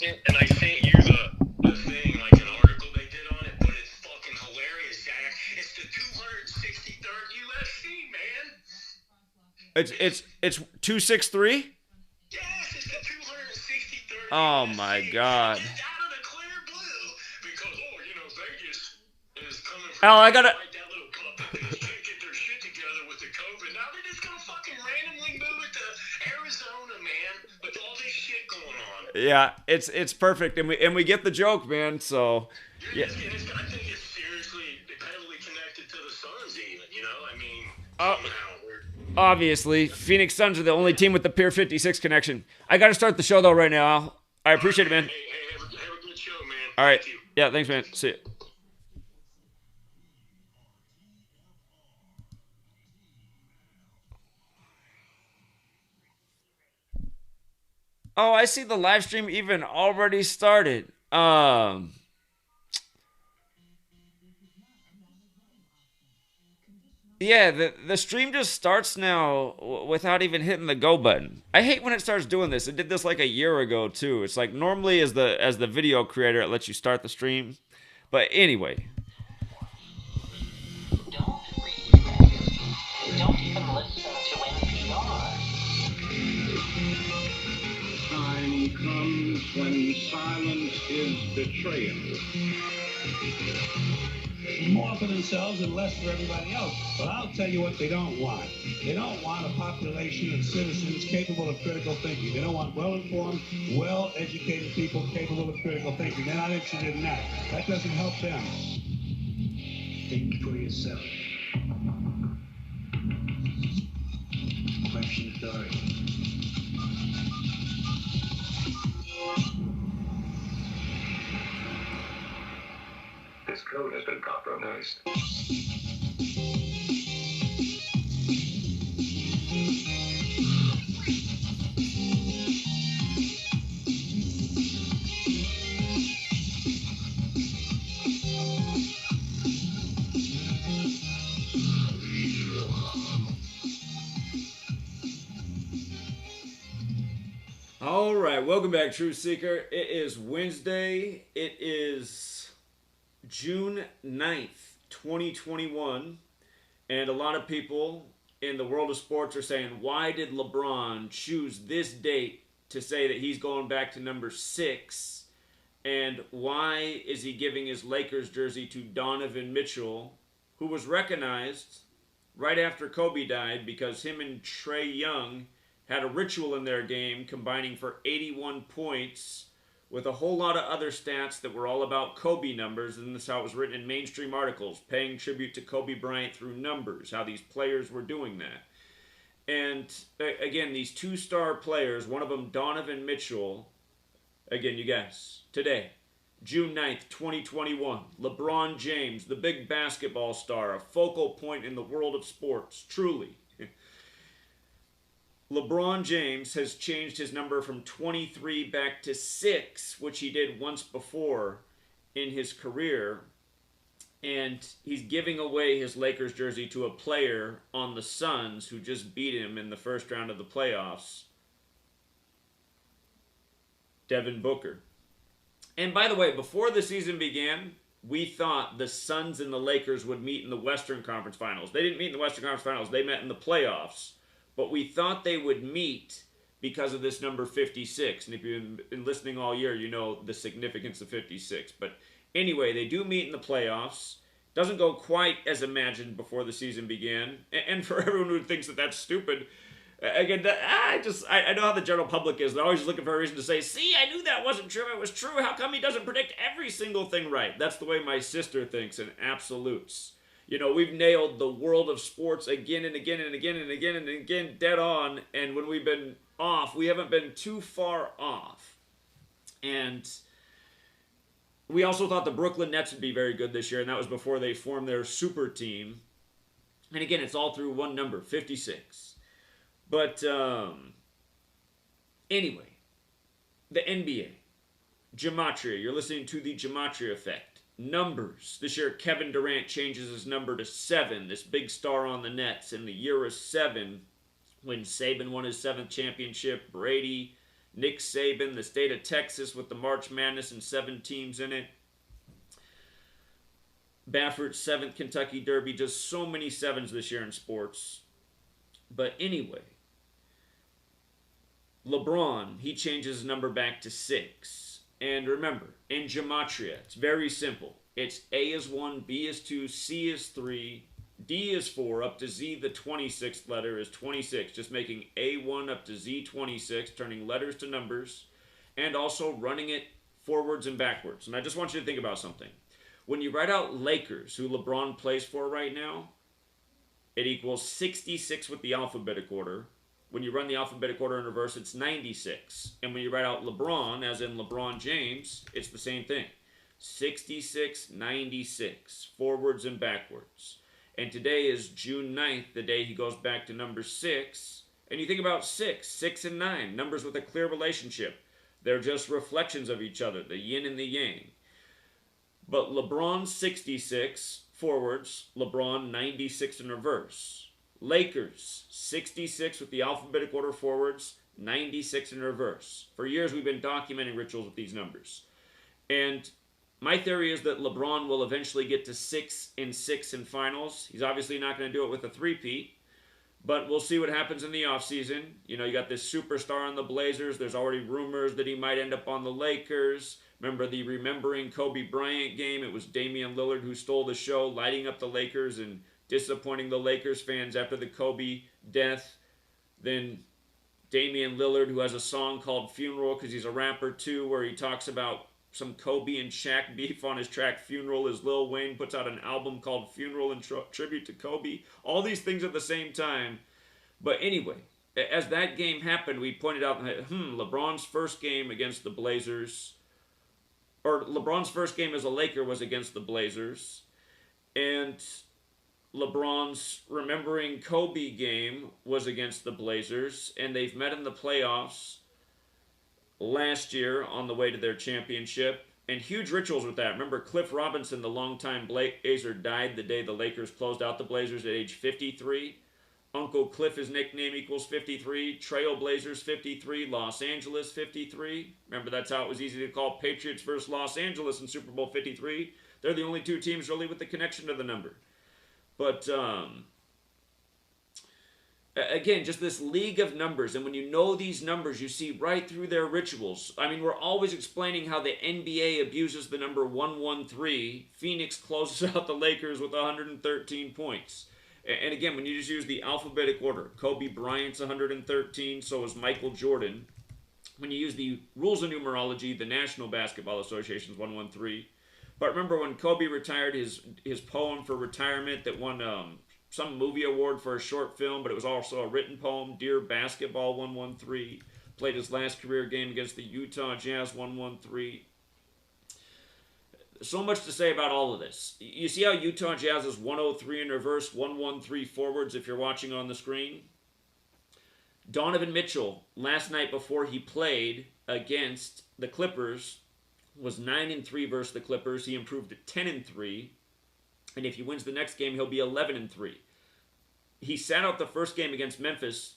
And I sent you the thing, like an article they did on it, but it's fucking hilarious, Zach. It's the 263rd USC, man. It's 263. Yes, it's the 263rd Oh my USC. God. It's out of the clear blue because, Vegas is coming for Al, I Vegas, gotta. right? That little club that just can't get their shit together with the COVID. Now they're just gonna fucking randomly move it to Arizona, man, with all this shit going on. Yeah, it's perfect, and we get the joke, man. So yeah. I think it's seriously heavily connected to the Suns, even. I mean, Uh, somehow we're. Obviously, Phoenix Suns are the only team with the Pier 56 connection. I got to start the show though right now, Al. I appreciate it, man. Hey, have a good show, man. All right. Thank you. Yeah, thanks, man. See you. Oh, I see the live stream even already started. Yeah, the stream just starts now without even hitting the go button. I hate when it starts doing this. It did this like a year ago too. It's like normally as the video creator it lets you start the stream. But anyway, Don't read. Don't even listen to NPR. Time comes when silence is betrayal. More for themselves and less for everybody else. But I'll tell you what they don't want. They don't want a population of citizens capable of critical thinking. They don't want well-informed, well-educated people capable of critical thinking. They're not interested in that. That doesn't help them. Think for yourself. Question authority. This code has been compromised. all right, welcome back, Truth Seeker. It is Wednesday. It is June 9th, 2021. And a lot of people in the world of sports are saying, why did LeBron choose this date to say that he's going back to number 6? And why is he giving his Lakers jersey to Donovan Mitchell, who was recognized right after Kobe died because him and Trae Young had a ritual in their game combining for 81 points with a whole lot of other stats that were all about Kobe numbers, and this is how it was written in mainstream articles, paying tribute to Kobe Bryant through numbers, how these players were doing that. And again, these two-star players, one of them Donovan Mitchell, again, you guess, today, June 9th, 2021, LeBron James, the big basketball star, a focal point in the world of sports, truly. LeBron James has changed his number from 23 back to 6, which he did once before in his career. And he's giving away his Lakers jersey to a player on the Suns who just beat him in the first round of the playoffs, Devin Booker. And by the way, before the season began, we thought the Suns and the Lakers would meet in the Western Conference Finals. They didn't meet in the Western Conference Finals. They met in the playoffs. But we thought they would meet because of this number 56. And if you've been listening all year, you know the significance of 56. But anyway, they do meet in the playoffs. Doesn't go quite as imagined before the season began. And for everyone who thinks that that's stupid, again, I know how the general public is. They're always looking for a reason to say, see, I knew that wasn't true. It was true. How come he doesn't predict every single thing right? That's the way my sister thinks in absolutes. We've nailed the world of sports again and again and again and again and again dead on. And when we've been off, we haven't been too far off. And we also thought the Brooklyn Nets would be very good this year, and that was before they formed their super team. And again, it's all through one number, 56. But anyway, the NBA, GEMATRIA. You're listening to the GEMATRIA effect. Numbers. This year, Kevin Durant changes his number to 7, this big star on the Nets. In the year of 7, when Saban won his 7th championship, Brady, Nick Saban, the state of Texas with the March Madness and 7 teams in it. Baffert's 7th Kentucky Derby, just so many 7s this year in sports. But anyway, LeBron, he changes his number back to 6. And remember, in GEMATRIA, it's very simple. It's A is 1, B is 2, C is 3, D is 4, up to Z, the 26th letter is 26, just making A1 up to Z 26, turning letters to numbers, and also running it forwards and backwards. And I just want you to think about something. When you write out Lakers, who LeBron plays for right now, it equals 66 with the alphabetic order. When you run the alphabetic order in reverse, it's 96. And when you write out LeBron, as in LeBron James, it's the same thing. 66, 96, forwards and backwards. And today is June 9th, the day he goes back to number 6. And you think about 6 and 9, numbers with a clear relationship. They're just reflections of each other, the yin and the yang. But LeBron 66 forwards, LeBron 96 in reverse. Lakers 66 with the alphabetic order forwards, 96 in reverse. For years we've been documenting rituals with these numbers. And my theory is that LeBron will eventually get to 6 in finals. He's obviously not going to do it with a three-peat, but we'll see what happens in the offseason. You know, you got this superstar on the Blazers. There's already rumors that he might end up on the Lakers. Remember the Remembering Kobe Bryant game? It was Damian Lillard who stole the show, lighting up the Lakers and disappointing the Lakers fans after the Kobe death. Then Damian Lillard, who has a song called Funeral because he's a rapper too, where he talks about some Kobe and Shaq beef on his track Funeral, as Lil Wayne puts out an album called Funeral in tribute to Kobe. All these things at the same time. But anyway, as that game happened, we pointed out that, LeBron's first game against the Blazers, or LeBron's first game as a Laker was against the Blazers, and LeBron's Remembering Kobe game was against the Blazers, and they've met in the playoffs last year on the way to their championship, and huge rituals with that. Remember, Cliff Robinson, the longtime Blazer, died the day the Lakers closed out the Blazers at age 53. Uncle Cliff, his nickname, equals 53. Trailblazers 53. Los Angeles 53. Remember, that's how it was easy to call Patriots versus Los Angeles in Super Bowl 53. They're the only two teams really with the connection to the number. But again, just this league of numbers, and when you know these numbers, you see right through their rituals. I mean, we're always explaining how the NBA abuses the number 113. Phoenix closes out the Lakers with 113 points. And again, when you just use the alphabetic order, Kobe Bryant's 113, so is Michael Jordan. When you use the rules of numerology, the National Basketball Association's 113. But remember when Kobe retired, his poem for retirement that won some movie award for a short film, but it was also a written poem, Dear Basketball 113. Played his last career game against the Utah Jazz 113. So much to say about all of this. You see how Utah Jazz is 103 in reverse, 113 forwards if you're watching on the screen? Donovan Mitchell, last night before he played against the Clippers, was 9-3 versus the Clippers. He improved to 10-3. And if he wins the next game, he'll be 11-3. He sat out the first game against Memphis,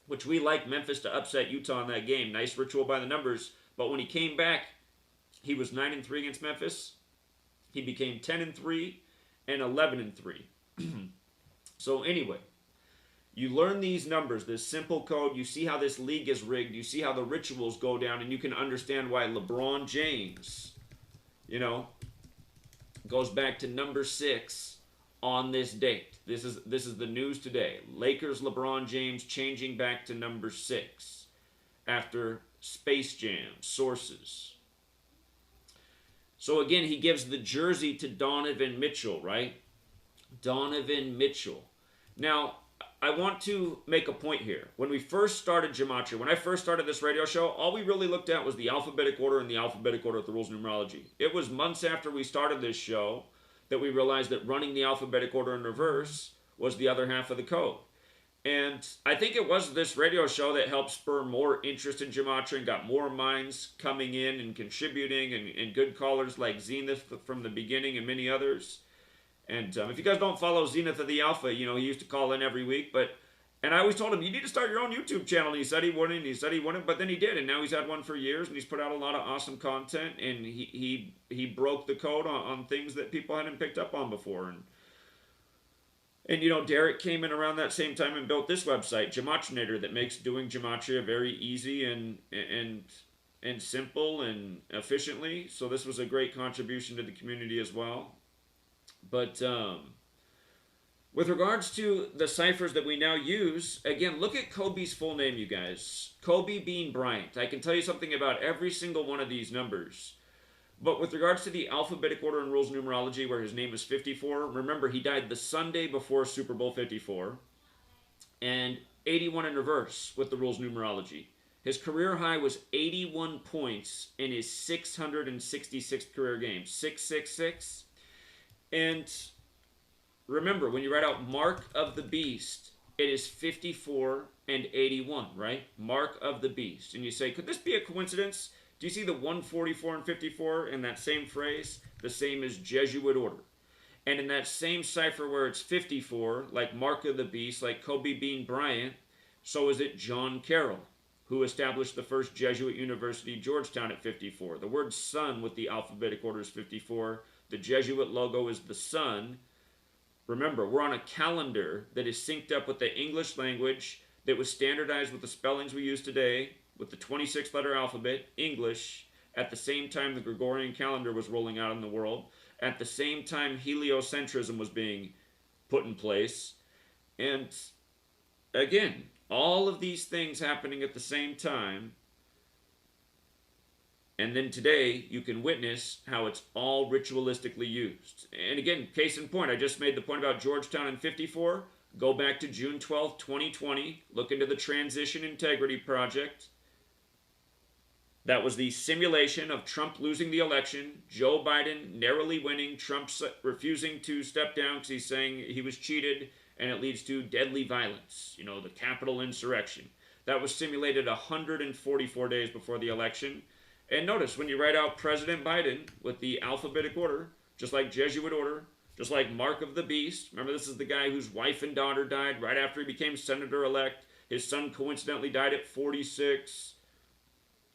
which we like Memphis to upset Utah in that game. Nice ritual by the numbers. But when he came back, he was 9-3 against Memphis. He became 10-3 and 11-3. So anyway, you learn these numbers, this simple code. You see how this league is rigged. You see how the rituals go down, and you can understand why LeBron James, goes back to number 6 on this date. This is the news today. Lakers LeBron James changing back to number 6 after Space Jam sources. So again, he gives the jersey to Donovan Mitchell, right? Donovan Mitchell. Now, I want to make a point here. When we first started GEMATRIA, when I first started this radio show, all we really looked at was the alphabetic order and the alphabetic order of the rules of numerology. It was months after we started this show that we realized that running the alphabetic order in reverse was the other half of the code. And I think it was this radio show that helped spur more interest in GEMATRIA and got more minds coming in and contributing, and good callers like Zenith from the beginning and many others. And if you guys don't follow Zenith of the Alpha, he used to call in every week. But And I always told him, you need to start your own YouTube channel. And he said he wouldn't, and he said he wouldn't, but then he did. And now he's had one for years, and he's put out a lot of awesome content. And he broke the code on things that people hadn't picked up on before. And you know, Derek came in around that same time and built this website, Gematrinator, that makes doing Gematria very easy and simple and efficiently. So this was a great contribution to the community as well. But with regards to the ciphers that we now use, again, look at Kobe's full name, you guys. Kobe Bean Bryant. I can tell you something about every single one of these numbers. But with regards to the alphabetic order and rules of numerology, where his name is 54, remember, he died the Sunday before Super Bowl 54. And 81 in reverse with the rules of numerology. His career high was 81 points in his 666th career game. 666. And remember, when you write out Mark of the Beast, it is 54 and 81, right? Mark of the Beast. And you say, could this be a coincidence? Do you see the 144 and 54 in that same phrase? The same as Jesuit order. And in that same cipher where it's 54, like Mark of the Beast, like Kobe Bean Bryant, so is it John Carroll, who established the first Jesuit university, Georgetown, at 54. The word sun with the alphabetic order is 54. The Jesuit logo is the sun. Remember, we're on a calendar that is synced up with the English language that was standardized with the spellings we use today, with the 26-letter alphabet, English, at the same time the Gregorian calendar was rolling out in the world, at the same time heliocentrism was being put in place. And again, all of these things happening at the same time. And then today, you can witness how it's all ritualistically used. And again, case in point, I just made the point about Georgetown in 54. Go back to June 12, 2020. Look into the Transition Integrity Project. That was the simulation of Trump losing the election, Joe Biden narrowly winning, Trump refusing to step down because he's saying he was cheated, and it leads to deadly violence, you know, the Capitol insurrection. That was simulated 144 days before the election. And notice, when you write out President Biden with the alphabetic order, just like Jesuit order, just like Mark of the Beast, remember this is the guy whose wife and daughter died right after he became senator-elect. His son coincidentally died at 46.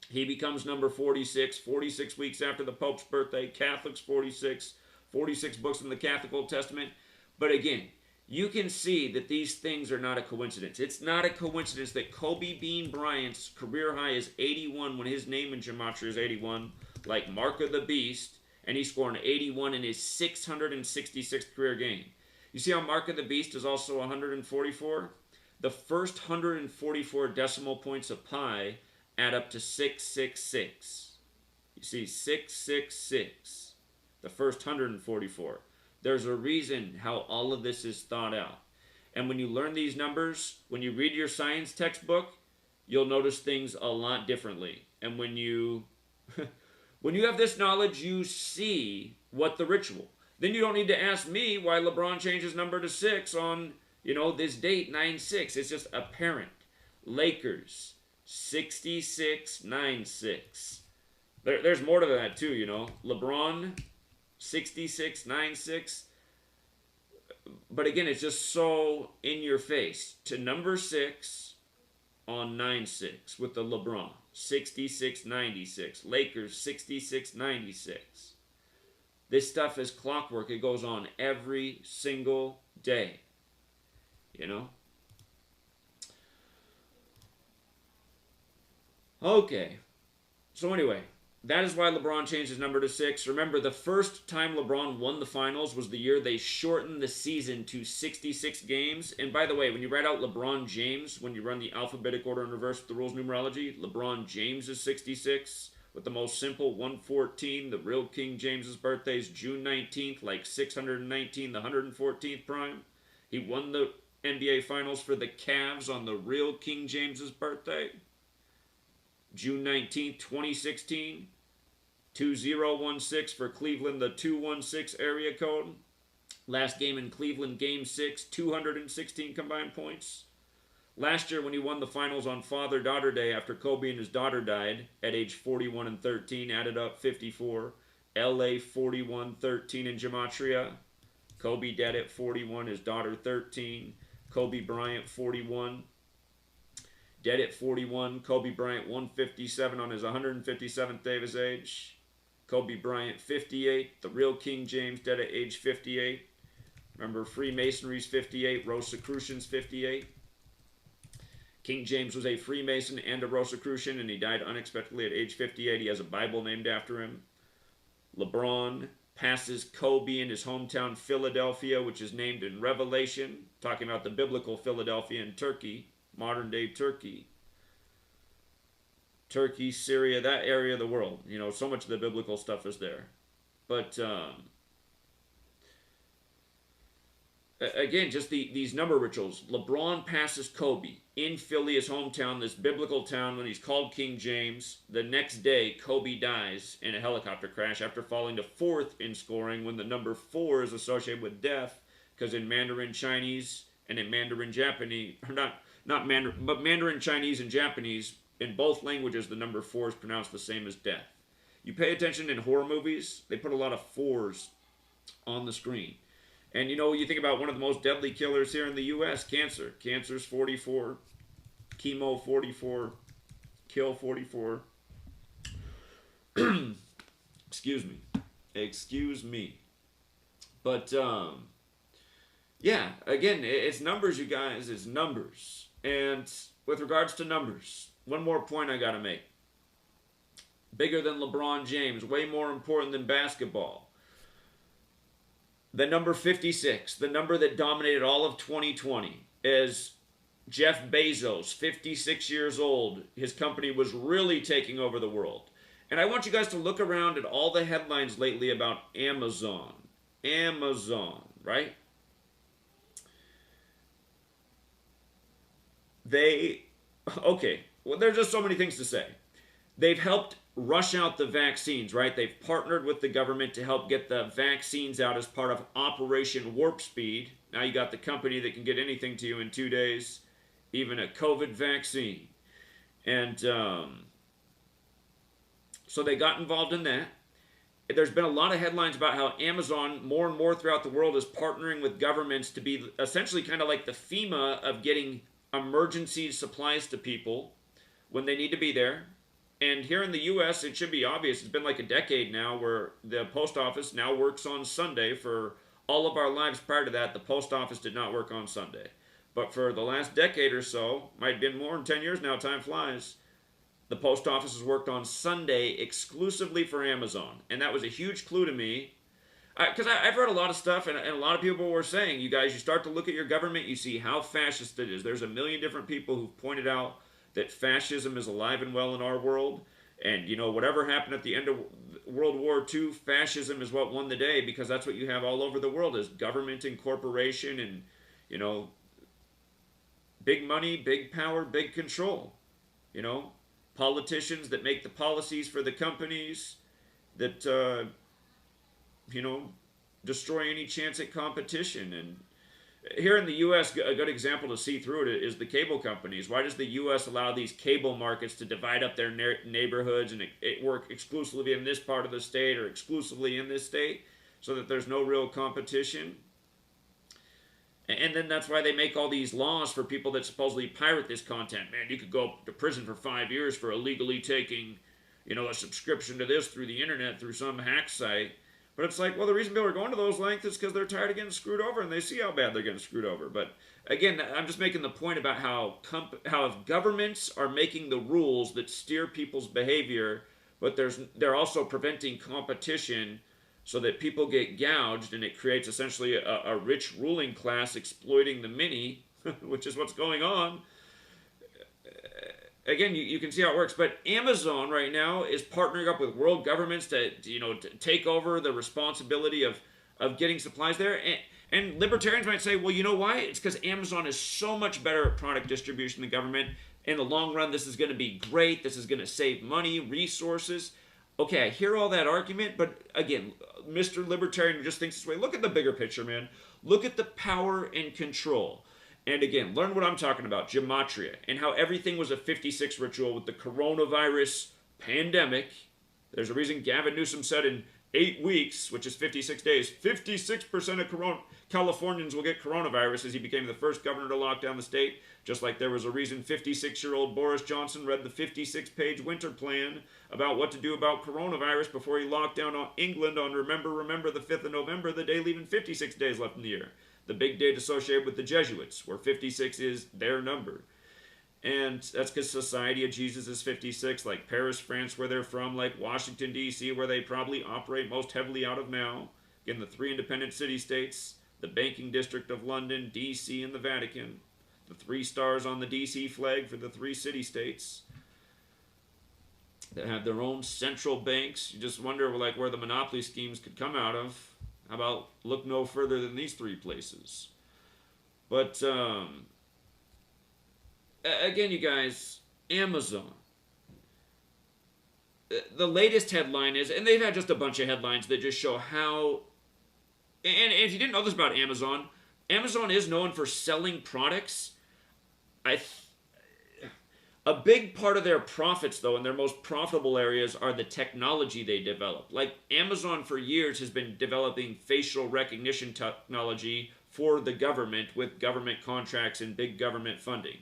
He becomes number 46, 46 weeks after the Pope's birthday. Catholics 46, 46 books in the Catholic Old Testament. But again, you can see that these things are not a coincidence. It's not a coincidence that Kobe Bean Bryant's career high is 81 when his name in Gematria is 81, like Mark of the Beast, and he's scoring 81 in his 666th career game. You see how Mark of the Beast is also 144? The first 144 decimal points of pi add up to 666. You see, 666, the first 144. There's a reason how all of this is thought out. And when you learn these numbers, when you read your science textbook, you'll notice things a lot differently. And when you when you have this knowledge, you see what the ritual. Then you don't need to ask me why LeBron changed his number to 6 on, you know, this date, 9/6. It's just apparent. Lakers, 66-9-6. There's more to that too, you know. LeBron, 66-9-6. But again, it's just so in your face. To number 6 on 9/6 with the LeBron. 66-96. Lakers, 66-96. This stuff is clockwork. It goes on every single day. You know? Okay. So anyway, that is why LeBron changed his number to 6. Remember, the first time LeBron won the finals was the year they shortened the season to 66 games. And by the way, when you write out LeBron James, when you run the alphabetic order in reverse with the rules of numerology, LeBron James is 66. With the most simple 114, the real King James's birthday is June 19th, like 619, the 114th prime. He won the NBA Finals for the Cavs on the real King James's birthday. June 19th, 2016, 2016 for Cleveland, the 216 area code. Last game in Cleveland, Game 6, 216 combined points. Last year when he won the finals on Father-Daughter Day after Kobe and his daughter died at age 41 and 13, added up 54. LA 41-13 in Gematria. Kobe dead at 41, his daughter 13. Kobe Bryant, 41. Dead at 41. Kobe Bryant, 157 on his 157th day of his age. Kobe Bryant, 58. The real King James, dead at age 58. Remember, Freemasonry's 58. Rosicrucian's 58. King James was a Freemason and a Rosicrucian, and he died unexpectedly at age 58. He has a Bible named after him. LeBron passes Kobe in his hometown Philadelphia, which is named in Revelation, talking about the biblical Philadelphia in Turkey, modern-day Turkey. Turkey, Syria, that area of the world. You know, so much of the biblical stuff is there. But, again, just these number rituals. LeBron passes Kobe in Philly, his hometown, this biblical town, when he's called King James. The next day, Kobe dies in a helicopter crash after falling to 4th in scoring, when the number 4 is associated with death, because in Mandarin Chinese and in Mandarin Japanese, or not Mandarin, but Mandarin Chinese and Japanese, in both languages, the number 4 is pronounced the same as death. You pay attention in horror movies, they put a lot of 4s on the screen. And, you know, you think about one of the most deadly killers here in the U.S., cancer. Cancer's 44, chemo 44, kill 44. Excuse me. But, yeah, again, it's numbers, you guys. It's numbers. And with regards to numbers, one more point I got to make. Bigger than LeBron James, way more important than basketball. The number 56, the number that dominated all of 2020, is Jeff Bezos, 56 years old. His company was really taking over the world. And I want you guys to look around at all the headlines lately about Amazon. Amazon, right? Okay, well, there's just so many things to say. They've helped rush out the vaccines, right? They've partnered with the government to help get the vaccines out as part of Operation Warp Speed. Now you got the company that can get anything to you in 2 days, even a COVID vaccine. And so they got involved in that. There's been a lot of headlines about how Amazon, more and more throughout the world, is partnering with governments to be essentially kind of like the FEMA of getting emergency supplies to people when they need to be there. And here in the U.S., it should be obvious. It's been like a decade now where the post office now works on Sunday. For all of our lives prior to that, the post office did not work on Sunday. But for the last decade or so, might have been more than 10 years now, time flies, the post office has worked on Sunday exclusively for Amazon. And that was a huge clue to me. Because I've read a lot of stuff, and a lot of people were saying, you guys, you start to look at your government, you see how fascist it is. There's a million different people who've pointed out that fascism is alive and well in our world. And, you know, whatever happened at the end of World War II, fascism is what won the day, because that's what you have all over the world, is government and corporation and, you know, big money, big power, big control. You know, politicians that make the policies for the companies that, you know, destroy any chance at competition. And here in the U.S., a good example to see through it is the cable companies. Why does the U.S. allow these cable markets to divide up their neighborhoods and it work exclusively in this part of the state or exclusively in this state so that there's no real competition? And then that's why they make all these laws for people that supposedly pirate this content. Man, you could go to prison for 5 years for illegally taking, you know, a subscription to this through the internet, through some hack site. But it's like, well, the reason people are going to those lengths is because they're tired of getting screwed over, and they see how bad they're getting screwed over. But again, I'm just making the point about how if governments are making the rules that steer people's behavior, but they're also preventing competition so that people get gouged, and it creates essentially a rich ruling class exploiting the many, which is what's going on. Again, you can see how it works, but Amazon right now is partnering up with world governments to take over the responsibility of getting supplies there. And libertarians might say, well, you know why? It's because Amazon is so much better at product distribution than the government. In the long run, this is going to be great. This is going to save money, resources. Okay, I hear all that argument, but again, Mr. Libertarian who just thinks this way, look at the bigger picture, man. Look at the power and control. And again, learn what I'm talking about, GEMATRIA, and how everything was a 56 ritual with the coronavirus pandemic, There's a reason Gavin Newsom said in 8 weeks, which is 56 days, 56% of Californians will get coronavirus as he became the first governor to lock down the state. Just like there was a reason 56-year-old Boris Johnson read the 56-page winter plan about what to do about coronavirus before he locked down on England on Remember the 5th of November, the day leaving 56 days left in the year. The big date associated with the Jesuits, where 56 is their number. And that's because Society of Jesus is 56, like Paris, France, where they're from, like Washington, D.C., where they probably operate most heavily out of now. Again, the 3 independent city-states, the banking district of London, D.C., and the Vatican. The 3 stars on the D.C. flag for the 3 city-states that have their own central banks. You just wonder like where the monopoly schemes could come out of. How about look no further than these 3 places? But, again, you guys, Amazon. The latest headline is, and they've had just a bunch of headlines that just show how, and if you didn't know this about Amazon, Amazon is known for selling products. A big part of their profits, though, in their most profitable areas are the technology they develop. Like, Amazon for years has been developing facial recognition technology for the government with government contracts and big government funding.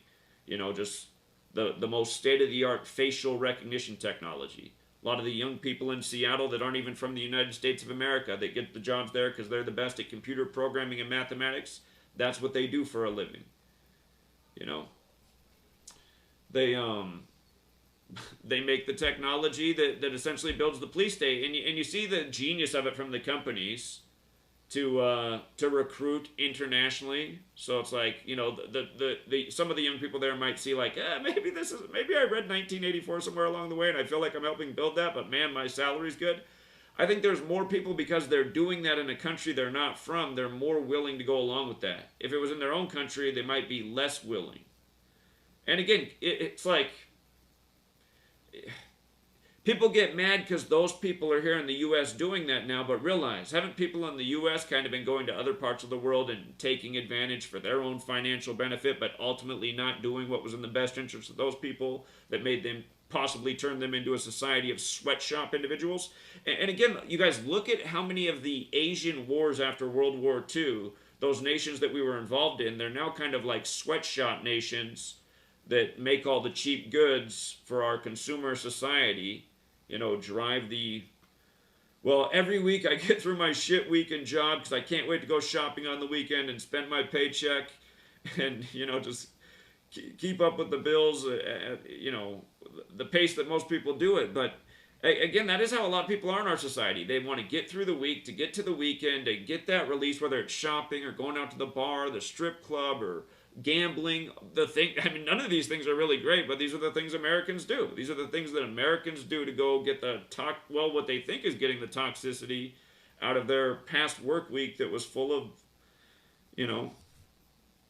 You know, just the most state-of-the-art facial recognition technology. A lot of the young people in Seattle that aren't even from the United States of America, that get the jobs there because they're the best at computer programming and mathematics, that's what they do for a living. You know, they make the technology that essentially builds the police state, and you see the genius of it from the companies to recruit internationally. So it's like, you know, the some of the young people there might see like, maybe I read 1984 somewhere along the way and I feel like I'm helping build that, but man, my salary's good. I think there's more people, because they're doing that in a country they're not from, they're more willing to go along with that. If it was in their own country, they might be less willing. And again, it's like, people get mad because those people are here in the U.S. doing that now, but realize, haven't people in the U.S. kind of been going to other parts of the world and taking advantage for their own financial benefit, but ultimately not doing what was in the best interest of those people that made them possibly turn them into a society of sweatshop individuals? And again, you guys, look at how many of the Asian wars after World War II, those nations that we were involved in, they're now kind of like sweatshop nations that make all the cheap goods for our consumer society. You know, drive the, well, every week I get through my shit weekend job because I can't wait to go shopping on the weekend and spend my paycheck and, you know, just keep up with the bills at, you know, the pace that most people do it. But again, that is how a lot of people are in our society. They want to get through the week, to get to the weekend, to get that release, whether it's shopping or going out to the bar, the strip club, or gambling. I mean, none of these things are really great, but these are the things Americans do. These are the things that Americans do to go get what they think is getting the toxicity out of their past work week that was full of, you know,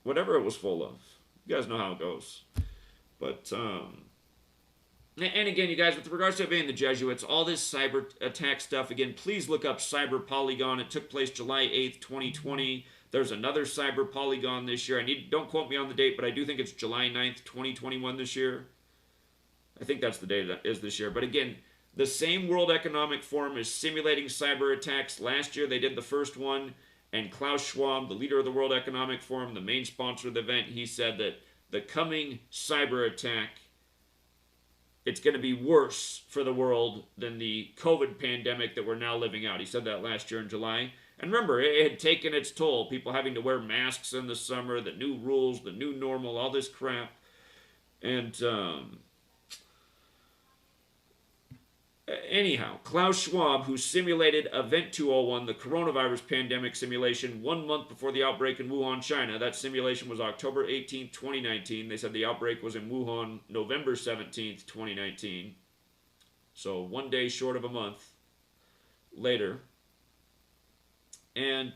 whatever it was full of. You guys know how it goes. But, and again, you guys, with regards to it being the Jesuits, all this cyber attack stuff, again, please look up Cyber Polygon. It took place July 8th, 2020. There's another Cyber Polygon this year. Don't quote me on the date, but I do think it's July 9th, 2021 this year. I think that's the date that is this year. But again, the same World Economic Forum is simulating cyber attacks. Last year they did the first one, and Klaus Schwab, the leader of the World Economic Forum, the main sponsor of the event, he said that the coming cyber attack, it's going to be worse for the world than the COVID pandemic that we're now living out. He said that last year in July. And remember, it had taken its toll. People having to wear masks in the summer, the new rules, the new normal, all this crap. And anyhow, Klaus Schwab, who simulated Event 201, the coronavirus pandemic simulation, 1 month before the outbreak in Wuhan, China. That simulation was October 18, 2019. They said the outbreak was in Wuhan November 17, 2019. So 1 day short of a month later. And,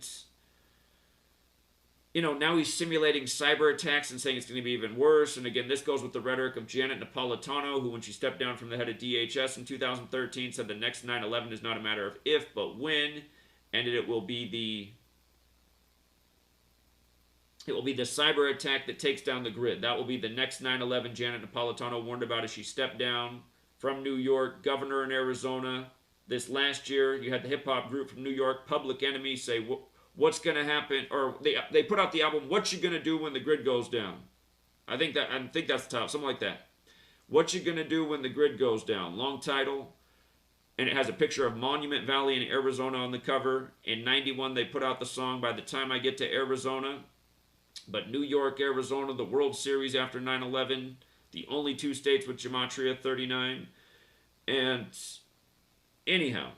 you know, now he's simulating cyber attacks and saying it's going to be even worse. And again, this goes with the rhetoric of Janet Napolitano, who, when she stepped down from the head of DHS in 2013, said the next 9/11 is not a matter of if, but when. And it will be the cyber attack that takes down the grid. That will be the next 9/11 Janet Napolitano warned about as she stepped down from New York, Governor in Arizona. This last year, you had the hip-hop group from New York, Public Enemy, say, what's going to happen? Or they put out the album, What You Gonna Do When the Grid Goes Down? I think that's the title, something like that. What You Gonna Do When the Grid Goes Down? Long title. And it has a picture of Monument Valley in Arizona on the cover. In 91, they put out the song By the Time I Get to Arizona. But New York, Arizona, the World Series after 9/11, the only two states with Gematria 39. And anyhow,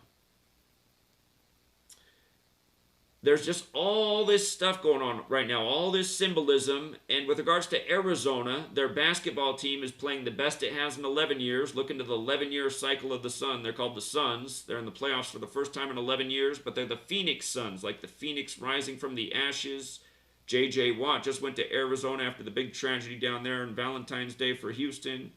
there's just all this stuff going on right now, all this symbolism. And with regards to Arizona, their basketball team is playing the best it has in 11 years. Look into the 11-year cycle of the sun. They're called the Suns. They're in the playoffs for the first time in 11 years, but they're the Phoenix Suns, like the Phoenix rising from the ashes. J.J. Watt just went to Arizona after the big tragedy down there on Valentine's Day for Houston.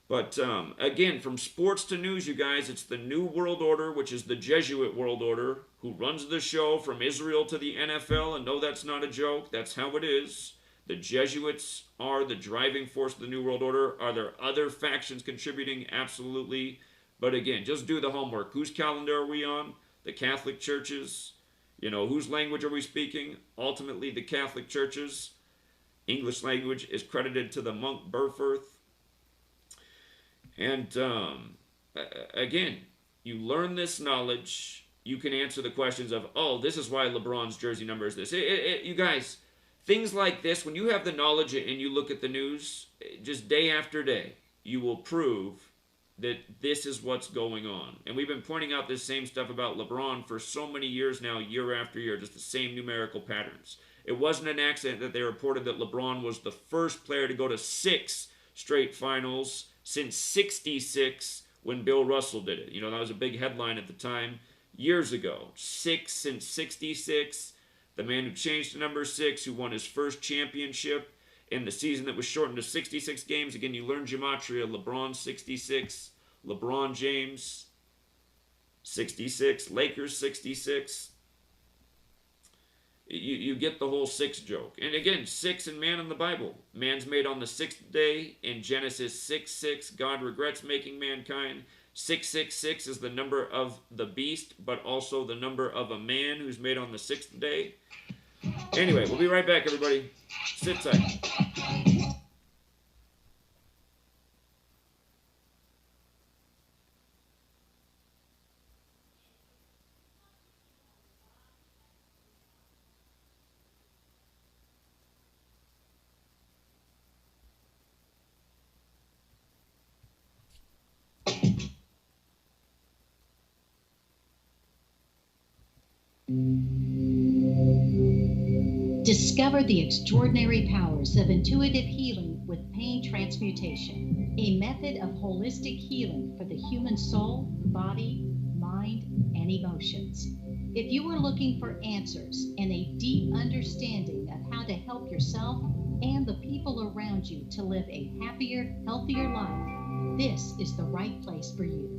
But again, from sports to news, you guys, it's the New World Order, which is the Jesuit World Order, who runs the show from Israel to the NFL. And no, that's not a joke. That's how it is. The Jesuits are the driving force of the New World Order. Are there other factions contributing? Absolutely. But again, just do the homework. Whose calendar are we on? The Catholic churches. You know, whose language are we speaking? Ultimately, the Catholic churches. English language is credited to the monk Burforth. And again, you learn this knowledge, you can answer the questions of, oh, this is why LeBron's jersey number is this. You guys, things like this, when you have the knowledge and you look at the news, just day after day, you will prove that this is what's going on. And we've been pointing out this same stuff about LeBron for so many years now, year after year, just the same numerical patterns. It wasn't an accident that they reported that LeBron was the first player to go to 6 straight finals since 66 when Bill Russell did it. You know, that was a big headline at the time years ago. 6 since 66. The man who changed to number 6, who won his first championship in the season that was shortened to 66 games. Again, you learn Gematria. LeBron 66. LeBron James 66. Lakers 66. You get the whole 6 joke. And again, 6 and man in the Bible. Man's made on the 6th day. In Genesis 6:6, God regrets making mankind. 666 is the number of the beast, but also the number of a man who's made on the 6th day. Anyway, we'll be right back, everybody. Sit tight. Discover the extraordinary powers of intuitive healing with pain transmutation, a method of holistic healing for the human soul, body, mind, and emotions. If you are looking for answers and a deep understanding of how to help yourself and the people around you to live a happier, healthier life, this is the right place for you.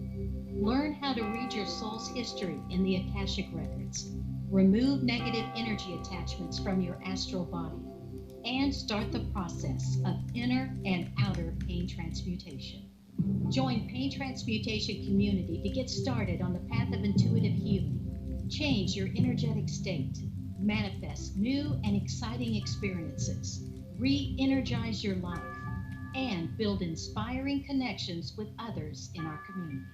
Learn how to read your soul's history in the Akashic Records. Remove negative energy attachments from your astral body and start the process of inner and outer pain transmutation. Join Pain Transmutation Community to get started on the path of intuitive healing. Change your energetic state. Manifest new and exciting experiences. Re-energize your life and build inspiring connections with others in our community.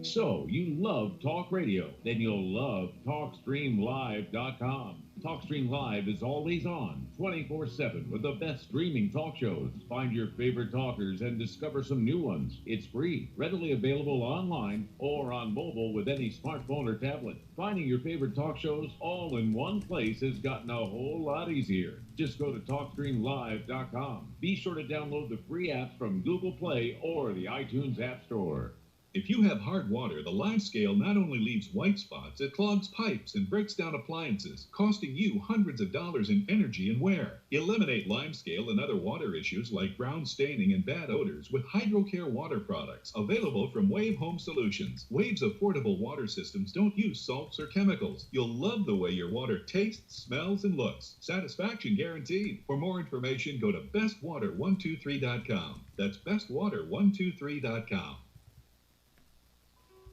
So, you love talk radio? Then you'll love TalkStreamLive.com. TalkStream Live is always on, 24/7, with the best streaming talk shows. Find your favorite talkers and discover some new ones. It's free, readily available online or on mobile with any smartphone or tablet. Finding your favorite talk shows all in one place has gotten a whole lot easier. Just go to TalkStreamLive.com. Be sure to download the free apps from Google Play or the iTunes App Store. If you have hard water, the lime scale not only leaves white spots, it clogs pipes and breaks down appliances, costing you hundreds of dollars in energy and wear. Eliminate lime scale and other water issues like brown staining and bad odors with HydroCare water products, available from Wave Home Solutions. Wave's affordable water systems don't use salts or chemicals. You'll love the way your water tastes, smells, and looks. Satisfaction guaranteed. For more information, go to bestwater123.com. That's bestwater123.com.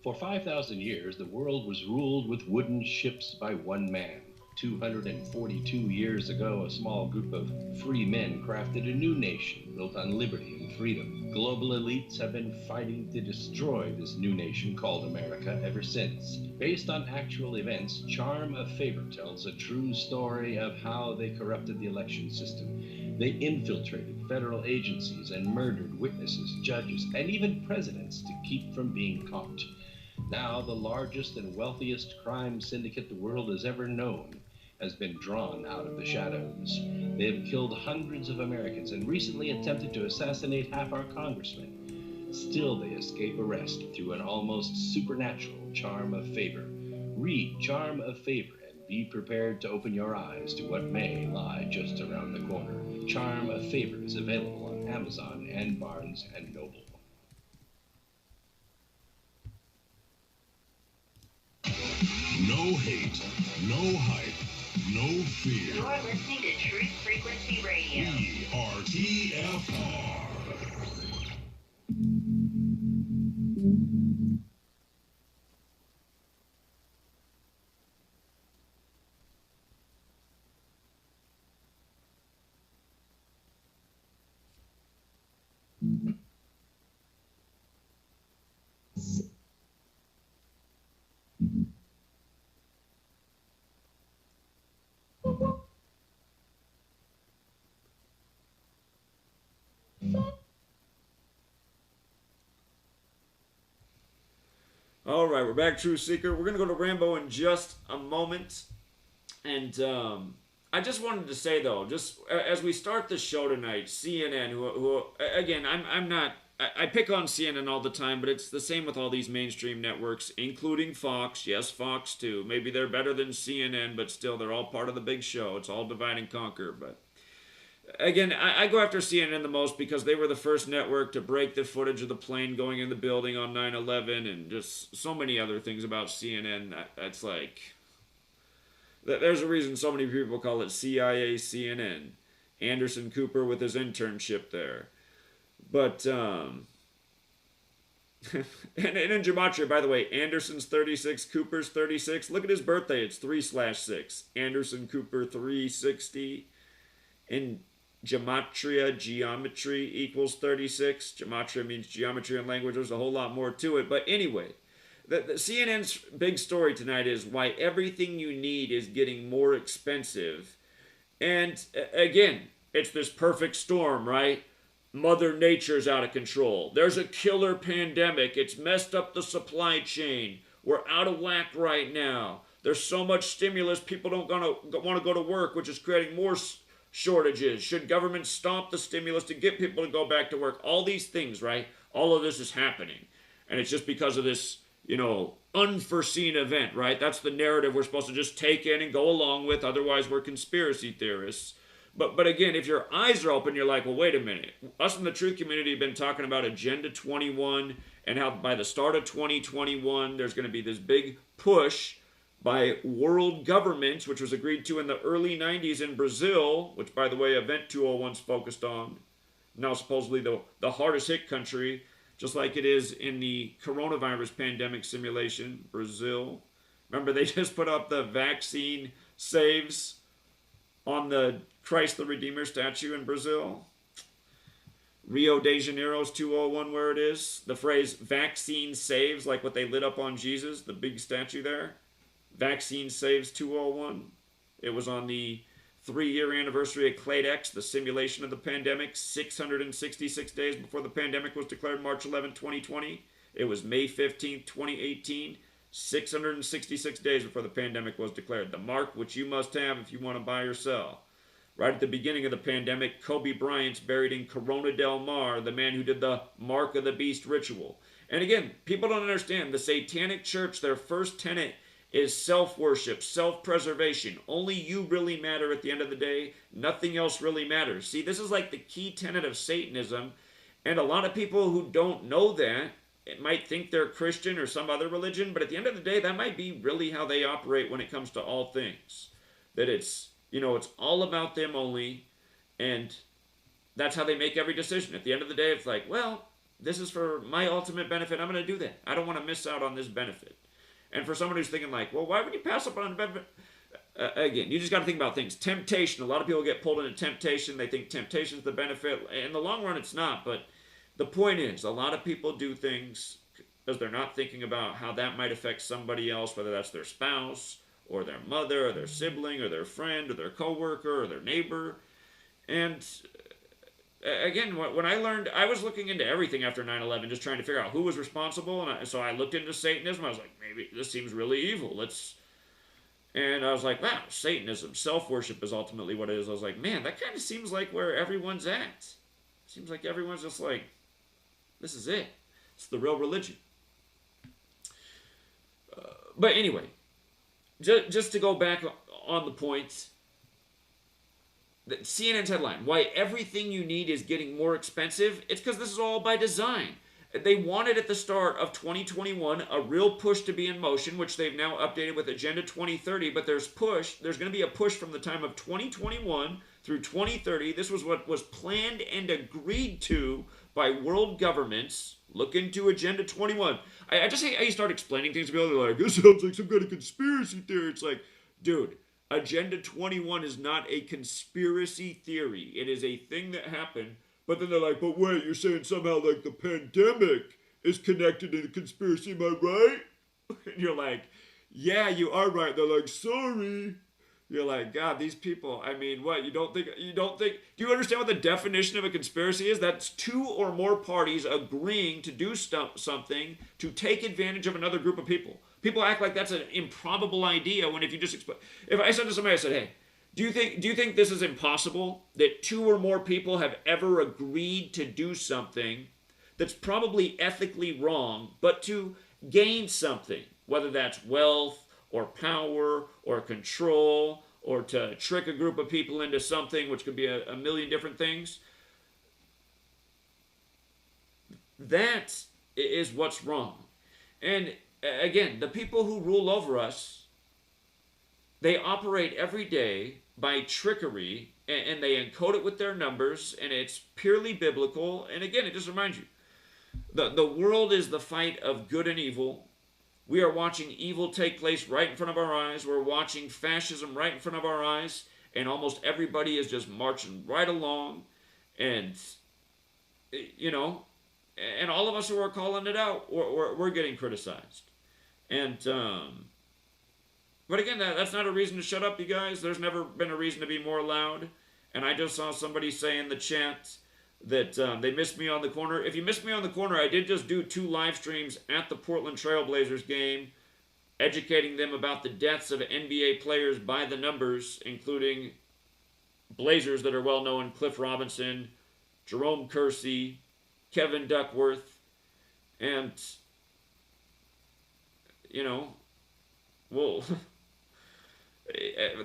For 5,000 years, the world was ruled with wooden ships by one man. 242 years ago, a small group of free men crafted a new nation built on liberty and freedom. Global elites have been fighting to destroy this new nation called America ever since. Based on actual events, Charm of Favor tells a true story of how they corrupted the election system. They infiltrated federal agencies and murdered witnesses, judges, and even presidents to keep from being caught. Now, the largest and wealthiest crime syndicate the world has ever known has been drawn out of the shadows. They have killed hundreds of Americans and recently attempted to assassinate half our congressmen. Still, they escape arrest through an almost supernatural charm of favor. Read Charm of Favor and be prepared to open your eyes to what may lie just around the corner. Charm of Favor is available on Amazon and Barnes & Noble. No hate, no hype, no fear. You are listening to Truth Frequency Radio. We are TFR. All right, we're back, Truth Seeker. We're going to go to Rambo in just a moment. And I just wanted to say, though, just as we start the show tonight, CNN, who again, I'm not, I pick on CNN all the time, but it's the same with all these mainstream networks, including Fox. Yes, Fox, too. Maybe they're better than CNN, but still, they're all part of the big show. It's all divide and conquer, but... Again, I go after CNN the most because they were the first network to break the footage of the plane going in the building on 9/11 and just so many other things about CNN. That's like... There's a reason so many people call it CIA CNN. Anderson Cooper with his internship there. But, and in Gematria, by the way, Anderson's 36, Cooper's 36. Look at his birthday. It's 3/6. Anderson Cooper 360. In Gematria, geometry equals 36. Gematria means geometry in language. There's a whole lot more to it. But anyway, the CNN's big story tonight is why everything you need is getting more expensive. And again, it's this perfect storm, right? Mother Nature's out of control. There's a killer pandemic. It's messed up the supply chain. We're out of whack right now. There's so much stimulus, people don't want to go to work, which is creating more shortages. Should government stop the stimulus to get people to go back to work? All these things, right? All of this is happening. And it's just because of this, unforeseen event, right? That's the narrative we're supposed to just take in and go along with. Otherwise, we're conspiracy theorists. But again, if your eyes are open, you're like, well, wait a minute. Us in the truth community have been talking about Agenda 21 and how by the start of 2021, there's going to be this big push by world governments, which was agreed to in the early 90s in Brazil, which, by the way, Event 201's focused on. Now supposedly the hardest hit country, just like it is in the coronavirus pandemic simulation, Brazil. Remember, they just put up the vaccine saves on the Christ the Redeemer statue in Brazil. Rio de Janeiro's 201, where it is. The phrase vaccine saves, like what they lit up on Jesus, the big statue there. Vaccine Saves 201. It was on the 3-year anniversary of Cladex, the simulation of the pandemic, 666 days before the pandemic was declared March 11, 2020. It was May 15, 2018, 666 days before the pandemic was declared. The mark which you must have if you want to buy or sell. Right at the beginning of the pandemic, Kobe Bryant's buried in Corona del Mar, the man who did the Mark of the Beast ritual. And again, people don't understand. The Satanic Church, their first tenet is self-worship, self-preservation. Only you really matter at the end of the day. Nothing else really matters. See, this is like the key tenet of Satanism. And a lot of people who don't know that, it might think they're Christian or some other religion, but at the end of the day, that might be really how they operate when it comes to all things. That it's, it's all about them only, and that's how they make every decision. At the end of the day, it's like, well, this is for my ultimate benefit. I'm going to do that. I don't want to miss out on this benefit. And for someone who's thinking like, well, why would you pass up on a benefit? Again, you just got to think about things. Temptation. A lot of people get pulled into temptation. They think temptation is the benefit. In the long run, it's not, but the point is, a lot of people do things because they're not thinking about how that might affect somebody else, whether that's their spouse or their mother or their sibling or their friend or their coworker or their neighbor. And again, when I learned, I was looking into everything after 9/11, just trying to figure out who was responsible. And so I looked into Satanism. I was like, maybe this seems really evil. And I was like, wow, Satanism, self-worship is ultimately what it is. I was like, man, that kind of seems like where everyone's at. Seems like everyone's just like, this is it. It's the real religion. But anyway, just to go back on the point, CNN's headline, why everything you need is getting more expensive. It's because this is all by design. They wanted at the start of 2021 a real push to be in motion, which they've now updated with Agenda 2030, but there's going to be a push from the time of 2021 through 2030. This was what was planned and agreed to by world governments. Look into Agenda 21. I just hate how you start explaining things to people. They're like, this sounds like some kind of conspiracy theory. It's like, dude, Agenda 21 is not a conspiracy theory. It is a thing that happened. But then they're like, but wait, you're saying somehow like the pandemic is connected to the conspiracy, am I right? And you're like, yeah, you are right. They're like, sorry. You're like, God, these people, I mean, what, you don't think, do you understand what the definition of a conspiracy is? That's two or more parties agreeing to do something to take advantage of another group of people. People act like that's an improbable idea when if you just explain, if I said to somebody, I said, hey, do you think this is impossible? That two or more people have ever agreed to do something that's probably ethically wrong, but to gain something, whether that's wealth or power or control or to trick a group of people into something, which could be a million different things. That is what's wrong. And again, the people who rule over us, they operate every day by trickery, and they encode it with their numbers, and it's purely biblical. And again, it just reminds you, the world is the fight of good and evil. We are watching evil take place right in front of our eyes. We're watching fascism right in front of our eyes, and almost everybody is just marching right along. And, and all of us who are calling it out, we're getting criticized. And, but again, that's not a reason to shut up, you guys. There's never been a reason to be more loud. And I just saw somebody say in the chat that they missed me on the corner. If you missed me on the corner, I did just do 2 live streams at the Portland Trailblazers game, educating them about the deaths of NBA players by the numbers, including Blazers that are well known, Cliff Robinson, Jerome Kersey, Kevin Duckworth, and, well,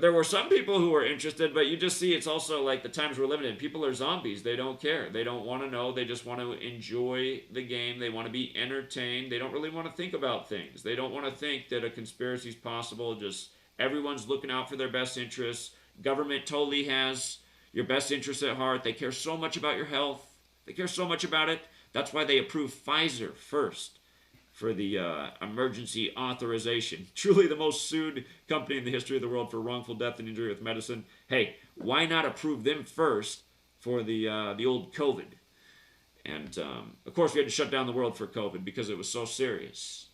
there were some people who were interested, but you just see it's also like the times we're living in. People are zombies. They don't care. They don't want to know. They just want to enjoy the game. They want to be entertained. They don't really want to think about things. They don't want to think that a conspiracy is possible. Just everyone's looking out for their best interests. Government totally has your best interests at heart. They care so much about your health. They care so much about it. That's why they approved Pfizer first for the emergency authorization. Truly the most sued company in the history of the world for wrongful death and injury with medicine. Hey, why not approve them first for the old COVID? And, of course, we had to shut down the world for COVID because it was so serious.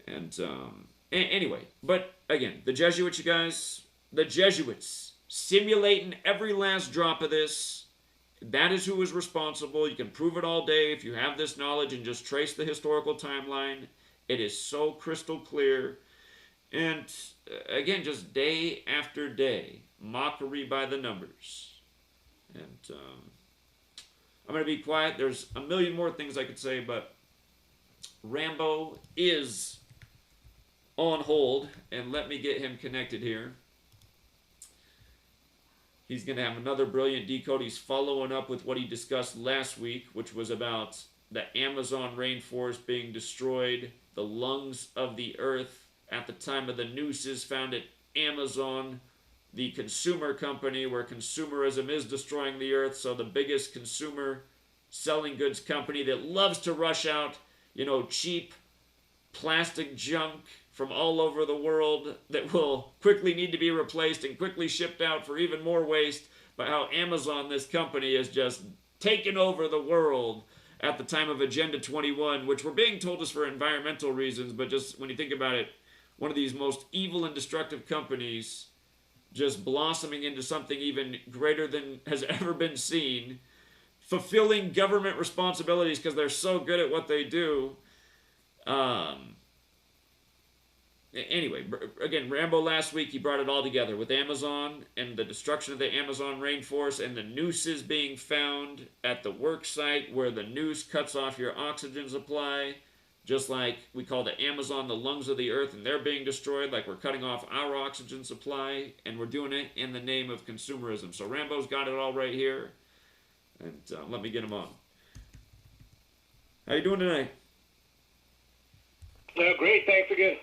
And, anyway, but, again, the Jesuits, you guys, the Jesuits, simulating every last drop of this. That is who is responsible. You can prove it all day if you have this knowledge and just trace the historical timeline. It is so crystal clear. And again, just day after day, mockery by the numbers. And I'm going to be quiet. There's a million more things I could say, but Rambo is on hold, and let me get him connected here. He's going to have another brilliant decode. He's following up with what he discussed last week, which was about the Amazon rainforest being destroyed, the lungs of the earth at the time of the nooses found at Amazon, the consumer company where consumerism is destroying the earth. So the biggest consumer selling goods company that loves to rush out, cheap plastic junk from all over the world that will quickly need to be replaced and quickly shipped out for even more waste. But how Amazon, this company, has just taken over the world at the time of Agenda 21, which we're being told is for environmental reasons, but just when you think about it, one of these most evil and destructive companies just blossoming into something even greater than has ever been seen, fulfilling government responsibilities because they're so good at what they do. Anyway, again, Rambo last week, he brought it all together with Amazon and the destruction of the Amazon rainforest and the nooses being found at the work site where the noose cuts off your oxygen supply, just like we call the Amazon the lungs of the earth, and they're being destroyed, like we're cutting off our oxygen supply, and we're doing it in the name of consumerism. So Rambo's got it all right here, and let me get him on. How you doing tonight? Great, thanks again.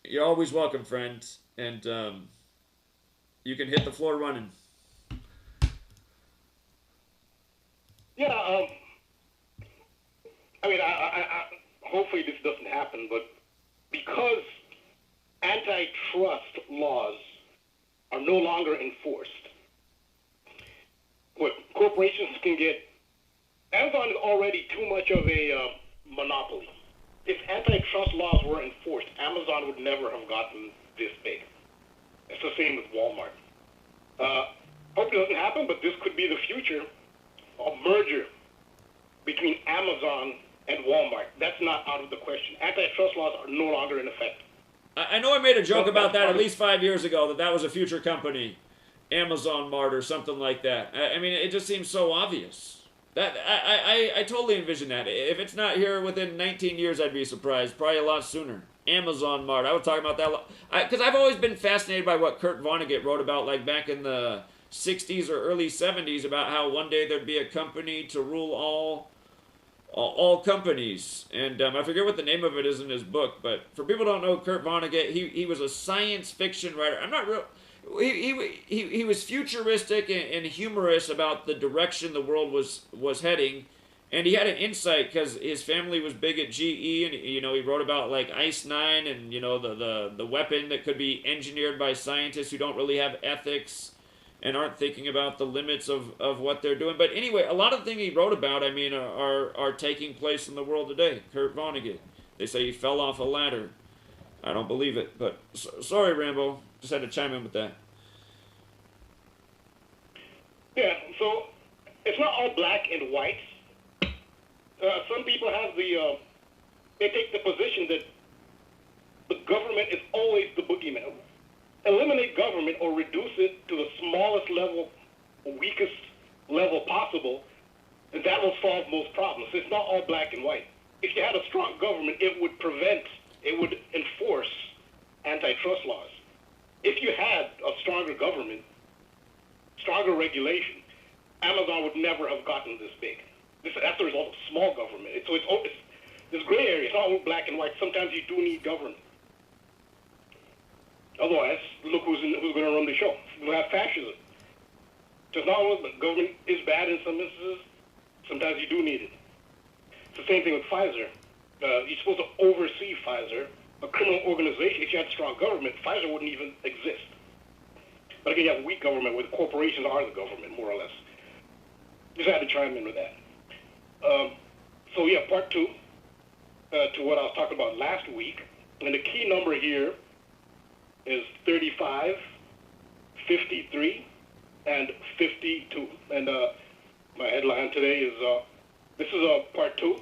You're always welcome, friend, and you can hit the floor running. Yeah, I hopefully this doesn't happen, but because antitrust laws are no longer enforced, what corporations can get, Amazon is already too much of a monopoly. If antitrust laws were enforced, Amazon would never have gotten this big. It's the same with Walmart. Hope it doesn't happen, but this could be the future, a merger between Amazon and Walmart. That's not out of the question. Antitrust laws are no longer in effect. I know I made a joke about that at least 5 years ago, that was a future company, Amazon Mart or something like that. I mean, it just seems so obvious. That I totally envision that. If it's not here within 19 years, I'd be surprised. Probably a lot sooner. Amazon Mart. I was talking about that because I've always been fascinated by what Kurt Vonnegut wrote about, like back in the 60s or early 70s, about how one day there'd be a company to rule all companies. And I forget what the name of it is in his book, but for people who don't know Kurt Vonnegut, he was a science fiction writer. I'm not real. He was futuristic and humorous about the direction the world was heading, and he had an insight because his family was big at GE, and he wrote about like Ice 9 and the weapon that could be engineered by scientists who don't really have ethics and aren't thinking about the limits of what they're doing. But anyway, a lot of the things he wrote about, I mean, are taking place in the world today. Kurt Vonnegut. They say he fell off a ladder. I don't believe it, but sorry, Rambo. Just had to chime in with that. Yeah, so it's not all black and white. Some people have they take the position that the government is always the boogeyman. Eliminate government or reduce it to the smallest level, weakest level possible, and that will solve most problems. It's not all black and white. If you had a strong government, it would enforce antitrust laws. If you had a stronger government, stronger regulation, Amazon would never have gotten this big. That's the result of small government. It's this gray area. It's not all black and white. Sometimes you do need government. Otherwise, look who's going to run the show. We'll have fascism. Just not all government is bad in some instances. Sometimes you do need it. It's the same thing with Pfizer. You're supposed to oversee Pfizer, a criminal organization. If you had strong government, Pfizer wouldn't even exist. But again, you have weak government where the corporations are the government, more or less. Just had to chime in with that. So yeah, part two to what I was talking about last week. And the key number here is 35, 53, and 52. And my headline today is, this is part two.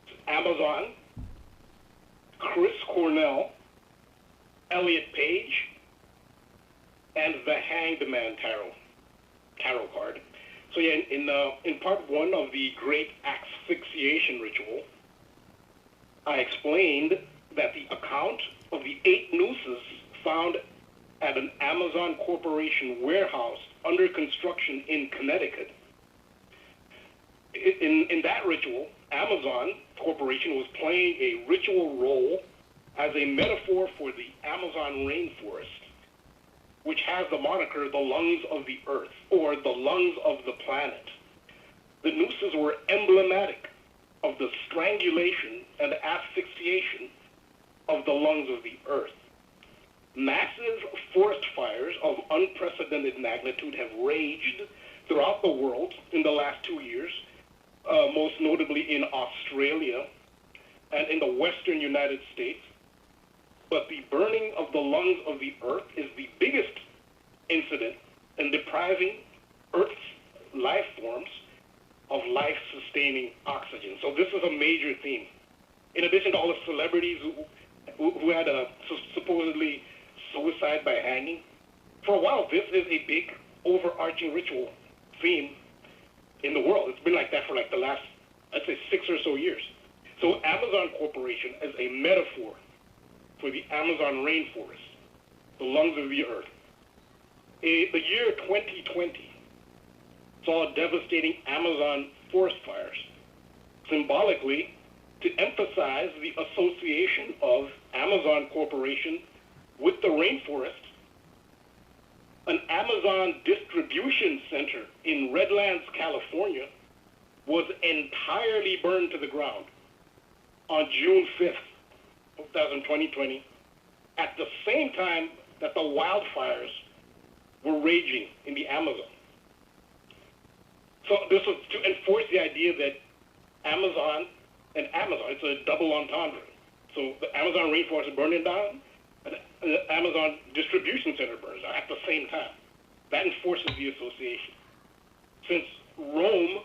It's Amazon, Chris Cornell, Elliot Page, and the Hanged Man tarot card. So yeah, in part 1 of the Great Asphyxiation Ritual, I explained that the account of the 8 nooses found at an Amazon Corporation warehouse under construction in Connecticut. In that ritual, Amazon Corporation was playing a ritual role as a metaphor for the Amazon rainforest, which has the moniker the lungs of the earth, or the lungs of the planet. The nooses were emblematic of the strangulation and asphyxiation of the lungs of the earth. Massive forest fires of unprecedented magnitude have raged throughout the world in the last 2 years, most notably in Australia and in the western United States. But the burning of the lungs of the earth is the biggest incident in depriving Earth's life forms of life-sustaining oxygen. So this is a major theme. In addition to all the celebrities who had supposedly suicide by hanging, for a while this is a big overarching ritual theme in the world. It's been like that for like the last, I'd say, 6 or so years. So Amazon Corporation is a metaphor for the Amazon rainforest, the lungs of the earth. The year 2020 saw devastating Amazon forest fires, symbolically to emphasize the association of Amazon Corporation with the rainforest. An Amazon distribution center in Redlands, California, was entirely burned to the ground on June 5th, 2020, at the same time that the wildfires were raging in the Amazon. So this was to enforce the idea that Amazon, it's a double entendre. So the Amazon rainforest is burning down, and the Amazon distribution center burns down at the same time. That enforces the association. Since Rome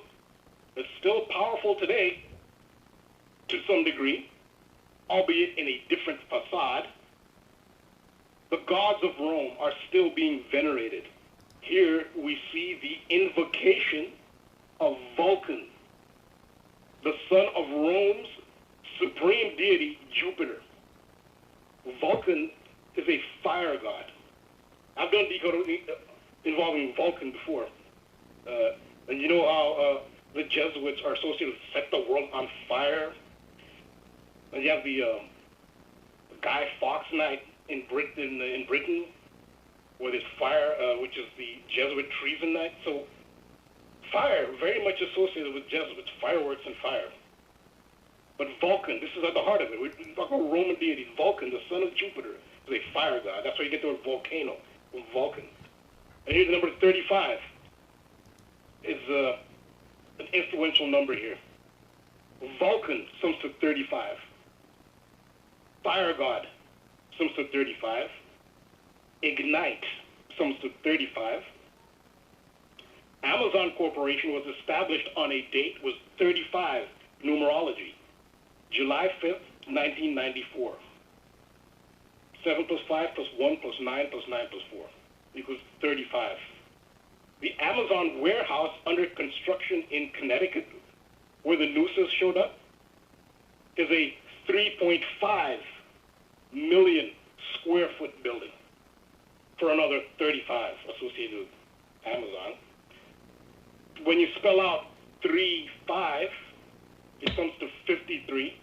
is still powerful today, to some degree, albeit in a different facade, the gods of Rome are still being venerated. Here we see the invocation of Vulcan, the son of Rome's supreme deity, Jupiter. Vulcan is a fire god. I've done decoding involving Vulcan before. And you know how the Jesuits are associated with set the world on fire? And you have the Guy Fawkes night in Britain, where there's fire, which is the Jesuit treason night. So fire, very much associated with Jesuits, fireworks and fire. But Vulcan, this is at the heart of it. We're talking about Roman deity. Vulcan, the son of Jupiter, is a fire god. That's why you get the word volcano from Vulcan. And here's the number 35. It's an influential number here. Vulcan sums to 35. Fire god sums to 35. Ignite sums to 35. Amazon Corporation was established on a date with 35 numerology. July 5th, 1994. 7 plus 5 plus 1 plus 9 plus 9 plus 4 equals 35. The Amazon warehouse under construction in Connecticut, where the nooses showed up, is a 3.5 million square foot building for another 35 associated with Amazon. When you spell out 3-5, it comes to 53.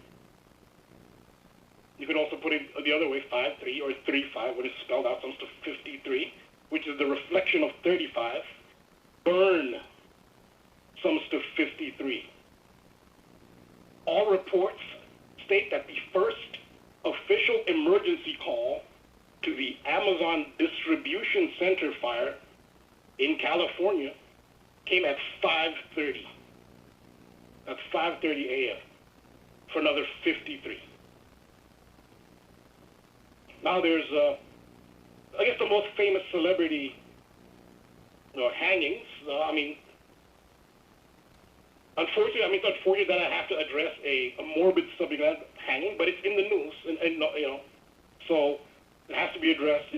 You could also put it the other way, 5-3 or 3-5. When it's spelled out, it comes to 53, which is the reflection of 35. Burn sums to 53. All reports state that the first official emergency call to the Amazon distribution center fire in California came at 5:30. That's 5:30 a.m. for another 53. Now there's, I guess, the most famous celebrity hangings. Unfortunately, it's unfortunate that I have to address a morbid subject like hanging, but it's in the news, and so it has to be addressed.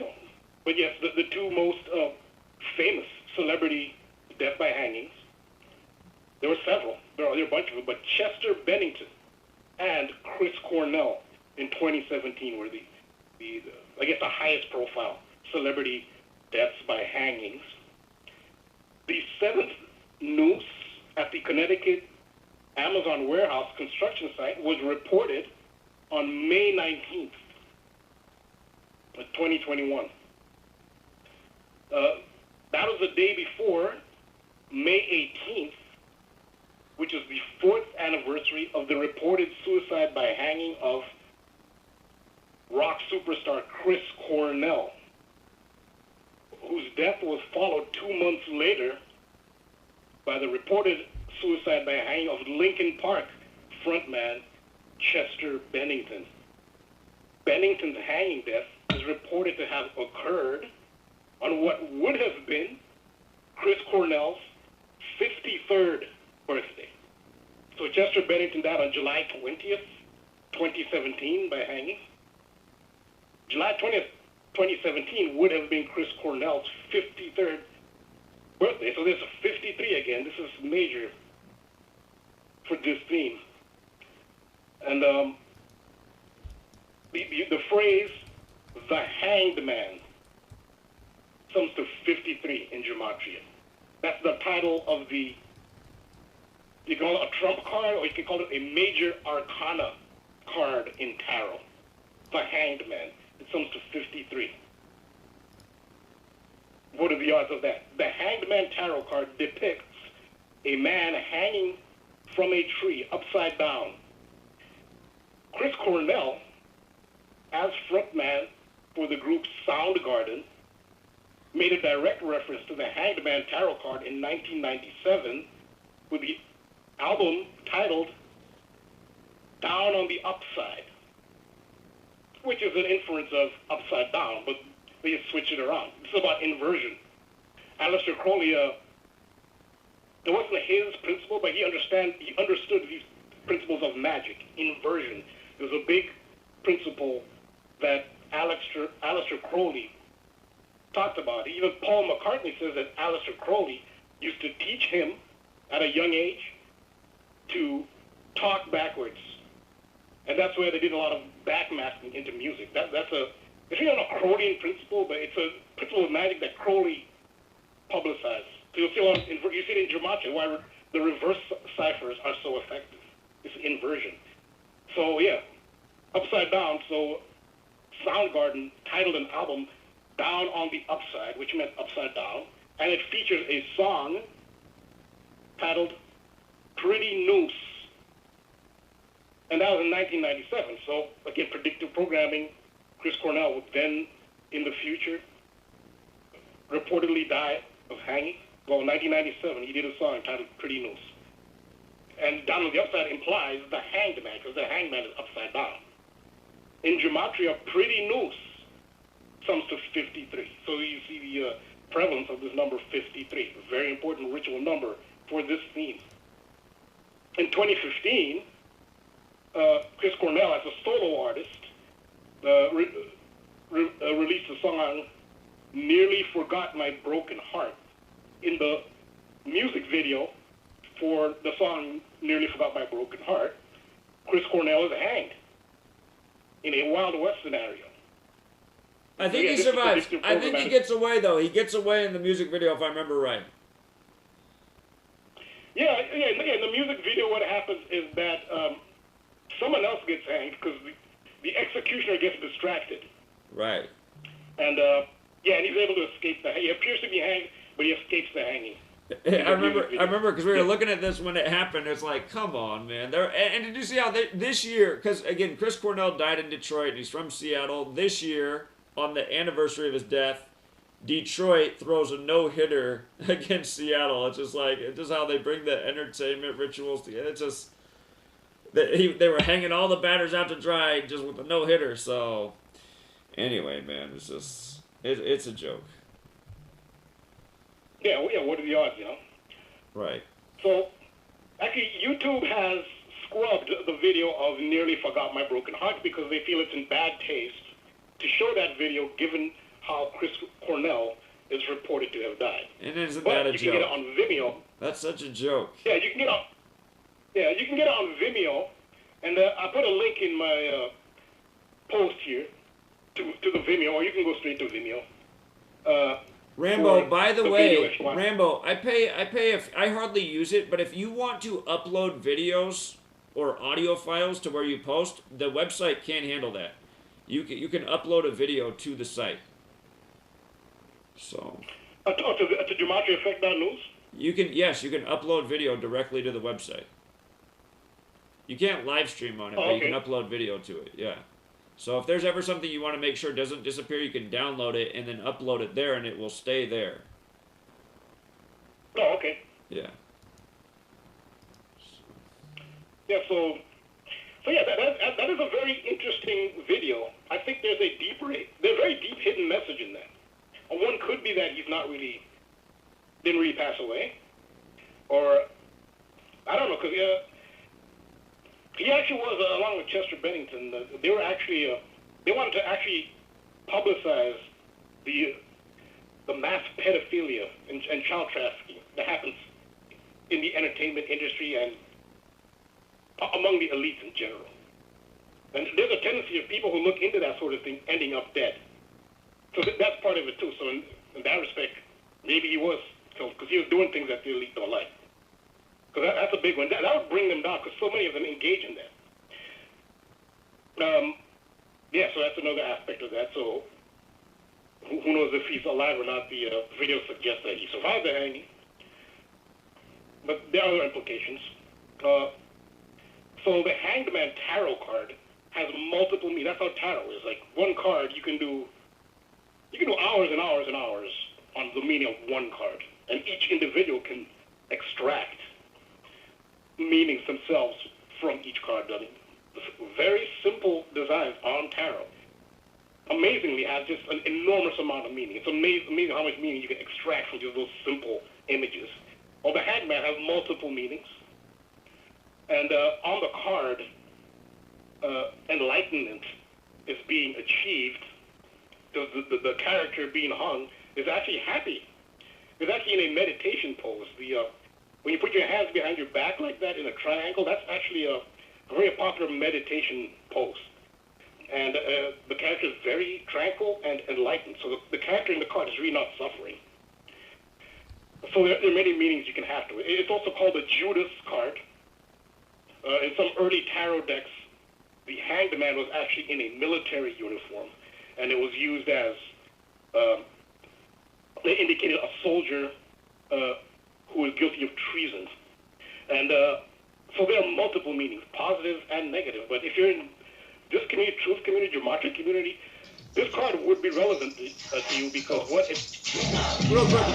But yes, the two most famous celebrity death by hangings, there were several. There are a bunch of them, but Chester Bennington and Chris Cornell in 2017 were the I guess the highest profile celebrity deaths by hangings. The seventh noose at the Connecticut Amazon warehouse construction site was reported on May 19th, 2021. That was the day before May 18th, which is the 4th anniversary of the reported suicide by hanging of rock superstar Chris Cornell, whose death was followed 2 months later by the reported suicide by hanging of Linkin Park frontman Chester Bennington. Bennington's hanging death is reported to have occurred on what would have been Chris Cornell's 53rd birthday. So Chester Bennington died on July 20th, 2017 by hanging. July 20th, 2017 would have been Chris Cornell's 53rd birthday. So this is 53 again. This is major for this theme. And the phrase, the hanged man, sums to 53 in GEMATRIA. That's the title of the, you can call it a trump card, or you can call it a major arcana card in tarot. The hanged man. It sums to 53. What are the odds of that? The hanged man tarot card depicts a man hanging from a tree upside down. Chris Cornell, as frontman for the group Soundgarden, made a direct reference to the Hanged Man tarot card in 1997 with the album titled Down on the Upside, which is an inference of upside down, but they just switch it around. It's about inversion. Aleister Crowley, it wasn't his principle, but he understood these principles of magic, inversion. It was a big principle that Aleister Crowley talked about. Even Paul McCartney says that Aleister Crowley used to teach him at a young age to talk backwards. And that's where they did a lot of backmasking into music. It's really not a Crowleyan principle, but it's a principle of magic that Crowley publicized. So you'll see you see it in GEMATRIA, why the reverse ciphers are so effective. It's inversion. So yeah, upside down. So Soundgarden titled an album Down on the Upside, which meant upside down, and it features a song titled Pretty Noose. And that was in 1997. So again, predictive programming. Chris Cornell would then, in the future, reportedly die of hanging. Well, in 1997, he did a song titled Pretty Noose. And Down on the Upside implies the hanged man, because the hanged man is upside down. In GEMATRIA, Pretty Noose sums to 53. So you see the prevalence of this number 53, a very important ritual number for this theme. In 2015, Chris Cornell, as a solo artist, released a song, Nearly Forgot My Broken Heart. In the music video for the song Nearly Forgot My Broken Heart, Chris Cornell is hanged in a Wild West scenario. I think he survives. I think he gets away, though. He gets away in the music video, if I remember right. Yeah, in the music video, what happens is that someone else gets hanged because the executioner gets distracted. Right. And, and he's able to escape he appears to be hanged, but he escapes the hanging. I remember because we were looking at this when it happened. It's like, come on, man. And did you see how this year, because, again, Chris Cornell died in Detroit, and he's from Seattle. This year, on the anniversary of his death, Detroit throws a no-hitter against Seattle. It's just how they bring the entertainment rituals together. It's just, they were hanging all the batters out to dry just with a no-hitter. So, anyway, man, it's just, it's a joke. Yeah, what are the odds, Right. So, actually, YouTube has scrubbed the video of Nearly Forgot My Broken Heart because they feel it's in bad taste to show that video given how Chris Cornell is reported to have died. And isn't But that a you can get it joke? on Vimeo. That's such a joke. Yeah, you can get on. Yeah, you can get it on Vimeo, and I put a link in my post here to the Vimeo, or you can go straight to Vimeo. Rambo, by the way, video if you want. Rambo, I pay if I hardly use it, but if you want to upload videos or audio files to where you post, the website can't handle that. You can upload a video to the site. So To GEMATRIA-effect.news? you can upload video directly to the website. You can't live stream on it, but you can upload video to it. Yeah. So if there's ever something you want to make sure doesn't disappear, you can download it and then upload it there, and it will stay there. Oh, okay. Yeah. Yeah, so yeah, that is a very interesting video. I think there's a very deep hidden message in that. One could be that didn't really pass away, or I don't know, because he actually was, along with Chester Bennington, they were actually, they wanted to actually publicize the mass pedophilia and child trafficking that happens in the entertainment industry and among the elites in general. And there's a tendency of people who look into that sort of thing ending up dead. So that's part of it too. So in that respect, maybe he was killed because he was doing things that the elite don't like. Because that's a big one. That would bring them down because so many of them engage in that. Yeah, so that's another aspect of that. So who knows if he's alive or not? The video suggests that he survived the hanging. But there are other implications. So the Hanged Man tarot card has multiple meanings. That's how tarot is. Like one card, you can do hours and hours and hours on the meaning of one card, and each individual can extract meanings themselves from each card. I mean, very simple designs on tarot amazingly has just an enormous amount of meaning. It's amazing how much meaning you can extract from just those simple images. Well, the Hangman has multiple meanings. And on the card, enlightenment is being achieved. The character being hung is actually happy. It's actually in a meditation pose. When you put your hands behind your back like that in a triangle, that's actually a very popular meditation pose. And the character is very tranquil and enlightened. So the character in the card is really not suffering. So there are many meanings you can have to it. It's also called the Judas card. In some early tarot decks, the Hanged Man was actually in a military uniform, and it was used as, they indicated a soldier who was guilty of treason. And so there are multiple meanings, positive and negative. But if you're in this community, truth community, GEMATRIA community, this card would be relevant to you because what it... Real quick.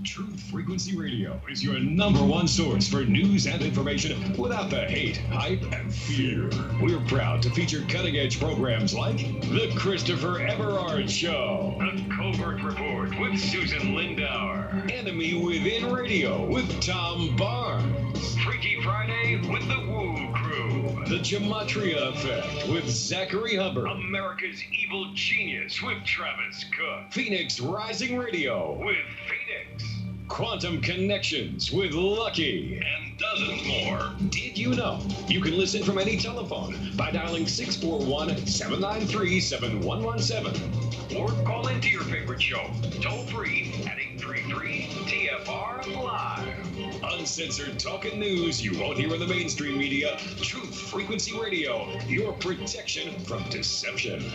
Truth Frequency Radio is your #1 source for news and information without the hate, hype, and fear. We're proud to feature cutting-edge programs like The Christopher Everard Show, The Covert Report with Susan Lindauer, Enemy Within Radio with Tom Barnes, Freaky Friday with the Woo Crew, The GEMATRIA Effect with Zachary Hubbard, America's Evil Genius with Travis Cook, Phoenix Rising Radio with Phoenix, Quantum Connections with Lucky, and dozens more. Did you know you can listen from any telephone by dialing 641-793-7117? Or call into your favorite show, toll free at 833-TFR Live. Uncensored talk and news you won't hear in the mainstream media. Truth Frequency Radio, your protection from deception.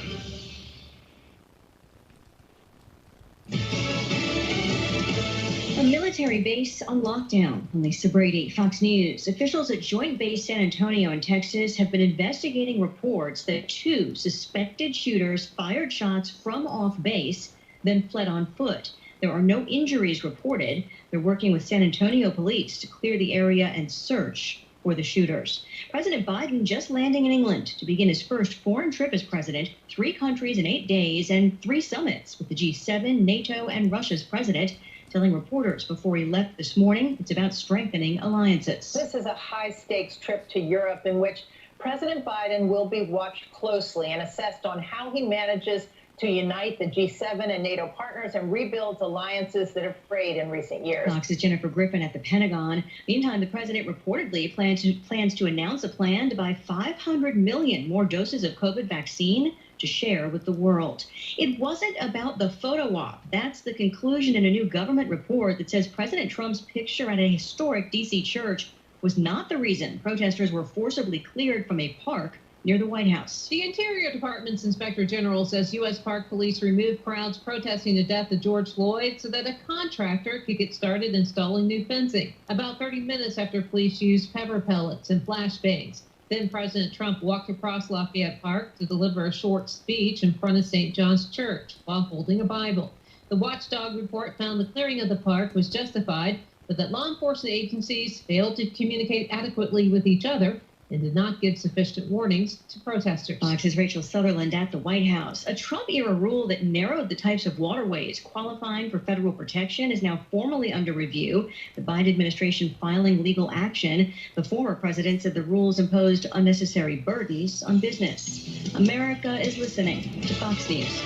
A military base on lockdown. Lisa Brady, Fox News. Officials at Joint Base San Antonio in Texas have been investigating reports that 2 suspected shooters fired shots from off base, then fled on foot. There are no injuries reported. They're working with San Antonio police to clear the area and search for the shooters. President Biden just landing in England to begin his first foreign trip as president, 3 countries in 8 days and 3 summits with the G7, NATO, and Russia's president, telling reporters before he left this morning it's about strengthening alliances. This is a high-stakes trip to Europe in which President Biden will be watched closely and assessed on how he manages to unite the G7 and NATO partners and rebuilds alliances that have frayed in recent years. Fox's Jennifer Griffin at the Pentagon. Meantime, the president reportedly plans to announce a plan to buy 500 million more doses of COVID vaccine to share with the world. It wasn't about the photo op. That's the conclusion in a new government report that says President Trump's picture at a historic D.C. church was not the reason protesters were forcibly cleared from a park near the White House. The Interior Department's Inspector General says U.S. Park Police removed crowds protesting the death of George Floyd so that a contractor could get started installing new fencing. About 30 minutes after police used pepper pellets and flashbangs. Then President Trump walked across Lafayette Park to deliver a short speech in front of St. John's Church while holding a Bible. The watchdog report found the clearing of the park was justified, but that law enforcement agencies failed to communicate adequately with each other and did not give sufficient warnings to protesters. Fox's Rachel Sutherland at the White House. A Trump-era rule that narrowed the types of waterways qualifying for federal protection is now formally under review. The Biden administration filing legal action. The former president said the rules imposed unnecessary burdens on business. America is listening to Fox News.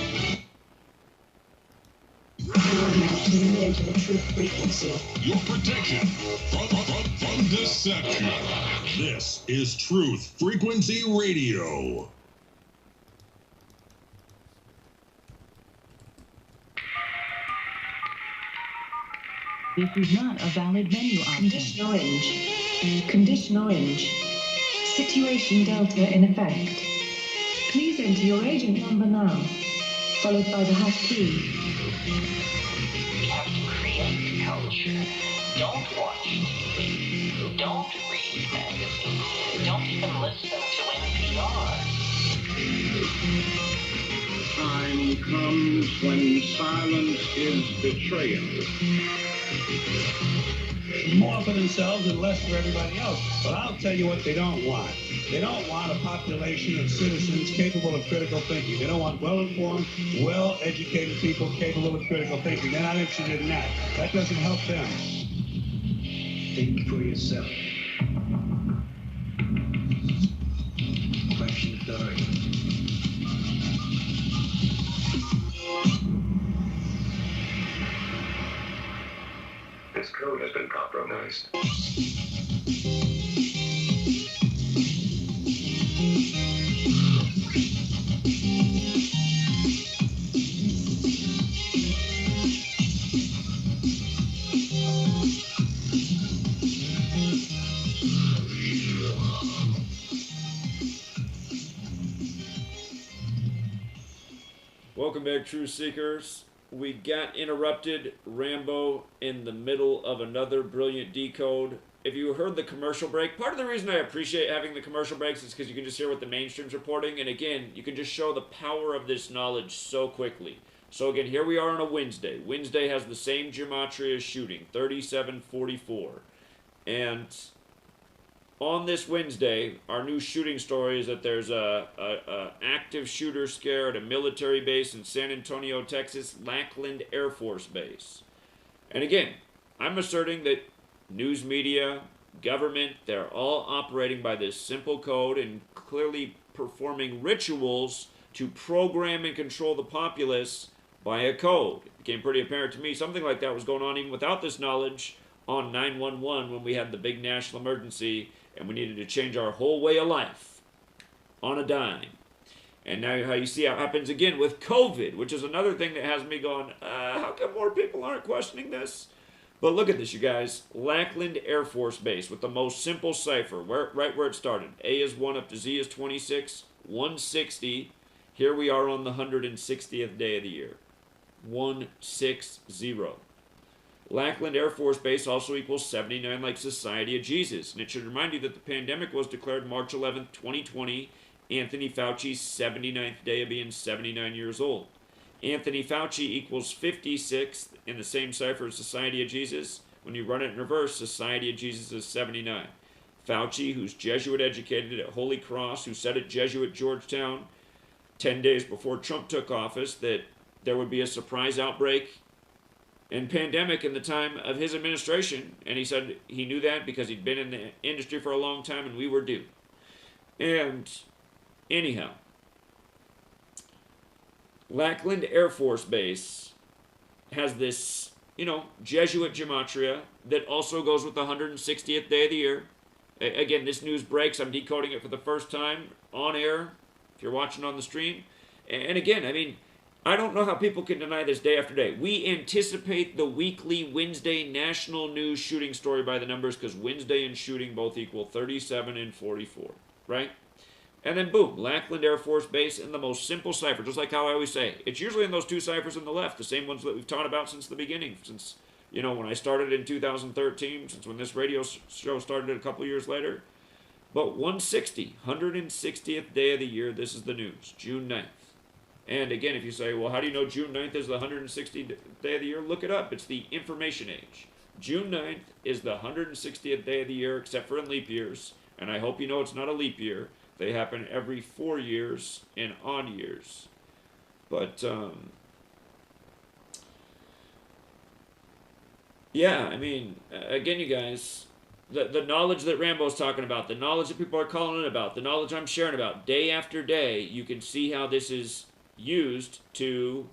Your protection from deception. This is Truth Frequency Radio. This is not a valid menu option. Condition orange. Condition orange. Situation Delta in effect. Please enter your agent number now, followed by the hash key. We have to create culture. Don't watch TV. Don't read magazines. Don't even listen to NPR. Time comes when silence is betrayal. More for themselves and less for everybody else. But I'll tell you what they don't want. They don't want a population of citizens capable of critical thinking. They don't want well-informed, well-educated people capable of critical thinking. They're not interested in that. That doesn't help them. Think for yourself. Question 30. This code has been compromised. Welcome back, Truth Seekers. We got interrupted, Rambo, in the middle of another brilliant decode. If you heard the commercial break, part of the reason I appreciate having the commercial breaks is because you can just hear what the mainstream's reporting, and again, you can just show the power of this knowledge so quickly. So again, here we are on a Wednesday. Wednesday has the same GEMATRIA shooting, 3744. And on this Wednesday, our new shooting story is that there's a active shooter scare at a military base in San Antonio, Texas, Lackland Air Force Base. And again, I'm asserting that news media, government, they're all operating by this simple code and clearly performing rituals to program and control the populace by a code. It became pretty apparent to me something like that was going on even without this knowledge on 911 when we had the big national emergency and we needed to change our whole way of life on a dime. And now how you see how it happens again with COVID, which is another thing that has me going, how come more people aren't questioning this? But look at this, you guys. Lackland Air Force Base with the most simple cipher, right where it started. A is 1 up to Z is 26, 160. Here we are on the 160th day of the year. 160. Lackland Air Force Base also equals 79 like Society of Jesus. And it should remind you that the pandemic was declared March 11th, 2020, Anthony Fauci's 79th day of being 79 years old. Anthony Fauci equals 56 in the same cipher as Society of Jesus. When you run it in reverse, Society of Jesus is 79. Fauci, who's Jesuit educated at Holy Cross, who said at Jesuit Georgetown 10 days before Trump took office that there would be a surprise outbreak and pandemic in the time of his administration. And he said he knew that because he'd been in the industry for a long time and we were due. And anyhow, Lackland Air Force Base has this, Jesuit gematria that also goes with the 160th day of the year. Again, this news breaks. I'm decoding it for the first time on air, if you're watching on the stream. And again, I don't know how people can deny this day after day. We anticipate the weekly Wednesday national news shooting story by the numbers because Wednesday and shooting both equal 37 and 44, right? And then boom, Lackland Air Force Base in the most simple cipher, just like how I always say. It's usually in those two ciphers on the left, the same ones that we've taught about since the beginning, since, when I started in 2013, since when this radio show started a couple years later. But 160th day of the year, this is the news, June 9th. And again, if you say, well, how do you know June 9th is the 160th day of the year? Look it up. It's the information age. June 9th is the 160th day of the year, except for in leap years. And I hope you know it's not a leap year. They happen every 4 years in odd years. But, yeah, again, you guys, the knowledge that Rambo's talking about, the knowledge that people are calling in about, the knowledge I'm sharing about, day after day, you can see how this is used to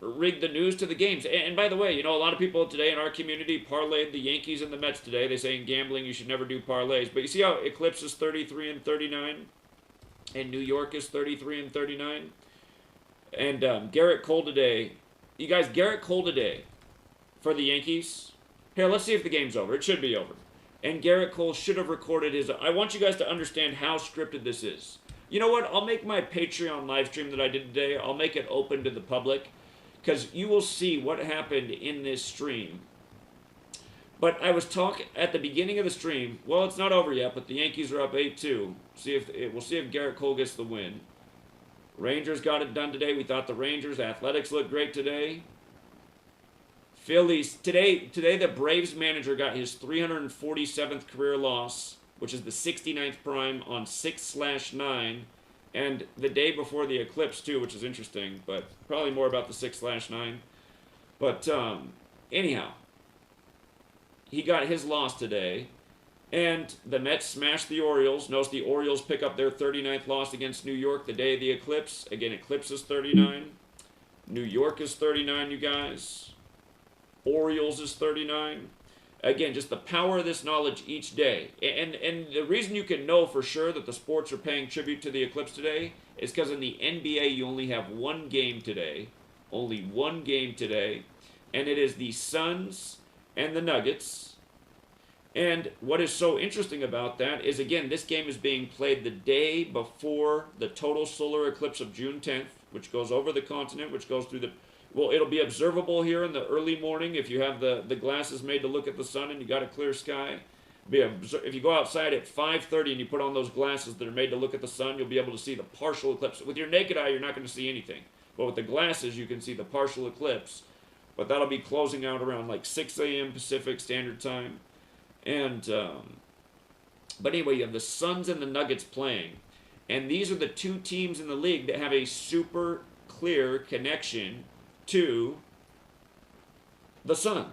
rig the news to the games. And by the way, a lot of people today in our community parlayed the Yankees and the Mets today. They say in gambling you should never do parlays. But you see how Eclipse is 33 and 39? And New York is 33 and 39? And Garrett Cole today. You guys, Garrett Cole today for the Yankees. Here, let's see if the game's over. It should be over. And Garrett Cole should have recorded his... I want you guys to understand how scripted this is. You know what? I'll make my Patreon live stream that I did today, I'll make it open to the public. Because you will see what happened in this stream. But I was talking at the beginning of the stream. Well, it's not over yet, but the Yankees are up 8-2. We'll see if Garrett Cole gets the win. Rangers got it done today. We thought the Rangers. Athletics looked great today. Phillies. Today the Braves manager got his 347th career loss, which is the 69th prime on 6/9. And the day before the eclipse, too, which is interesting, but probably more about the 6/9. But anyhow, he got his loss today. And the Mets smashed the Orioles. Notice the Orioles pick up their 39th loss against New York the day of the eclipse. Again, eclipse is 39. New York is 39, you guys. Orioles is 39. Again, just the power of this knowledge each day. And the reason you can know for sure that the sports are paying tribute to the eclipse today is because in the NBA you only have one game today. Only one game today. And it is the Suns and the Nuggets. And what is so interesting about that is, again, this game is being played the day before the total solar eclipse of June 10th, which goes over the continent, which goes through the... Well, it'll be observable here in the early morning if you have the glasses made to look at the sun and you got a clear sky. If you go outside at 5:30 and you put on those glasses that are made to look at the sun, you'll be able to see the partial eclipse. With your naked eye, you're not going to see anything. But with the glasses, you can see the partial eclipse. But that'll be closing out around like 6 a.m. Pacific Standard Time. And, but anyway, you have the Suns and the Nuggets playing. And these are the two teams in the league that have a super clear connection to the sun.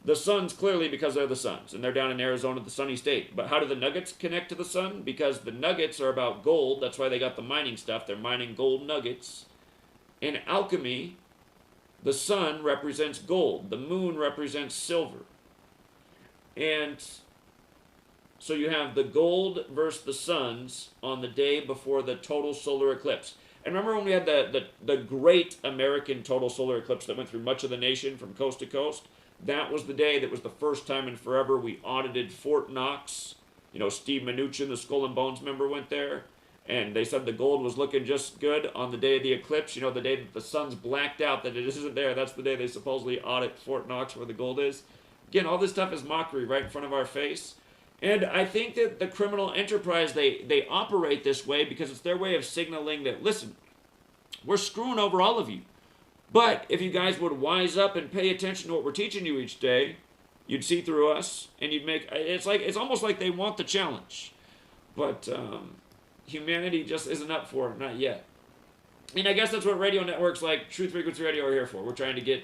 The Suns clearly because they're the Suns, and they're down in Arizona, the sunny state. But how do the Nuggets connect to the sun? Because the Nuggets are about gold. That's why they got the mining stuff. They're mining gold nuggets. In alchemy, the sun represents gold. The moon represents silver. And so you have the gold versus the suns on the day before the total solar eclipse. And remember when we had the great American total solar eclipse that went through much of the nation from coast to coast? That was the day that was the first time in forever we audited Fort Knox. You know, Steve Mnuchin, the Skull and Bones member, went there. And they said the gold was looking just good on the day of the eclipse. You know, the day that the sun's blacked out, that it isn't there. That's the day they supposedly audit Fort Knox where the gold is. Again, all this stuff is mockery right in front of our face. And I think that the criminal enterprise, they operate this way because it's their way of signaling that, listen, We're screwing over all of you. But if you guys would wise up and pay attention to what we're teaching you each day, you'd see through us, and you'd make, it's almost like they want the challenge. But humanity just isn't up for it, not yet. I mean, I guess that's what radio networks like Truth Frequency Radio are here for. We're trying to get,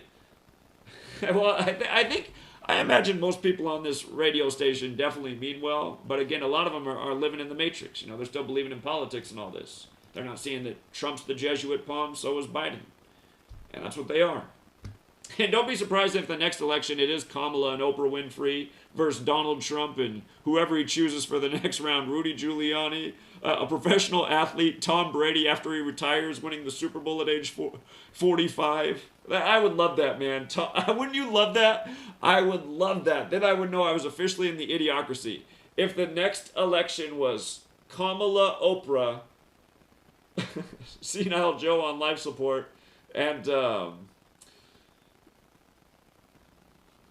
well, I imagine most people on this radio station definitely mean well, but again, a lot of them are living in the matrix. You know, they're still believing in politics and all this. They're not seeing that Trump's the Jesuit palm, so is Biden. And that's what they are. And don't be surprised if the next election it is Kamala and Oprah Winfrey versus Donald Trump and whoever he chooses for the next round, Rudy Giuliani, a professional athlete, Tom Brady after he retires, winning the Super Bowl at age 45. I would love that, man. Wouldn't you love that? I would love that. Then I would know I was officially in the idiocracy. If the next election was Kamala, Oprah, Senile Joe on life support, and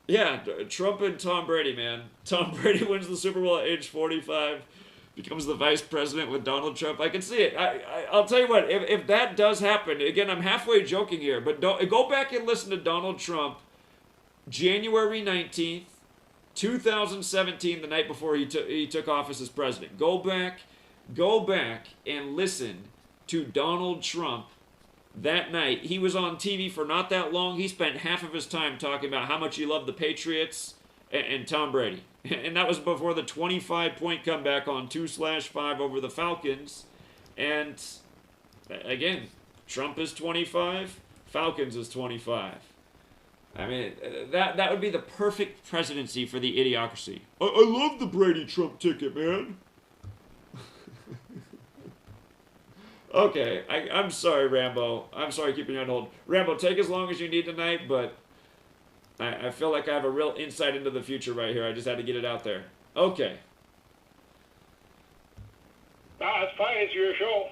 yeah, Trump and Tom Brady, man. Tom Brady wins the Super Bowl at age 45, becomes the vice president with Donald Trump. I can see it. I'll tell you what, if that does happen, again, I'm halfway joking here, but go back and listen to Donald Trump, January 19th, 2017, the night before he took office as president. Go back and listen to Donald Trump that night. He was on TV for not that long. He spent half of his time talking about how much he loved the Patriots and Tom Brady. And that was before the 25-point comeback on 2/5 over the Falcons. And again, Trump is 25, Falcons is 25. I mean, that would be the perfect presidency for the idiocracy. I love the Brady-Trump ticket, man. Okay, I'm sorry, Rambo. I'm sorry keeping you on hold. Rambo, take as long as you need tonight, but I feel like I have a real insight into the future right here. I just had to get it out there. Okay. It's fine. It's your show.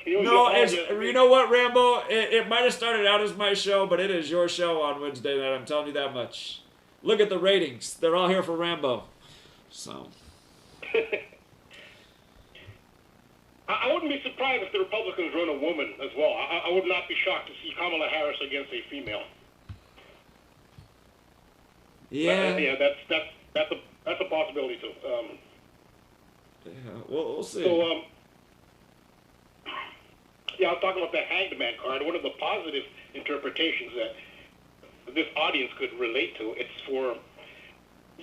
You know what, Rambo? It might have started out as my show, but it is your show on Wednesday night. I'm telling you that much. Look at the ratings. They're all here for Rambo. So. I wouldn't be surprised if the Republicans run a woman as well. I would not be shocked to see Kamala Harris against a female. Yeah. Yeah, that's a possibility too. Yeah, we'll see. So, yeah, I was talking about the Hanged Man card. One of the positive interpretations that this audience could relate to, it's for,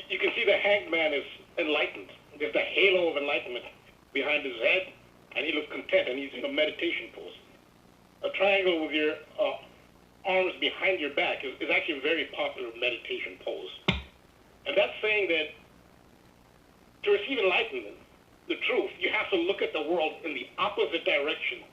you can see the Hanged Man is enlightened. There's the halo of enlightenment behind his head, and he looks content, and he's in a meditation pose. A triangle with your arms behind your back is actually a very popular meditation pose. And that's saying that to receive enlightenment, the truth, you have to look at the world in the opposite direction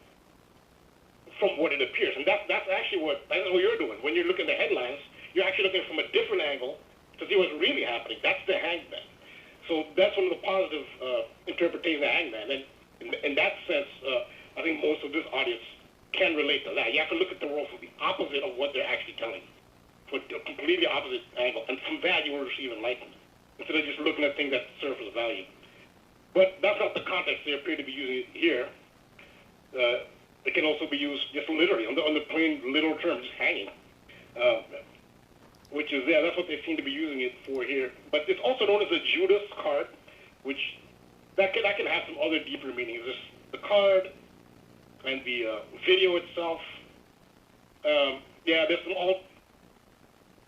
from what it appears. And that's actually what you're doing. When you look at the headlines, you're actually looking from a different angle to see what's really happening. That's the Hanged Man. So that's one of the positive interpretations of the Hanged Man. And in that sense, I think most of this audience can relate to that. You have to look at the world from the opposite of what they're actually telling you, from a completely opposite angle. And from that, you will receive enlightenment, instead of just looking at things at surface value. But that's not the context they appear to be using it here. It can also be used just literally, on the plain literal term, just hanging. Which is, that's what they seem to be using it for here. But it's also known as a Judas card, which that can have some other deeper meanings. There's the card and the video itself. There's some all.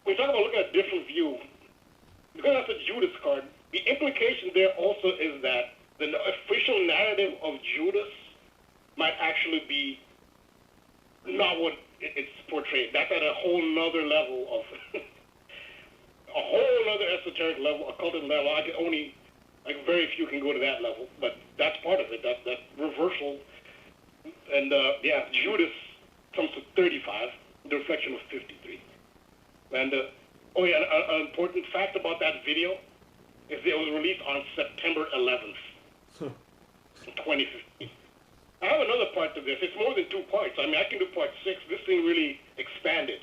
When you talk about looking at a different view, because that's a Judas card, the implication there also is that the official narrative of Judas might actually be not what it's portrayed. That's at a whole nother level of a whole other esoteric level, occultic level. Very few can go to that level, but that's part of it. That reversal. And Judas comes to 35, the reflection of 53. And an important fact about that video is it was released on September 11th, 2015. I have another part to this. It's more than 2 parts. I mean, I can do part 6. This thing really expanded.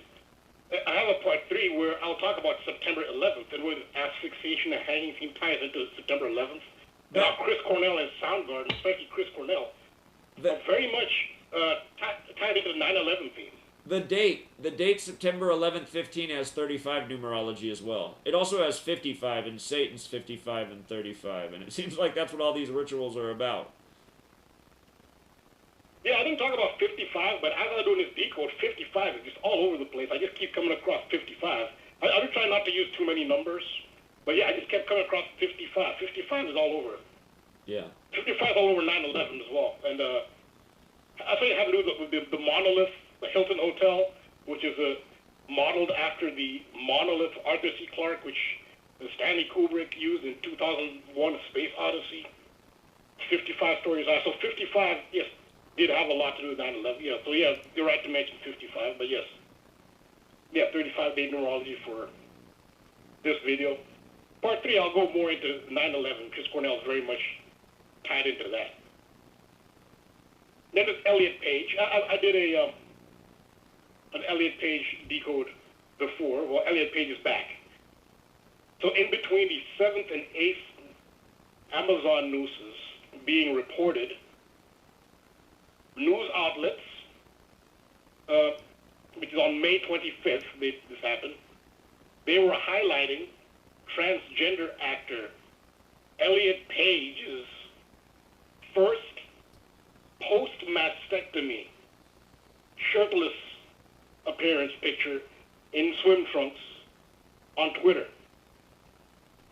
I have a part 3 where I'll talk about September 11th and where the asphyxiation and hanging theme ties into September 11th. Now, Chris Cornell and Soundgarden, especially Chris Cornell, are very much tied into the 9/11 theme. The date September 11th, 15 has 35 numerology as well. It also has 55, and Satan's 55 and 35, and it seems like that's what all these rituals are about. Yeah, I didn't talk about 55, but as I was doing this decode, 55 is just all over the place. I just keep coming across 55. I've been trying not to use too many numbers, but yeah, I just kept coming across 55. 55 is all over. Yeah. 55 all over 9/11 as well. And I think it had to do with the monolith, the Hilton Hotel, which is modeled after the monolith Arthur C. Clarke, which Stanley Kubrick used in 2001: A Space Odyssey. 55 stories high. So 55, yes, did have a lot to do with 9/11. Yeah, so yeah, you're right to mention 55, but yes. Yeah, 35-day numerology for this video. Part 3, I'll go more into 9/11 because Cornell is very much tied into that. Then there's Elliot Page. I did an Elliot Page decode before. Well, Elliot Page is back. So in between the 7th and 8th Amazon nooses being reported, news outlets, which is on May 25th, this happened, they were highlighting transgender actor Elliot Page's first post-mastectomy shirtless appearance picture in swim trunks on Twitter.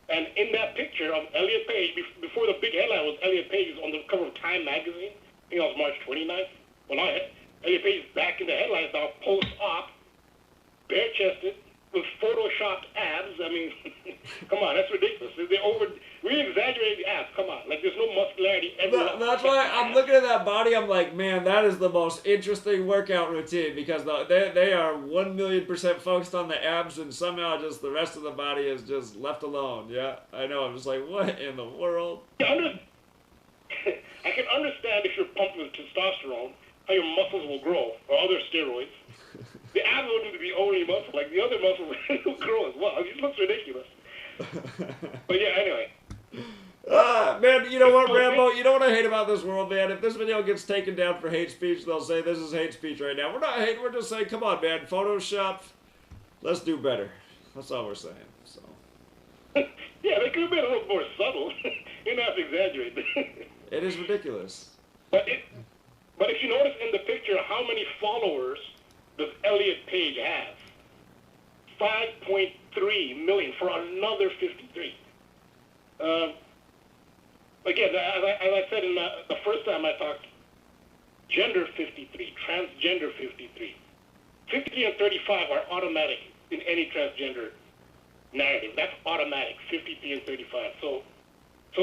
And in that picture of Elliot Page, before the big headline was Elliot Page is on the cover of Time magazine, I think that was March 29th. Well, now Elliot Page is back in the headlines now, post-op, bare-chested, with photoshopped abs. I mean, come on, that's ridiculous. We exaggerated the abs. Come on, like there's no muscularity everywhere. That's why I'm looking at that body. I'm like, man, that is the most interesting workout routine because they are 1,000,000% focused on the abs, and somehow just the rest of the body is just left alone. Yeah, I know. I'm just like, what in the world? I can understand if you're pumped with testosterone, how your muscles will grow, or other steroids. The abs wouldn't be the only muscle. Like, the other muscles will grow as well. It looks ridiculous. But yeah, anyway. Man, you know what, Rambo? You know what I hate about this world, man? If this video gets taken down for hate speech, they'll say this is hate speech right now. We're not hating. We're just saying, come on, man. Photoshop. Let's do better. That's all we're saying. So. Yeah, they could have been a little more subtle. You're not to exaggerate. It is ridiculous. But if you notice in the picture, how many followers does Elliot Page have? 5.3 million for another 53. Again, as I said in the first time I talked, gender 53, transgender 53. 53 and 35 are automatic in any transgender narrative. That's automatic, 53 and 35. So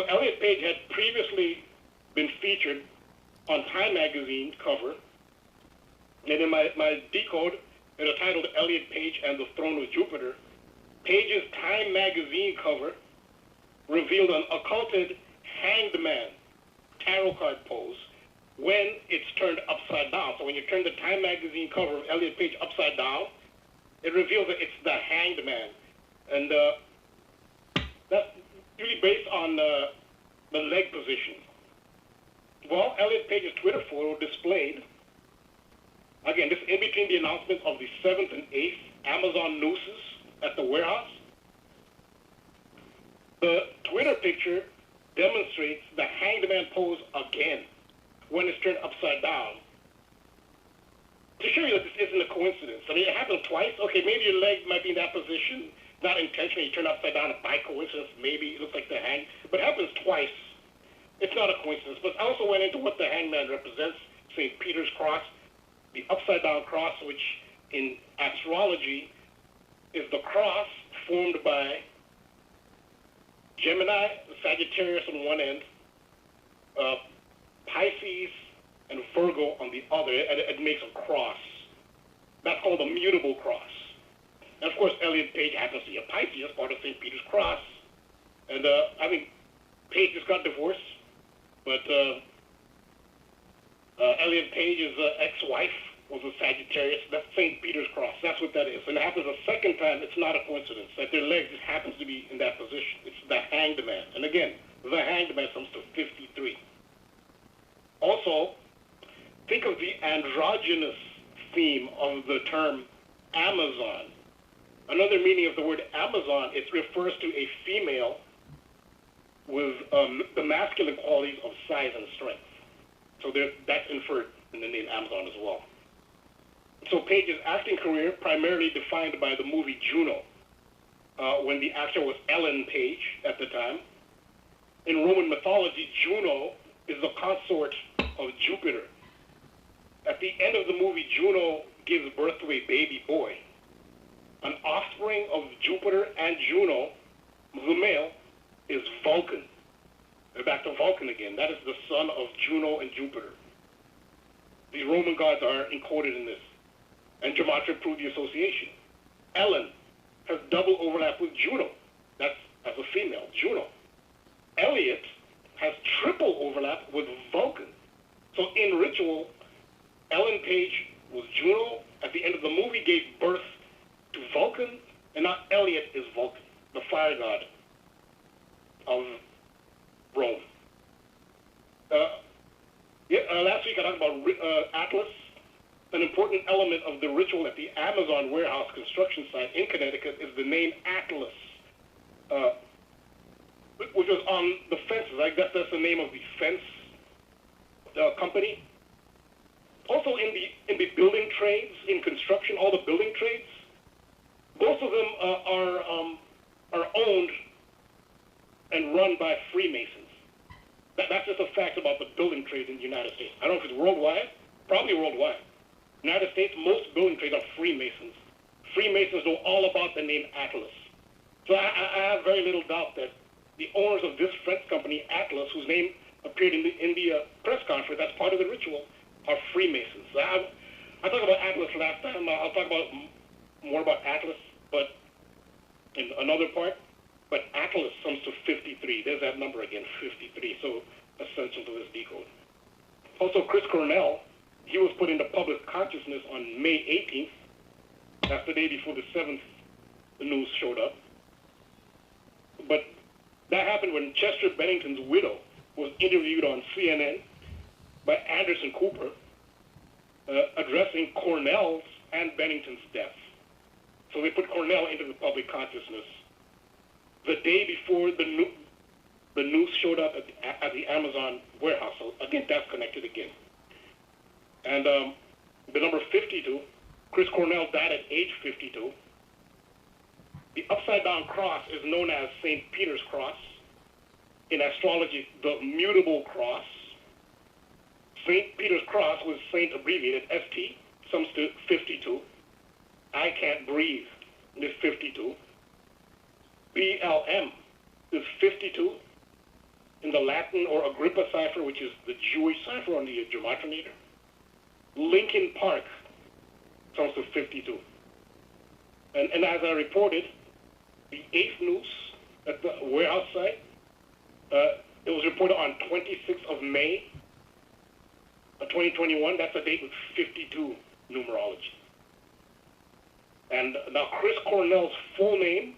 Elliot Page had previously been featured on Time magazine cover, and in my decode, it was titled Elliot Page and the Throne of Jupiter. Page's Time magazine cover revealed an occulted hanged man tarot card pose when it's turned upside down. So when you turn the Time magazine cover of Elliot Page upside down, it reveals that it's the hanged man. And that's really based on the leg position. Well, Elliot Page's Twitter photo displayed, again, this in between the announcement of the 7th and 8th Amazon nooses at the warehouse. The Twitter picture demonstrates the hanged man pose again when it's turned upside down. To show you that this isn't a coincidence. I mean, it happened twice. Okay, maybe your leg might be in that position, not intentionally. You turn upside down and by coincidence, maybe it looks like the hang. But it happens twice. It's not a coincidence. But I also went into what the hangman represents, St. Peter's cross, the upside-down cross, which in astrology is the cross formed by Gemini, Sagittarius on one end, Pisces, and Virgo on the other, and it makes a cross. That's called a mutable cross. And of course, Elliot Page happens to be a Pisces, part of St. Peter's cross. And I mean, Page just got divorced, but Elliot Page's ex-wife was a Sagittarius. That's St. Peter's cross. That's what that is. And it happens a second time. It's not a coincidence that their leg just happens to be in that position. It's the hanged man. And again, the hanged man comes to 53. Also, think of the androgynous theme of the term Amazon. Another meaning of the word Amazon, it refers to a female with the masculine qualities of size and strength. So that's inferred in the name Amazon as well. So Page's acting career primarily defined by the movie Juno, when the actor was Ellen Page at the time. In Roman mythology, Juno is the consort of Jupiter. At the end of the movie, Juno gives birth to a baby boy. An offspring of Jupiter and Juno, the male, is Vulcan. We're back to Vulcan again. That is the son of Juno and Jupiter. The Roman gods are encoded in this. And Gematria proved the association. Ellen has double overlap with Juno. That's as a female, Juno. Elliot has triple overlap with Vulcan. So in ritual, Ellen Page was Juno. At the end of the movie, gave birth to Vulcan, and now Elliot is Vulcan, the fire god of Rome. Last week I talked about Atlas. An important element of the ritual at the Amazon warehouse construction site in Connecticut is the name Atlas, which was on the fences. I guess that's the name of the fence company. Also in the building trades, in construction, all the building trades, most of them are owned and run by Freemasons. That's just a fact about the building trades in the United States. I don't know if it's worldwide, probably worldwide. United States, most building trades are Freemasons. Freemasons know all about the name Atlas. So I have very little doubt that the owners of this French company, Atlas, whose name appeared in the press conference, that's part of the ritual, are Freemasons. So I talked about Atlas last time. I'll talk about more about Atlas, but in another part. But Atlas comes to 53. There's that number again, 53. So essential to this decode. Also, Chris Cornell, he was put into public consciousness on May 18th. That's the day before the 7th news showed up. But that happened when Chester Bennington's widow was interviewed on CNN by Anderson Cooper, addressing Cornell's and Bennington's deaths. So they put Cornell into the public consciousness the day before the news showed up at the Amazon warehouse. So again, that's connected again. And the number 52, Chris Cornell died at age 52. The upside-down cross is known as St. Peter's cross. In astrology, the mutable cross. St. Peter's cross was Saint abbreviated ST, sums to 52. I can't breathe is 52. BLM is 52 in the Latin or Agrippa cipher, which is the Jewish cipher on the Gematria meter. Lincoln Park comes to 52. And as I reported, the 8th noose at the warehouse site, it was reported on 26th of May of 2021. That's a date with 52 numerology. And now Chris Cornell's full name,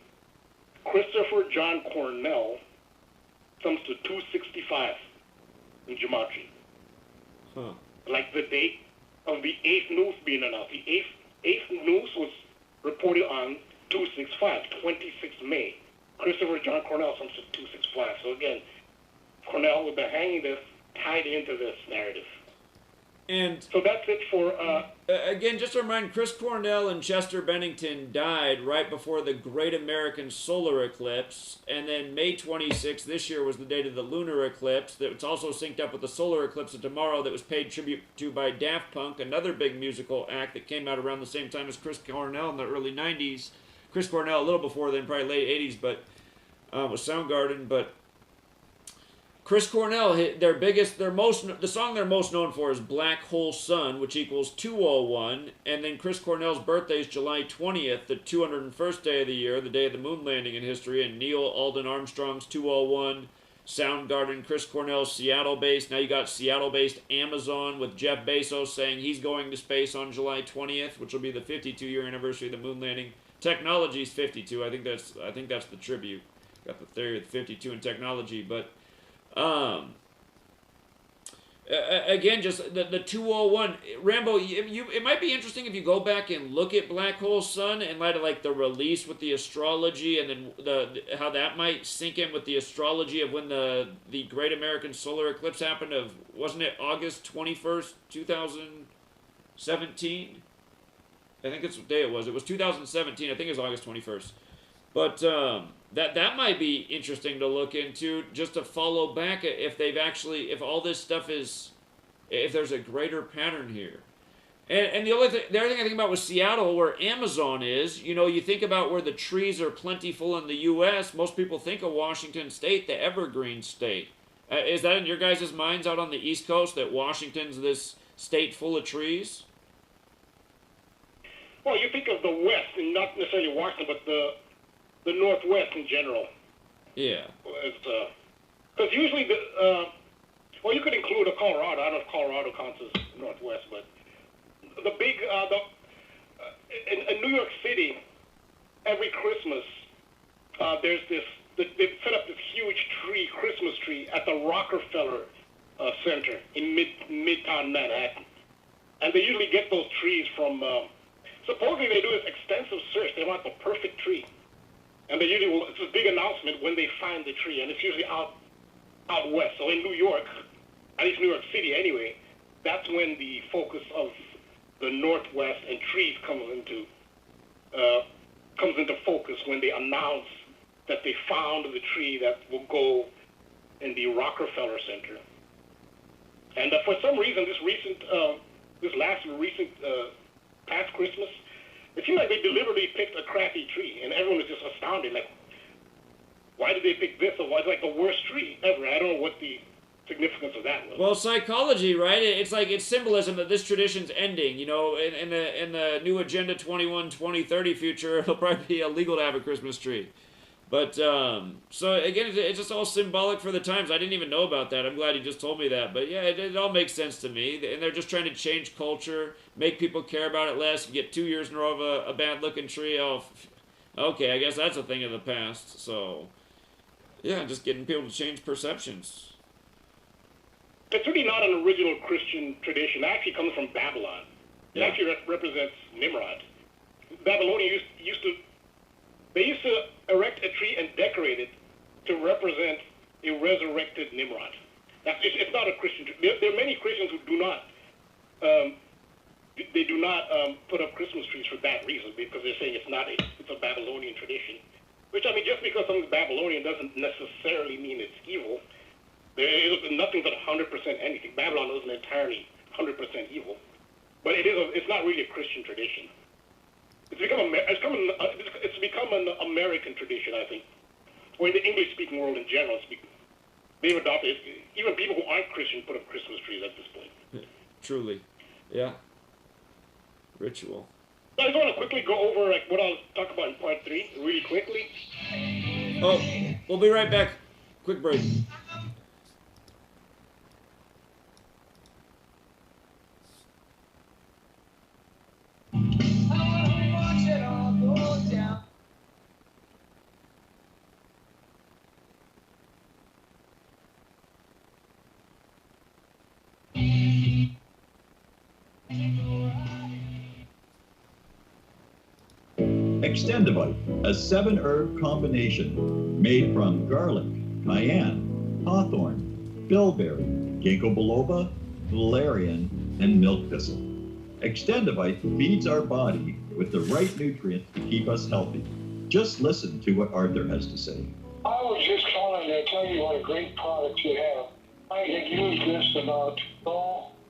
Christopher John Cornell, comes to 265 in Gematria. Huh. Like the date of the 8th noose being announced. The 8th noose was reported on 265, 26th May. Christopher John Cornell comes to 265. So again, Cornell with the hanging this tied into this narrative. And so that's it for... again, just to remind, Chris Cornell and Chester Bennington died right before the Great American Solar Eclipse, and then May 26th this year was the date of the lunar eclipse. That's also synced up with the solar eclipse of tomorrow that was paid tribute to by Daft Punk, another big musical act that came out around the same time as Chris Cornell in the early 90s. Chris Cornell a little before then, probably late 80s, but was Soundgarden, but Chris Cornell, the song they're most known for is Black Hole Sun, which equals 201, and then Chris Cornell's birthday is July 20th, the 201st day of the year, the day of the moon landing in history, and Neil Alden Armstrong's 201, Soundgarden, Chris Cornell's Seattle-based, now you got Seattle-based Amazon with Jeff Bezos saying he's going to space on July 20th, which will be the 52-year anniversary of the moon landing. Technology's 52, I think that's the tribute. Got the theory of 52 in technology, but Again, just the 201. Rambo, it might be interesting if you go back and look at Black Hole Sun in light of like the release with the astrology, and then how that might sync in with the astrology of when the Great American Solar Eclipse happened of, wasn't it August 21st, 2017? I think that's what day it was. It was 2017. I think it was August 21st. But that might be interesting to look into, just to follow back if they've actually, if all this stuff is, if there's a greater pattern here. And the other thing I think about was Seattle, where Amazon is. You know, you think about where the trees are plentiful in the U.S., most people think of Washington State, the evergreen state. Is that in your guys' minds out on the East Coast, that Washington's this state full of trees? Well, you think of the West, and not necessarily Washington, but the Northwest in general. Yeah. Because usually, well, you could include Colorado. I don't know if Colorado counts as Northwest, but the big, in New York City, every Christmas, there's this, they've set up this huge Christmas tree at the Rockefeller Center in Midtown Manhattan. And they usually get those trees from, supposedly they do this extensive search. They want the perfect tree. And they usually will, it's a big announcement when they find the tree, and it's usually out west. So in New York, at least New York City anyway, that's when the focus of the Northwest and trees comes into focus, when they announce that they found the tree that will go in the Rockefeller Center. And for some reason, this past Christmas, it seemed like they deliberately picked a crappy tree, and everyone was just astounded. Like, why did they pick this? Or why is it like the worst tree ever? I don't know what the significance of that was. Well, psychology, right? It's like, it's symbolism that this tradition's ending. You know, in the new Agenda 21 2030 future, it'll probably be illegal to have a Christmas tree. But, so again, it's just all symbolic for the times. I didn't even know about that. I'm glad you just told me that. But yeah, it all makes sense to me. And they're just trying to change culture, make people care about it less. You get 2 years in a row of a bad-looking tree. Oh, okay, I guess that's a thing of the past. So, yeah, just getting people to change perceptions. It's really not an original Christian tradition. It actually comes from Babylon. It actually represents Nimrod. Babylonians used to erect a tree and decorate it to represent a resurrected Nimrod. It's not a Christian. There are many Christians who do not. They do not put up Christmas trees for that reason, because they're saying it's a Babylonian tradition. Which, I mean, just because something's Babylonian doesn't necessarily mean it's evil. Nothing's at 100% anything. Babylon isn't entirely 100% evil, but it's not really a Christian tradition. It's become an American tradition, I think, or in the English-speaking world in general. They've adopted it. Even people who aren't Christian put up Christmas trees at this point. Truly, yeah. Ritual. So I just want to quickly go over what I'll talk about in part 3, really quickly. Oh, we'll be right back. Quick break. Extendivite, a 7-herb combination made from garlic, cayenne, hawthorn, bilberry, ginkgo biloba, valerian, and milk thistle. Extendivite feeds our body with the right nutrients to keep us healthy. Just listen to what Arthur has to say. I was just calling to tell you what a great product you have. I had used this about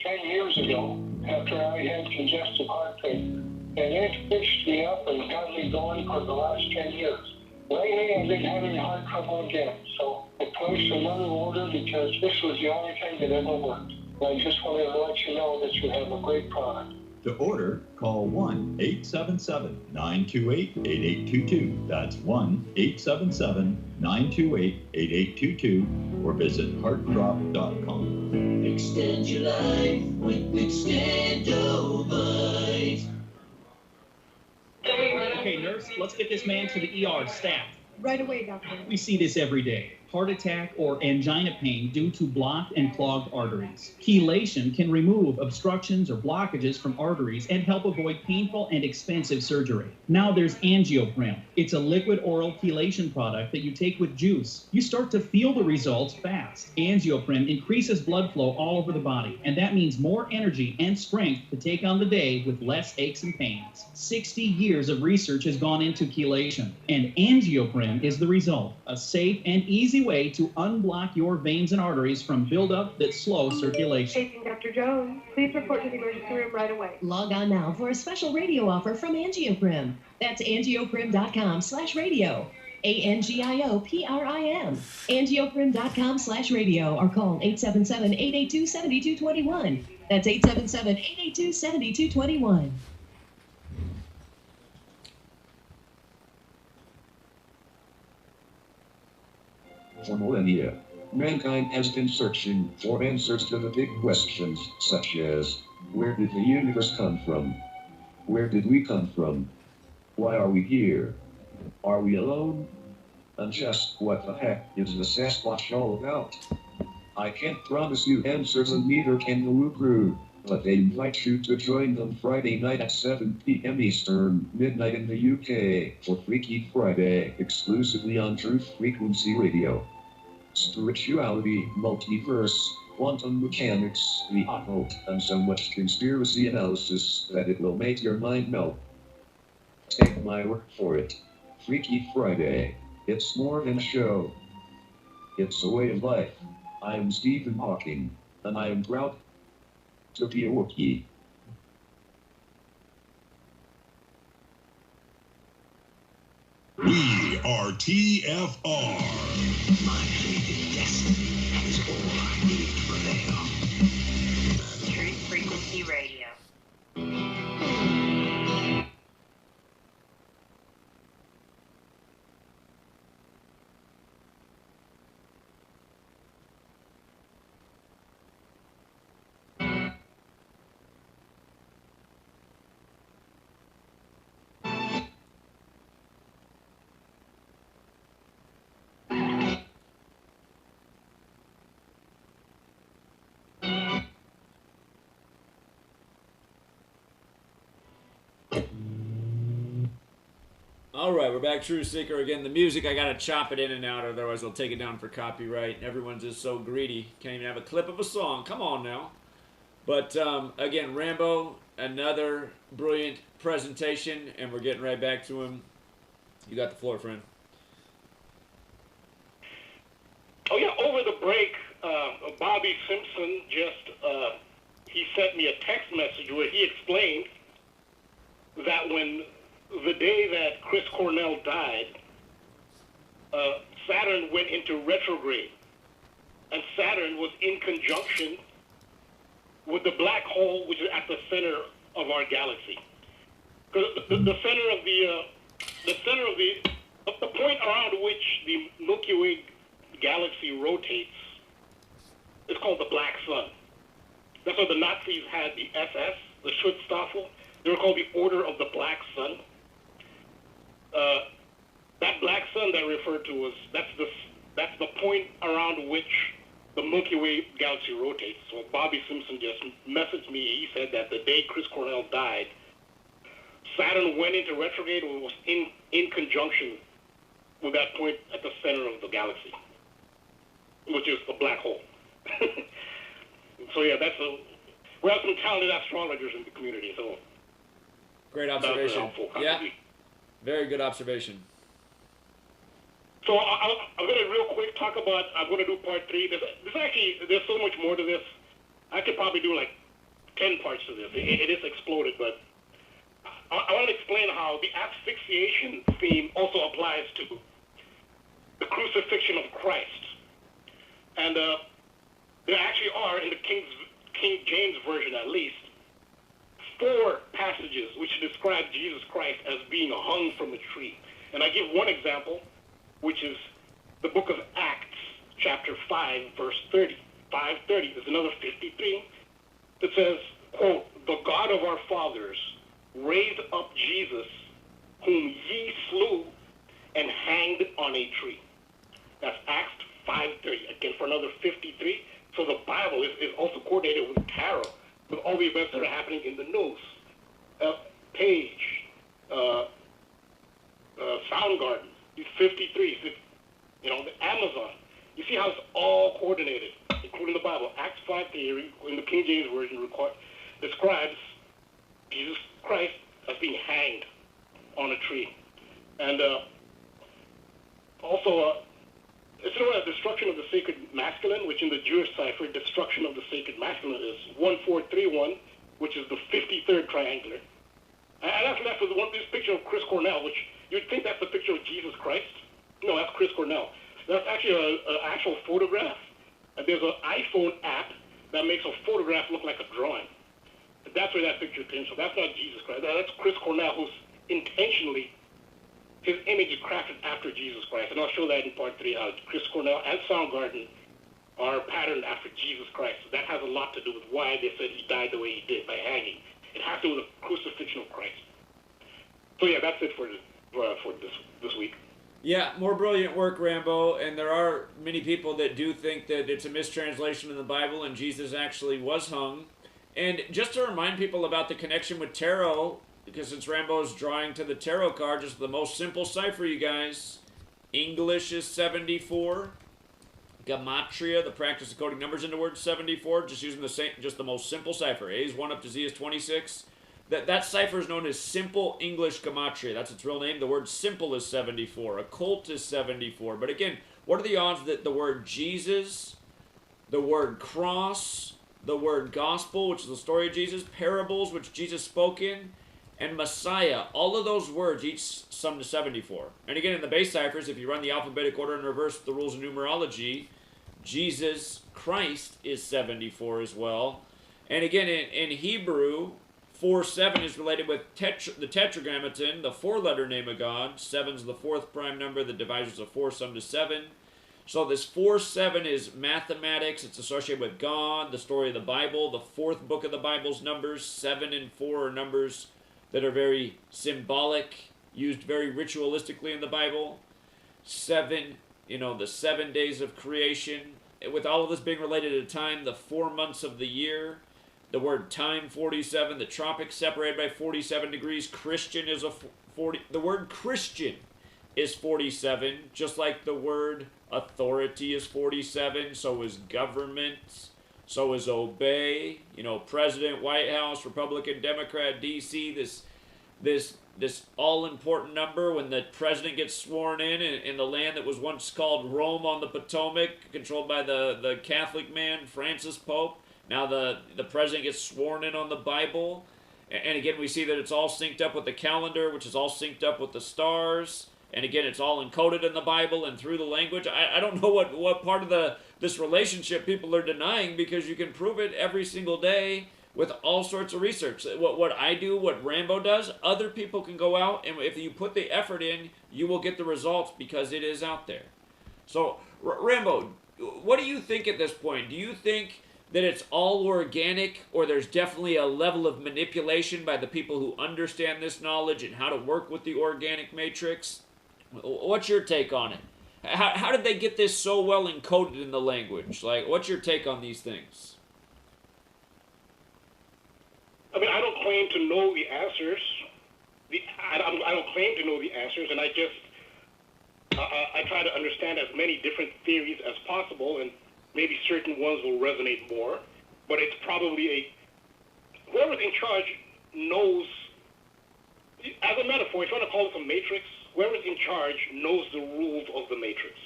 10 years ago after I had congestive heart failure. And it fixed me up and got me going for the last 10 years. Lately, I've been having heart trouble again, so I placed another order because this was the only thing that ever worked. And I just wanted to let you know that you have a great product. To order, call 1-877-928-8822. That's 1-877-928-8822, or visit heartdrop.com. Extend your life with Extendivite. Okay, nurse, let's get this man to the ER staff. Right away, doctor. We see this every day. heart attack, or angina pain due to blocked and clogged arteries. Chelation can remove obstructions or blockages from arteries and help avoid painful and expensive surgery. Now there's Angioprim. It's a liquid oral chelation product that you take with juice. You start to feel the results fast. Angioprim increases blood flow all over the body, and that means more energy and strength to take on the day with less aches and pains. 60 years of research has gone into chelation, and Angioprim is the result. A safe and easy way to unblock your veins and arteries from buildup that slows circulation. Facing Dr. Jones, please report to the emergency room right away. Log on now for a special radio offer from Angioprim. That's angioprim.com/radio. ANGIOPRIM. Angioprim.com/radio or call 877-882-7221. That's 877-882-7221. For millennia, mankind has been searching for answers to the big questions, such as, where did the universe come from? Where did we come from? Why are we here? Are we alone? And just what the heck is the Sasquatch all about? I can't promise you answers, and neither can the Woo Crew, but they invite you to join them Friday night at 7 p.m. Eastern, midnight in the UK, for Freaky Friday, exclusively on Truth Frequency Radio. Spirituality, multiverse, quantum mechanics, the occult, and so much conspiracy analysis that it will make your mind melt. Take my word for it. Freaky Friday. It's more than a show. It's a way of life. I'm Stephen Hawking, and I am proud to be a Wookiee. We are TFR. My faith in destiny is all I need to prevail. Truth Frequency Radio. All right, we're back. True Seeker again. The music, I gotta chop it in and out, otherwise I'll take it down for copyright. Everyone's just so greedy. Can't even have a clip of a song. Come on now. But again, Rambo, another brilliant presentation, and we're getting right back to him. You got the floor, friend. Oh yeah, over the break, Bobby Simpson just he sent me a text message where he explained that when the day that Chris Cornell died, Saturn went into retrograde, and Saturn was in conjunction with the black hole, which is at the center of our galaxy. Because the center of the point around which the Milky Way galaxy rotates is called the Black Sun. That's why the Nazis had the SS, the Schutzstaffel. They were called the Order of the Black Sun. That Black Sun that I referred to was that's the point around which the Milky Way galaxy rotates. So Bobby Simpson just messaged me. He said that the day Chris Cornell died, Saturn went into retrograde and was in conjunction with that point at the center of the galaxy, which is the black hole. So yeah, we have some talented astrologers in the community. So great observation. Yeah, very good observation. So I'm going to real quick talk about, I'm going to do part 3. There's so much more to this. I could probably do like 10 parts to this. It is exploded, but I want to explain how the asphyxiation theme also applies to the crucifixion of Christ. And there actually are, in the King James Version at least, 4 passages which describe Jesus Christ as being hung from a tree. And I give one example, which is the book of Acts, chapter 5, verse 30. 5:30. There's another 53 that says, quote, "The God of our fathers raised up Jesus, whom ye slew and hanged on a tree." That's Acts 5:30, again for another 53. So the Bible is also coordinated with tarot, with all the events that are happening in the news. Page, Soundgarden, these 53, the Amazon. You see how it's all coordinated, including the Bible. Acts 5:3 in the King James Version describes Jesus Christ as being hanged on a tree. And also, it's known as destruction of the sacred masculine, which in the Jewish cipher, destruction of the sacred masculine is 1431, which is the 53rd triangular. And that's left with this picture of Chris Cornell, which you'd think that's the picture of Jesus Christ. No, that's Chris Cornell. That's actually an actual photograph. And there's an iPhone app that makes a photograph look like a drawing. And that's where that picture came. So that's not Jesus Christ. That's Chris Cornell, who's intentionally, his image is crafted after Jesus Christ. And I'll show that in part 3, how Chris Cornell and Soundgarden are patterned after Jesus Christ. So that has a lot to do with why they said he died the way he did, by hanging. It has to do with the crucifixion of Christ. So yeah, that's it for this week. Yeah, more brilliant work, Rambo. And there are many people that do think that it's a mistranslation in the Bible and Jesus actually was hung. And just to remind people about the connection with tarot, because since Rambo's drawing to the tarot card, just the most simple cipher, you guys. English is 74. GEMATRIA, the practice of coding numbers into words, 74. Just using the most simple cipher. A is 1 up to Z is 26. That cipher is known as Simple English Gematria. That's its real name. The word simple is 74. Occult is 74. But again, what are the odds that the word Jesus, the word cross, the word gospel, which is the story of Jesus, parables, which Jesus spoke in, and Messiah, all of those words each sum to 74. And again, in the base ciphers, if you run the alphabetic order and reverse the rules of numerology, Jesus Christ is 74 as well. And again, in Hebrew, 4-7 is related with the tetragrammaton, the 4-letter name of God. 7 is the 4th prime number. The divisors of 4 sum to 7. So this 4-7 is mathematics. It's associated with God, the story of the Bible. The 4th book of the Bible's numbers. 7 and 4 are numbers that are very symbolic, used very ritualistically in the Bible. 7, the 7 days of creation. With all of this being related to time, the 4 months of the year. The word time, 47. The tropics separated by 47 degrees. Christian is 40. The word Christian is 47, just like the word authority is 47. So is government. So is obey. President, White House, Republican, Democrat, D.C. This all-important number when the president gets sworn in the land that was once called Rome on the Potomac, controlled by the Catholic man, Francis Pope. Now the president gets sworn in on the Bible. And again, we see that it's all synced up with the calendar, which is all synced up with the stars. And again, it's all encoded in the Bible and through the language. I don't know what part of this relationship people are denying, because you can prove it every single day with all sorts of research. What I do, what Rambo does, other people can go out, and if you put the effort in, you will get the results because it is out there. So, Rambo, what do you think at this point? Do you think that it's all organic, or there's definitely a level of manipulation by the people who understand this knowledge and how to work with the organic matrix? What's your take on it? How did they get this so well encoded in the language? What's your take on these things? I mean, I don't claim to know the answers. I don't claim to know the answers, and I try to understand as many different theories as possible, and maybe certain ones will resonate more. But it's probably whoever's in charge knows. As a metaphor, if you want to call it a matrix, whoever's in charge knows the rules of the matrix.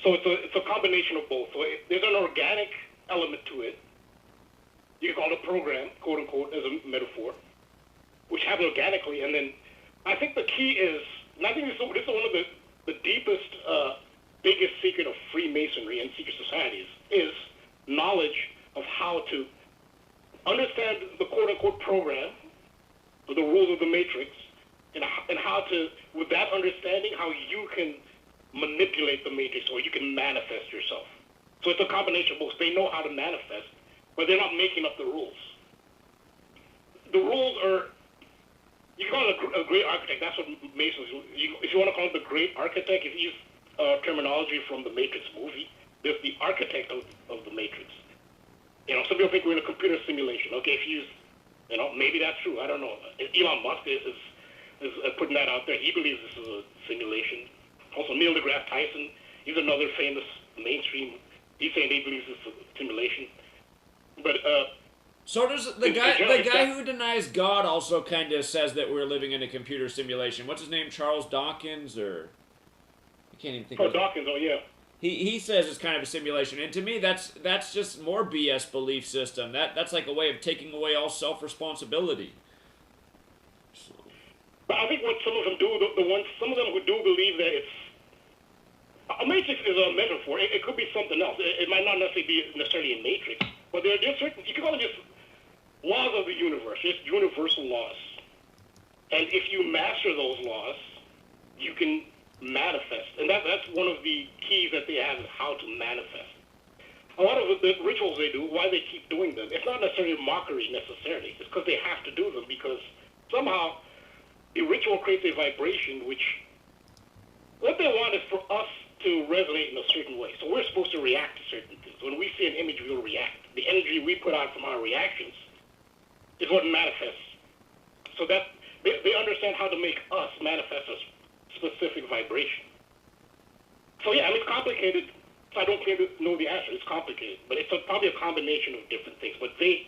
So it's a combination of both. So there's an organic element to it. You can call it a program, quote unquote, as a metaphor, which happens organically. And then I think the key is, and I think this is one of the deepest, biggest secret of Freemasonry and secret societies, is knowledge of how to understand the quote unquote program, or the rules of the matrix, and how to, with that understanding, how you can manipulate the matrix, or you can manifest yourself. So it's a combination of both. They know how to manifest, but they're not making up the rules. The rules are, you call it a great architect. That's what Masons, if you want to call it the great architect, if you use terminology from the Matrix movie, there's the architect of the matrix. You know, some people think we're in a computer simulation. Okay, if you maybe that's true. I don't know. Elon Musk is putting that out there. He believes this is a simulation. Also, Neil deGrasse Tyson, he's another famous mainstream. He's saying he believes this is a simulation. But so does the guy who denies God also kind of says that we're living in a computer simulation. What's his name? Charles Dawkins, or I can't even think. Oh, Dawkins. Oh, yeah. He says it's kind of a simulation, and to me that's just more BS belief system. That's like a way of taking away all self-responsibility. So. But I think what some of them do, some of them who do believe that it's a matrix is a metaphor. It could be something else. It might not necessarily be necessarily a matrix, but there are certain, you can call it just laws of the universe, just universal laws. And if you master those laws, you can manifest. And that's one of the keys that they have, is how to manifest. A lot of the rituals they do, why they keep doing them, it's not necessarily mockery necessarily. It's because they have to do them, because somehow the ritual creates a vibration which, what they want is for us to resonate in a certain way. So we're supposed to react to certain things. When we see an image, we'll react. The energy we put out from our reactions is what manifests. So that they understand how to make us manifest a specific vibration. So yeah, I mean, it's complicated. So I don't claim to know the answer. It's complicated, but it's probably a combination of different things. But there's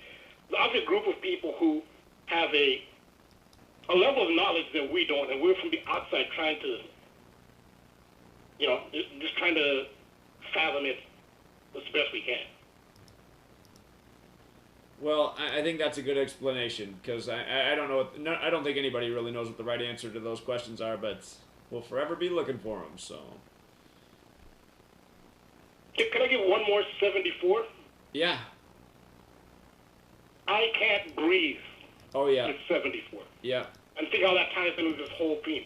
a group of people who have a level of knowledge that we don't, and we're from the outside trying to, just trying to fathom it as best we can. Well, I think that's a good explanation, because I don't know. I don't think anybody really knows what the right answer to those questions are, but we'll forever be looking for them. So. Can I give one more 74? Yeah. I can't breathe. Oh yeah. It's 74. Yeah. And think how that ties in with this whole theme.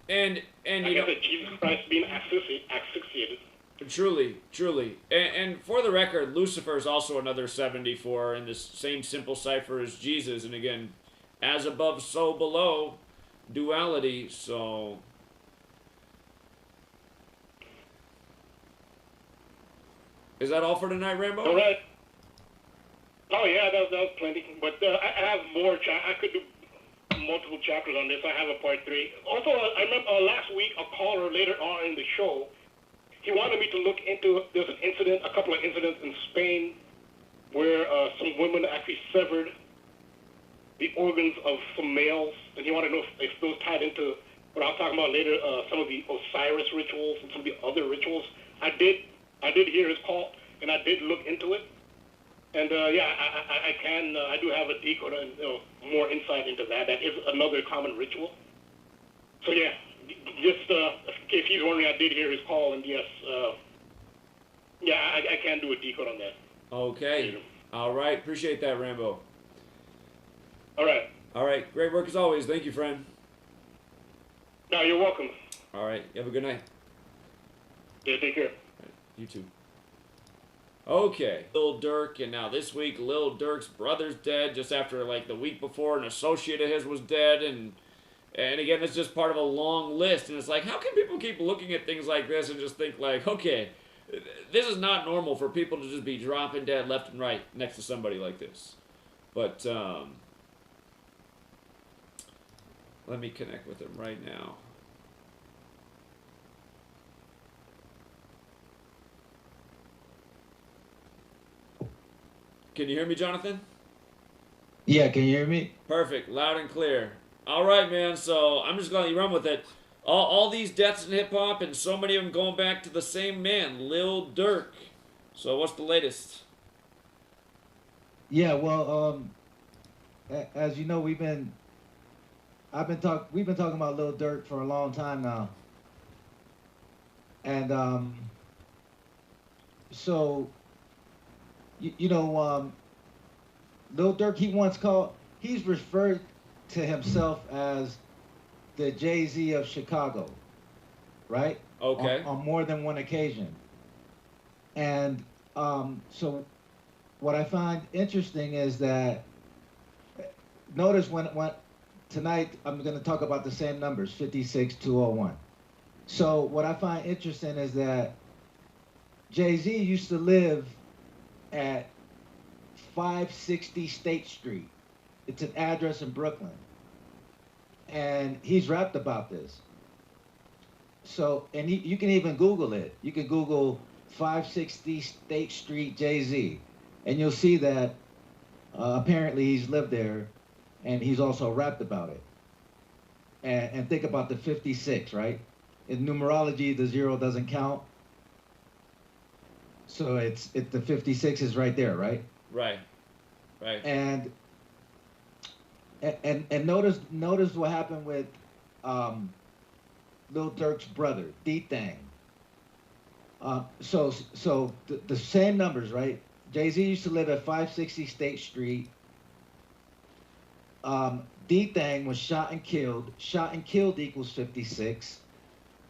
And I guess that Jesus Christ being asphyxiated. Truly. And for the record, Lucifer is also another 74 in this same simple cipher as Jesus. And again, as above, so below, duality. So. Is that all for tonight, Rambo? All right. Oh, yeah, that was plenty. But I have more. I could do multiple chapters on this. I have a part 3. Also, I remember last week, a caller later on in the show, he wanted me to look into, there's a couple of incidents in Spain where some women actually severed the organs of some males, and he wanted to know if those tied into what I'll talk about later, some of the Osiris rituals and some of the other rituals. I did hear his call, and I did look into it. And I do have a decoder and more insight into that. That is another common ritual. So yeah, just if he's wondering, I did hear his call, and yes, I can do a decode on that. Okay. All right. Appreciate that, Rambo. All right. Great work as always. Thank you, friend. No, you're welcome. All right. You have a good night. Yeah, take care. Right. You too. Okay, Lil Durk, and now this week, Lil Durk's brother's dead. Just after, like, the week before, an associate of his was dead, and again, it's just part of a long list, and it's like, how can people keep looking at things like this and just think, like, okay, this is not normal for people to just be dropping dead left and right next to somebody like this. But, let me connect with him right now. Can you hear me, Jonathan? Yeah, can you hear me? Perfect, loud and clear. All right, man, so I'm just going to let you run with it. All these deaths in hip-hop, and so many of them going back to the same man, Lil Durk. So what's the latest? Yeah, well, as you know, we've been talking about Lil Durk for a long time now. And so Lil Durk, he's referred to himself as the Jay-Z of Chicago, right? Okay. On more than one occasion. And so what I find interesting is that, notice when tonight I'm going to talk about the same numbers, 56, 201. So what I find interesting is that Jay-Z used to live at 560 State Street. It's an address in Brooklyn. And he's rapped about this. So, and you can even Google it. You can Google 560 State Street Jay-Z, and you'll see that apparently he's lived there, and he's also rapped about it. And think about the 56, right? In numerology, the 0 doesn't count. So the 56 is right there, right? Right. Right. And notice what happened with Lil Durk's brother, D-Thang. So the same numbers, right? Jay-Z used to live at 560 State Street. D-Thang was shot and killed. Shot and killed equals 56.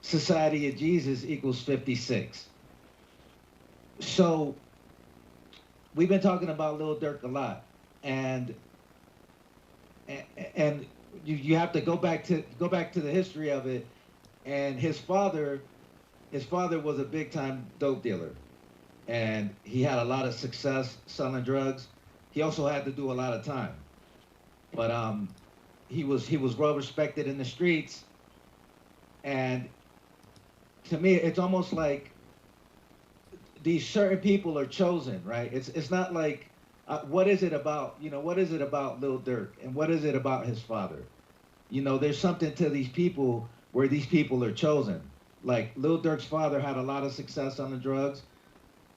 Society of Jesus equals 56. So we've been talking about Lil Durk a lot, and you have to go back to the history of it. And his father was a big time dope dealer, and he had a lot of success selling drugs. He also had to do a lot of time, but he was well respected in the streets. And to me, it's almost like these certain people are chosen, right? It's not like what is it about, what is it about Lil Durk, and what is it about his father? There's something to these people where these people are chosen. Like Lil Durk's father had a lot of success on the drugs.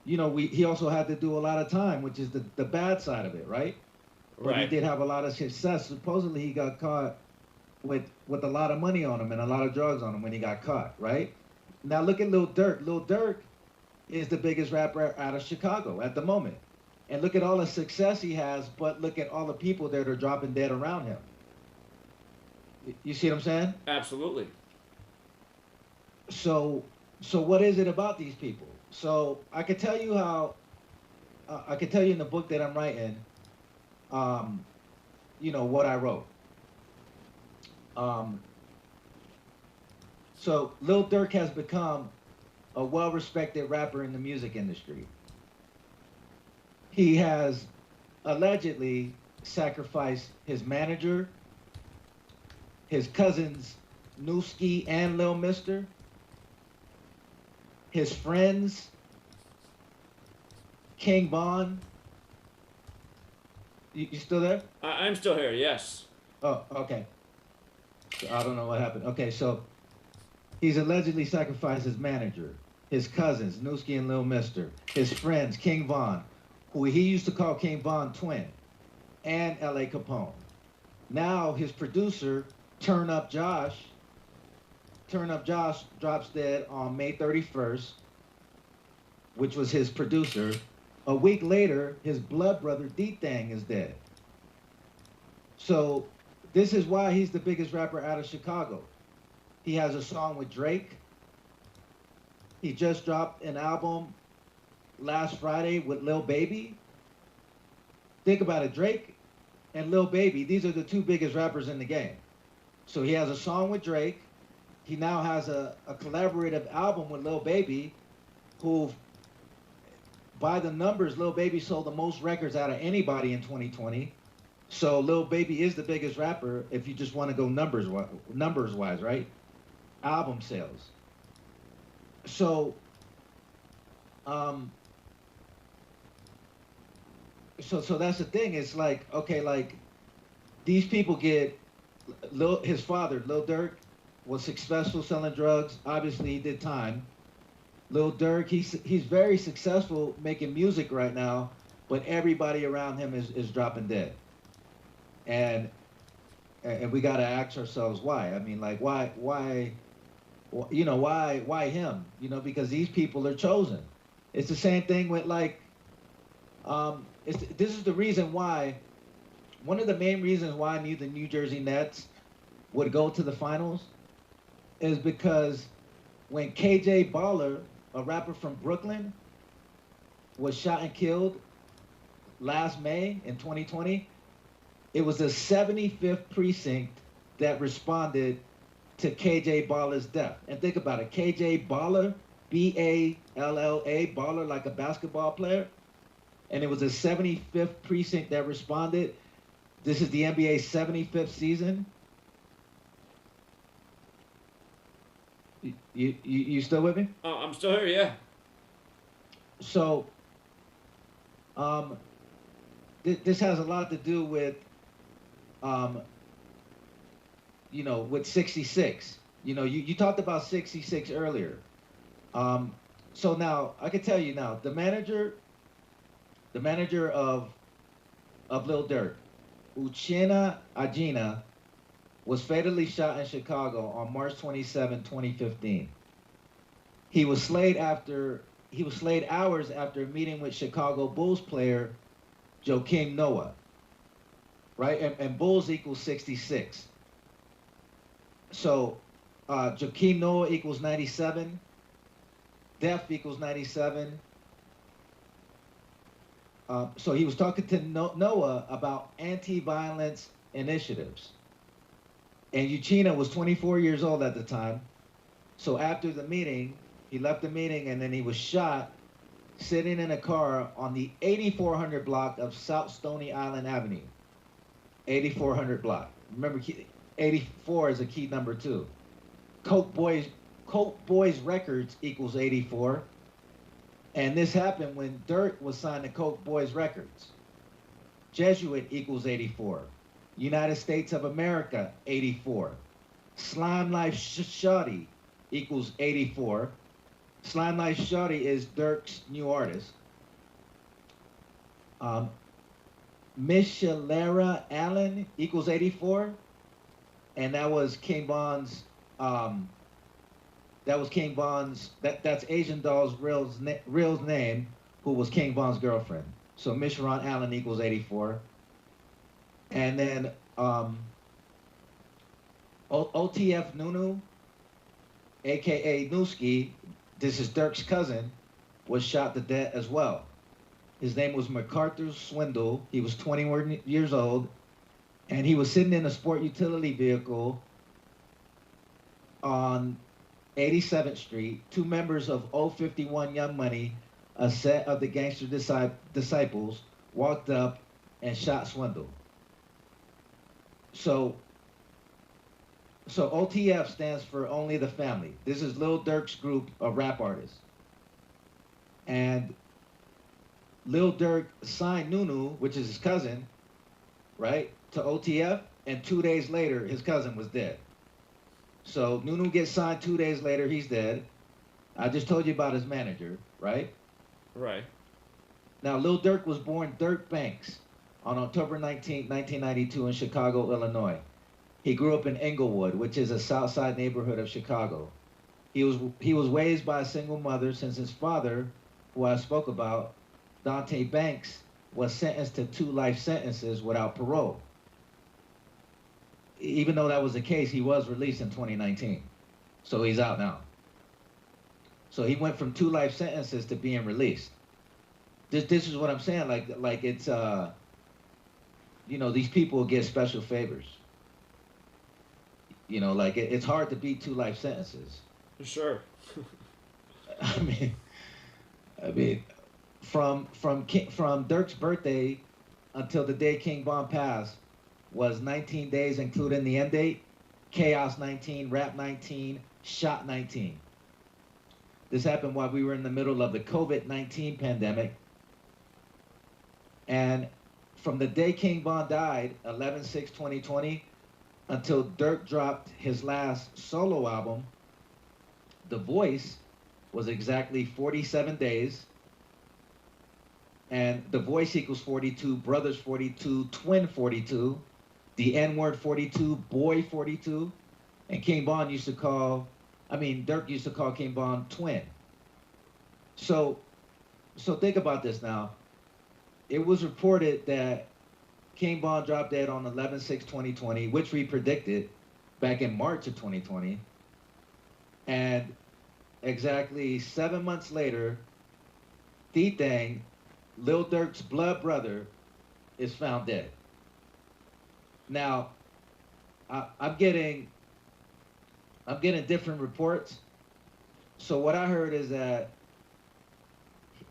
He also had to do a lot of time, which is the bad side of it, right? But he did have a lot of success. Supposedly he got caught with a lot of money on him and a lot of drugs on him when he got caught, right? Now look at Lil Durk. Lil Durk is the biggest rapper out of Chicago at the moment. And look at all the success he has, but look at all the people that are dropping dead around him. You see what I'm saying? Absolutely. So what is it about these people? So I could tell you how, I could tell you in the book that I'm writing, what I wrote. So Lil Durk has become a well-respected rapper in the music industry. He has allegedly sacrificed his manager, his cousins Newski and Lil Mister, his friends, King Von. You still there? I'm still here, yes. Oh, okay. So I don't know what happened. Okay, so he's allegedly sacrificed his manager, his cousins, Newski and Lil Mister, his friends, King Von, who he used to call King Von Twin, and L.A. Capone. Now his producer, Turn Up Josh drops dead on May 31st, which was his producer. A week later, his blood brother, D-Thang, is dead. So this is why he's the biggest rapper out of Chicago. He has a song with Drake. He just dropped an album last Friday with Lil Baby. Think about it, Drake and Lil Baby, these are the two biggest rappers in the game. So he has a song with Drake. He now has a collaborative album with Lil Baby, who, by the numbers, Lil Baby sold the most records out of anybody in 2020. So Lil Baby is the biggest rapper if you just want to go numbers-wise, right? Album sales. So, so that's the thing. It's like, okay, like these people get, his father, Lil Durk, was successful selling drugs. Obviously, he did time. Lil Durk, he's very successful making music right now, but everybody around him is dropping dead. And we got to ask ourselves why. I mean, like, why him? Because these people are chosen. It's the same thing with, like, this is the reason why, one of the main reasons why I knew the New Jersey Nets would go to the finals is because when KJ Baller, a rapper from Brooklyn, was shot and killed last May in 2020, it was the 75th precinct that responded to KJ Baller's death. And think about it, KJ Baller BALLA, baller, like a basketball player. And it was the 75th precinct that responded. This is the NBA's 75th season. You still with me? Oh, I'm still here, yeah. So, this has a lot to do with, you know, with 66. You know, you talked about 66 earlier. So now I can tell you now, the manager of Lil Durk, Uchenna Ajina, was fatally shot in Chicago on March 27, 2015. He was slayed hours after a meeting with Chicago Bulls player Joakim Noah, right? And Bulls equals 66. So Joakim Noah equals 97. Death equals 97. So he was talking to Noah about anti-violence initiatives. And Uchenna was 24 years old at the time. So after the meeting, he left the meeting and then he was shot sitting in a car on the 8400 block of South Stony Island Avenue. 8400 block. Remember, 84 is a key number too. Coke Boys Records equals 84. And this happened when Durk was signed to Coke Boys Records. Jesuit equals 84. United States of America, 84. Slime Life Shawty equals 84. Slime Life Shawty is Durk's new artist. Michelera Allen equals 84. And that was King Von's, that's Asian Doll's real name, who was King Von's girlfriend. So Michelera Allen equals 84. And then OTF Nunu, aka Newski, this is Durk's cousin, was shot to death as well. His name was MacArthur Swindle. He was 21 years old, and he was sitting in a sport utility vehicle on 87th Street. Two members of 051 Young Money, a set of the gangster disciples, walked up and shot Swindle. So OTF stands for Only the Family. This is Lil Durk's group of rap artists. And Lil Durk signed Nunu, which is his cousin, right, to OTF, and 2 days later, his cousin was dead. So Nunu gets signed 2 days later, he's dead. I just told you about his manager, right? Right. Now, Lil Durk was born Dirk Banks on October 19, 1992 in Chicago, Illinois. He grew up in Englewood, which is a South Side neighborhood of Chicago. He was raised by a single mother since his father, who I spoke about, Dante Banks, was sentenced to 2 life sentences without parole. Even though that was the case, he was released in 2019. So he's out now. So he went from 2 life sentences to being released. This is what I'm saying, like it's, you know, these people get special favors. You know, like it's hard to beat 2 life sentences. Sure. I mean, from Durk's birthday until the day King Von passed was 19 days, including the end date. Chaos 19, Rap 19, Shot 19. This happened while we were in the middle of the COVID-19 pandemic. And from the day King Von died, 11/6/2020, until Durk dropped his last solo album, The Voice, was exactly 47 days. And The Voice equals 42, Brothers 42, Twin 42, the N-word 42, Boy 42. And Durk used to call King Von Twin. So think about this now. It was reported that King Von dropped dead on 11/6/2020, which we predicted back in March of 2020. And exactly 7 months later, D-Thang, Lil Durk's blood brother, is found dead. Now, I'm getting different reports. So what I heard is that,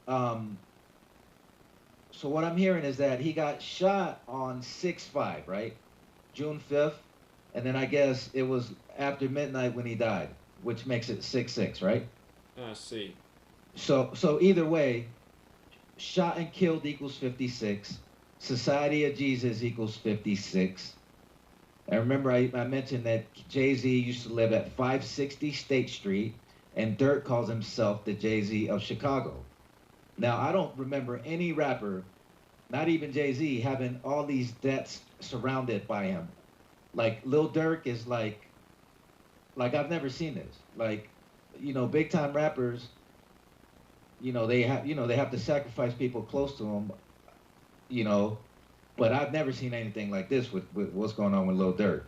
so what I'm hearing is that he got shot on 6/5, right? June 5th, and then I guess it was after midnight when he died, which makes it 6/6, right? I see. So either way, shot and killed equals 56. Society of Jesus equals 56. And remember, I mentioned that Jay-Z used to live at 560 State Street, and Dirt calls himself the Jay-Z of Chicago. Now, I don't remember any rapper, not even Jay-Z, having all these deaths surrounded by him. Like, Lil Durk is like I've never seen this. Like, you know, big time rappers, you know, they have to sacrifice people close to them, you know, but I've never seen anything like this with what's going on with Lil Durk.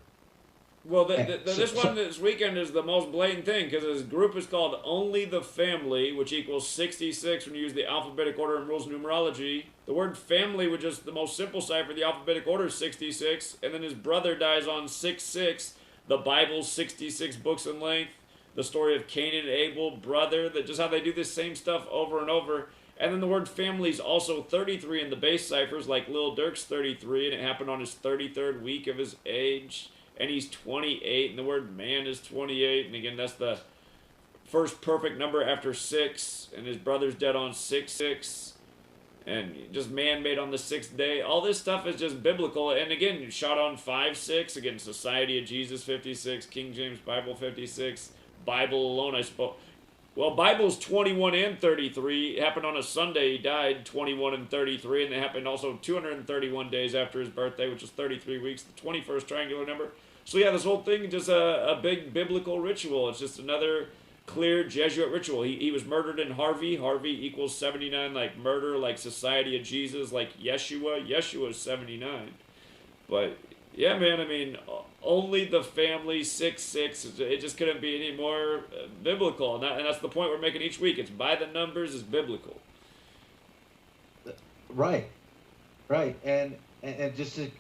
Well, this weekend is the most blatant thing, because his group is called Only the Family, which equals 66 when you use the alphabetic order and rules of numerology. The word family, which is the most simple cipher, the alphabetic order is 66, and then his brother dies on 6/6. The Bible's 66 books in length. The story of Cain and Abel, brother, that just how they do this same stuff over and over. And then the word family is also 33 in the base ciphers, like Lil Durk's 33, and it happened on his 33rd week of his age. And he's 28, and the word man is 28. And again, that's the first perfect number after 6. And his brother's dead on 6/6. And just man made on the 6th day. All this stuff is just biblical. And again, shot on 5/6. Again, Society of Jesus 56. King James Bible 56. Bible alone, I spoke. Well, Bible's 21 and 33. It happened on a Sunday. He died 21 and 33. And it happened also 231 days after his birthday, which is 33 weeks. The 21st triangular number. So yeah, this whole thing is just a big biblical ritual. It's just another clear Jesuit ritual. He was murdered in Harvey. Harvey equals 79, like murder, like Society of Jesus, like Yeshua. Yeshua is 79. But yeah, man, I mean, Only the Family, 6/6. It just couldn't be any more biblical. And that's the point we're making each week. It's by the numbers, it's biblical. Right. And just to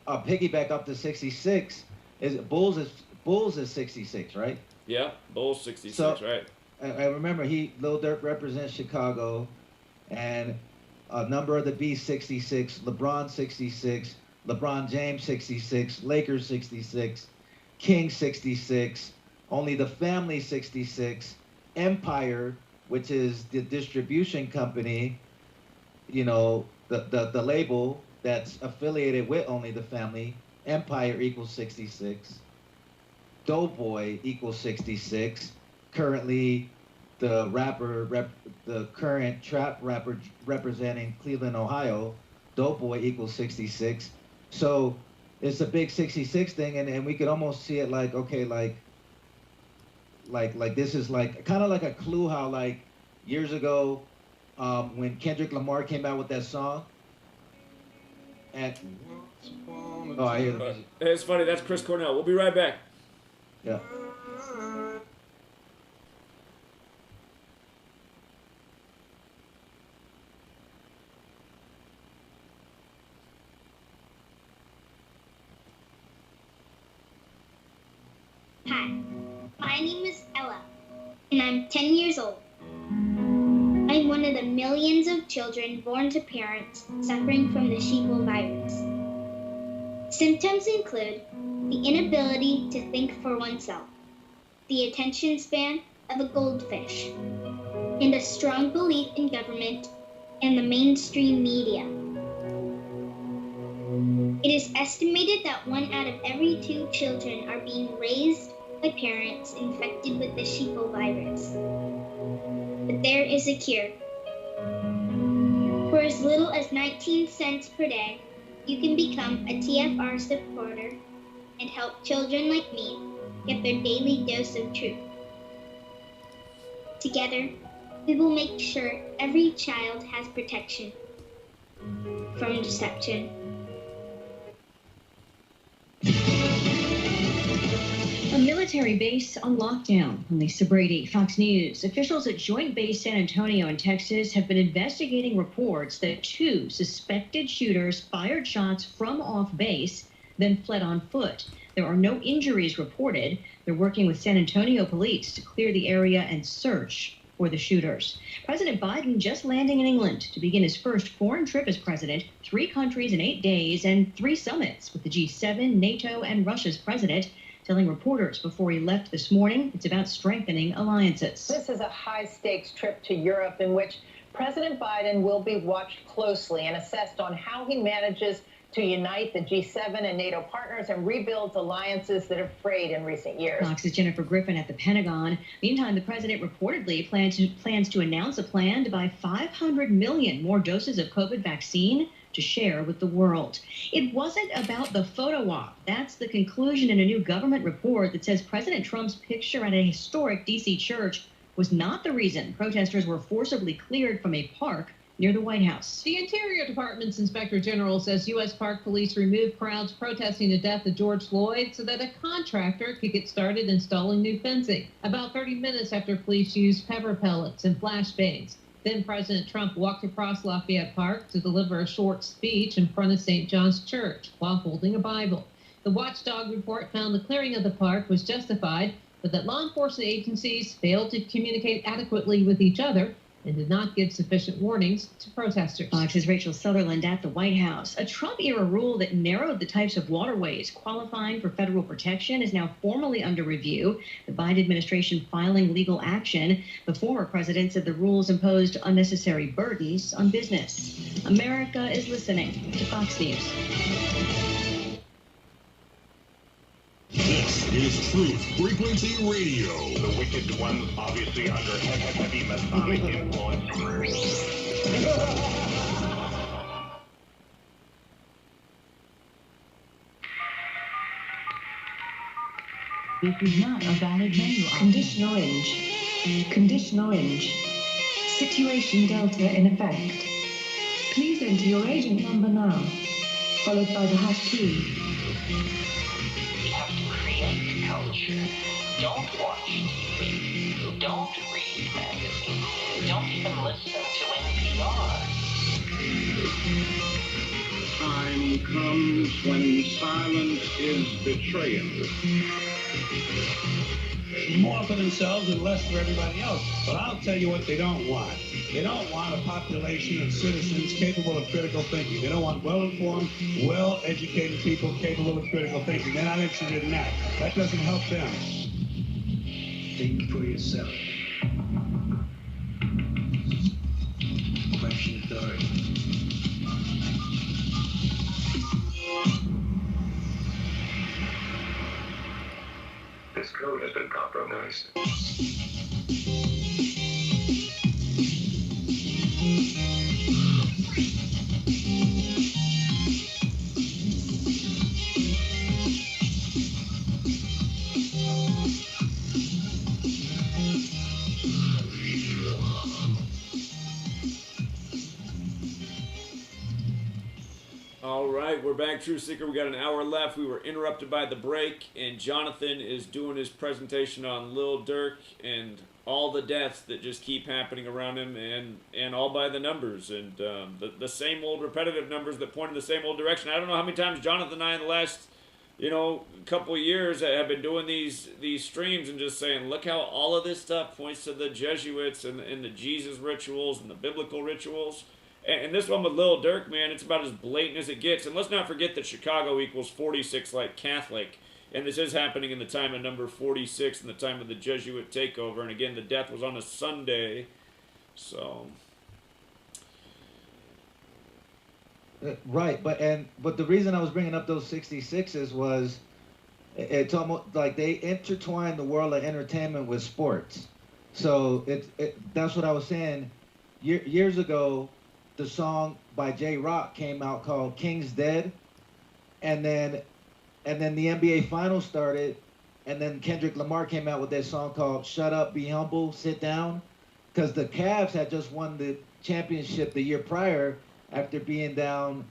piggyback up to 66, Bulls is 66, right? Yeah, Bulls 66, so, right. I remember Lil Durk represents Chicago, and a number of the Beast 66, LeBron 66, LeBron James 66, Lakers 66, King 66, Only the Family 66, Empire, which is the distribution company, you know, the label that's affiliated with Only the Family, Empire equals 66. Doughboy equals 66. Currently, the current trap rapper representing Cleveland, Ohio, Doughboy equals 66. So it's a big 66 thing, and we could almost see it like, okay, like this is like kind of like a clue how like years ago when Kendrick Lamar came out with that song. And oh, I hear the music. It's funny. That's Chris Cornell. We'll be right back. Yeah. Hi, my name is Ella, and I'm 10 years old. I'm one of the millions of children born to parents suffering from the sheeple virus. Symptoms include the inability to think for oneself, the attention span of a goldfish, and a strong belief in government and the mainstream media. It is estimated that 1 out of every 2 children are being raised by parents infected with the sheeple virus. But there is a cure. For as little as 19 cents per day, you can become a TFR supporter and help children like me get their daily dose of truth. Together, we will make sure every child has protection from deception. A military base on lockdown. Lisa Brady, Fox News. Officials at Joint Base San Antonio in Texas have been investigating reports that 2 suspected shooters fired shots from off base, then fled on foot. Their There are no injuries reported. They're working with San Antonio police to clear the area and search for the shooters. President Biden just landing in England to begin his first foreign trip as president, 3 countries in 8 days and 3 summits with the G7, NATO, and Russia's president, telling reporters before he left this morning it's about strengthening alliances. This is a high-stakes trip to Europe in which President Biden will be watched closely and assessed on how he manages to unite the G7 and NATO partners and rebuilds alliances that have frayed in recent years. Fox's Jennifer Griffin at the Pentagon. Meantime, the president reportedly plans to announce a plan to buy 500 million more doses of COVID vaccine to share with the world. It wasn't about the photo op. That's the conclusion in a new government report that says President Trump's picture at a historic D.C. church was not the reason protesters were forcibly cleared from a park near the White House. The Interior Department's Inspector General says U.S. Park Police removed crowds protesting the death of George Floyd so that a contractor could get started installing new fencing. About 30 minutes after police used pepper pellets and flashbangs. Then President Trump walked across Lafayette Park to deliver a short speech in front of St. John's Church while holding a Bible. The watchdog report found the clearing of the park was justified, but that law enforcement agencies failed to communicate adequately with each other and did not give sufficient warnings to protesters. Fox's Rachel Sutherland at the White House. A Trump-era rule that narrowed the types of waterways qualifying for federal protection is now formally under review. The Biden administration filing legal action. The former president said the rules imposed unnecessary burdens on business. America is listening to Fox News. This is Truth Frequency Radio. The wicked one, obviously under heavy Masonic influence. This is not a valid menu option. Condition orange. Condition orange. Situation Delta in effect. Please enter your agent number now, followed by the hash key. We have to create culture. Don't watch TV. Don't read magazines. Don't even listen to NPR. Time comes when silence is betrayal. More for themselves and less for everybody else. But I'll tell you what they don't want. They don't want a population of citizens capable of critical thinking. They don't want well-informed, well-educated people capable of critical thinking. They're not interested in that. That doesn't help them. Think for yourself. Question authority. This code has been compromised. All right, we're back, Truth Seeker. We got an hour left. We were interrupted by the break, and Jonathan is doing his presentation on Lil Durk and all the deaths that just keep happening around him, and all by the numbers, and the same old repetitive numbers that point in the same old direction. I don't know how many times Jonathan and I in the last, couple of years have been doing these streams and just saying, look how all of this stuff points to the Jesuits and the Jesus rituals and the biblical rituals. And this one with Lil Durk, man, it's about as blatant as it gets. And let's not forget that Chicago equals 46 like Catholic. And this is happening in the time of number 46, in the time of the Jesuit takeover. And again, the death was on a Sunday. So... Right, but the reason I was bringing up those 66s was it's almost like they intertwine the world of entertainment with sports. So that's what I was saying. Years ago, the song by J-Rock came out called King's Dead, and then the NBA Finals started, and then Kendrick Lamar came out with that song called Shut Up, Be Humble, Sit Down, because the Cavs had just won the championship the year prior after being down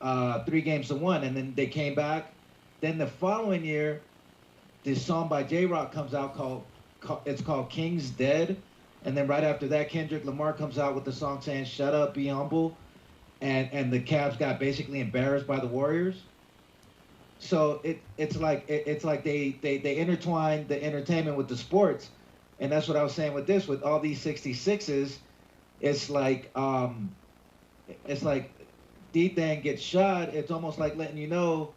3-1, and then they came back. Then the following year, this song by J-Rock comes out it's called King's Dead. And then right after that, Kendrick Lamar comes out with the song saying, Shut Up, Be Humble. And the Cavs got basically embarrassed by the Warriors. so it's like they intertwine the entertainment with the sports, and that's what I was saying with this, with all these 66s. It's like D-Thang gets shot. It's almost like letting you know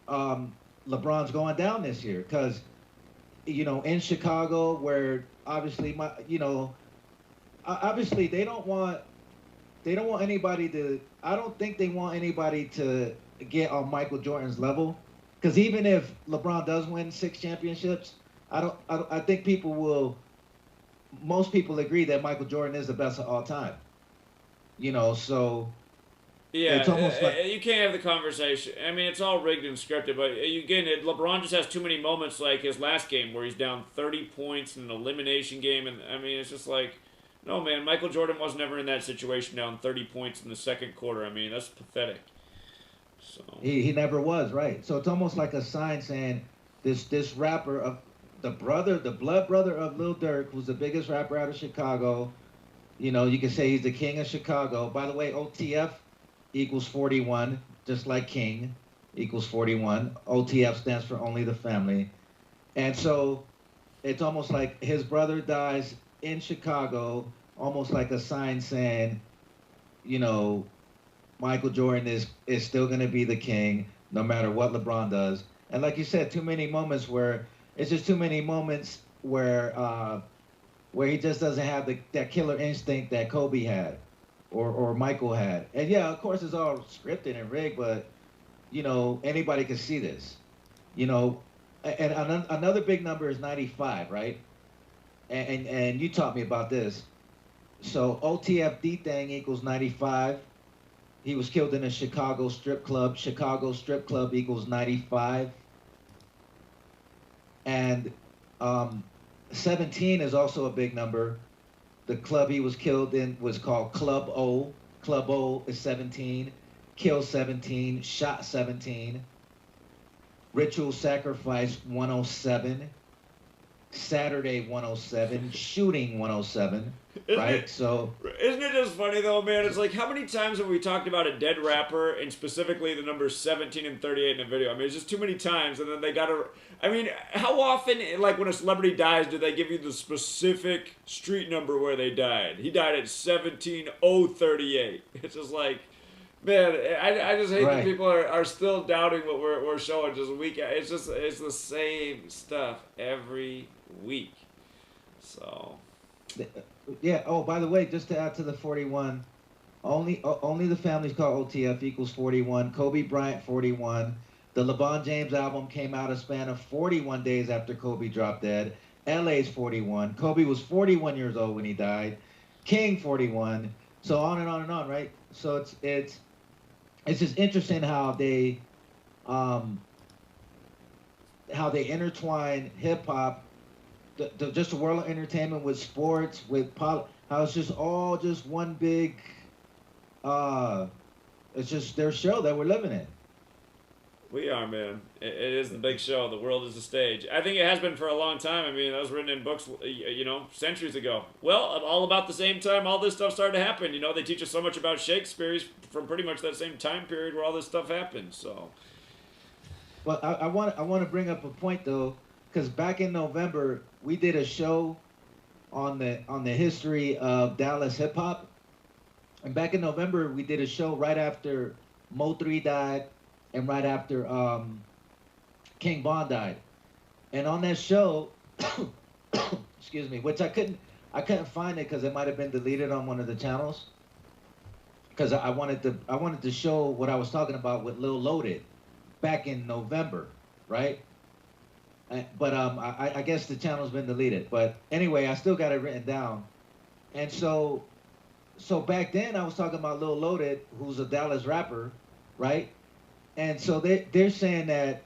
LeBron's going down this year, because in Chicago, where obviously obviously they don't want anybody to. I don't think they want anybody to get on Michael Jordan's level, because even if LeBron does win 6 championships, I think most people agree that Michael Jordan is the best of all time. So yeah, it's almost like, you can't have the conversation. I mean, it's all rigged and scripted, but again, LeBron just has too many moments like his last game where he's down 30 points in an elimination game, and I mean, it's just like, no, man, Michael Jordan was never in that situation down 30 points in the second quarter. I mean, that's pathetic. So he never was, right? So it's almost like a sign saying this rapper of the blood brother of Lil Durk, who's the biggest rapper out of Chicago. You can say he's the king of Chicago. By the way, OTF equals 41, just like King equals 41. OTF stands for Only the Family. And so it's almost like his brother dies in Chicago, almost like a sign saying, Michael Jordan is still going to be the king no matter what LeBron does. And like you said, too many moments where he just doesn't have that killer instinct that Kobe had or Michael had. And yeah, of course it's all scripted and rigged, but anybody can see this. And another big number is 95, right? And you taught me about this. So OTF D-Thang equals 95. He was killed in a Chicago strip club. Chicago strip club equals 95. And 17 is also a big number. The club he was killed in was called Club O. Club O is 17. Kill 17. Shot 17. Ritual sacrifice 107. Saturday 107. Shooting 107. Right? So isn't it just funny though, man? It's like, how many times have we talked about a dead rapper, and specifically the numbers 17 and 38 in a video? I mean, it's just too many times, and then they gotta. I mean, how often, like when a celebrity dies, do they give you the specific street number where they died? He died at 17038. It's just like, man, I just hate that people are still doubting what we're showing just week. It's the same stuff every week. So. Yeah. Oh, by the way, just to add to the 41, only the Family's called OTF equals 41. Kobe Bryant 41. The LeBron James album came out a span of 41 days after Kobe dropped dead. LA's 41. Kobe was 41 years old when he died. King 41. So on and on and on, right? So it's just interesting how they intertwine hip hop. Just the world of entertainment with sports, with how it's just all just one big, it's just their show that we're living in. We are, man. It is the big show. The world is the stage. I think it has been for a long time. I mean, that was written in books, centuries ago. Well, all about the same time all this stuff started to happen. They teach us so much about Shakespeare from pretty much that same time period where all this stuff happened. So. Well, I want to bring up a point though, because back in November we did a show on the history of Dallas hip hop, and back in November we did a show right after Mo 3 died and right after King Von died, and on that show, excuse me, which I couldn't find it because it might have been deleted on one of the channels, because I wanted to show what I was talking about with Lil Loaded back in November, right? But I guess the channel's been deleted. But anyway, I still got it written down. And so back then I was talking about Lil Loaded, who's a Dallas rapper, right? And so they're saying that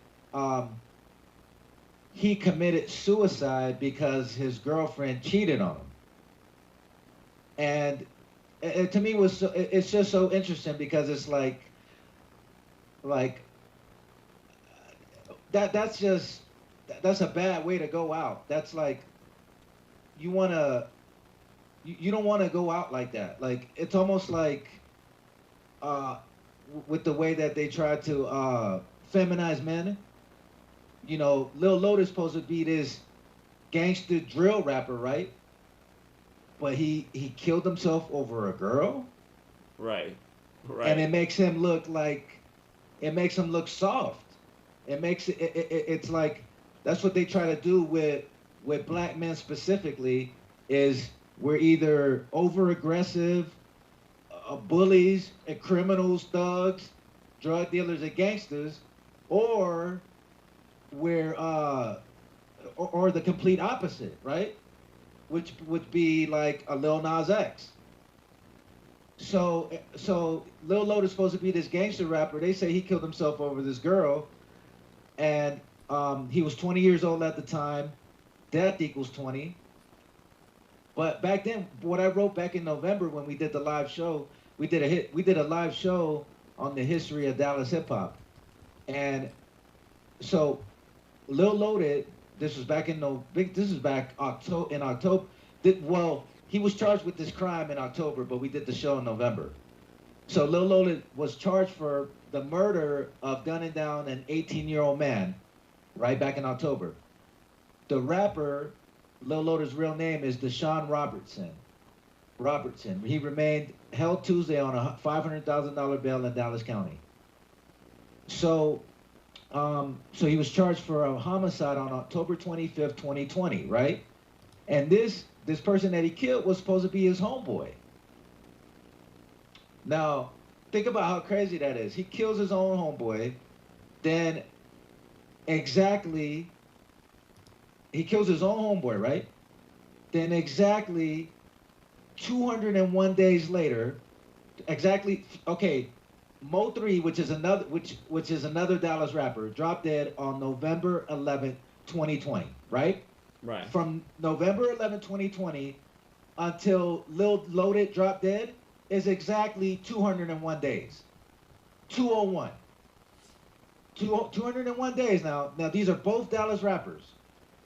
he committed suicide because his girlfriend cheated on him. And it to me it's just so interesting, because it's like that's a bad way to go out. That's like, you don't want to go out like that. Like, it's almost like with the way that they try to feminized men. You know, Lil Lotus supposed to be this gangster drill rapper, right? But he killed himself over a girl. Right. Right. And it makes him look soft. It's like that's what they try to do with black men specifically, is we're either over aggressive, bullies and criminals, thugs, drug dealers and gangsters, or we're or the complete opposite, right? Which would be like a Lil Nas X. So Lil Lotus is supposed to be this gangster rapper. They say he killed himself over this girl, and he was 20 years old at the time. Death equals 20. But back then, what I wrote back in November when we did the live show, we did a live show on the history of Dallas hip hop, and so Lil Loaded. This was back in October. Well, he was charged with this crime in October, but we did the show in November. So Lil Loaded was charged for the murder of gunning down an 18-year-old man, right back in October. The rapper, Lil Loaded's real name is Deshaun Robertson. He remained held Tuesday on a $500,000 bail in Dallas County. So he was charged for a homicide on October 25th, 2020, right? And this person that he killed was supposed to be his homeboy. Now, think about how crazy that is. He kills his own homeboy, then he kills his own homeboy, right? Then exactly 201 days later, Mo3, which is another Dallas rapper, dropped dead on November 11th, 2020, right? Right. From November 11th, 2020 until Lil Loaded dropped dead is exactly 201 days. 201. 201 days now. Now these are both Dallas rappers.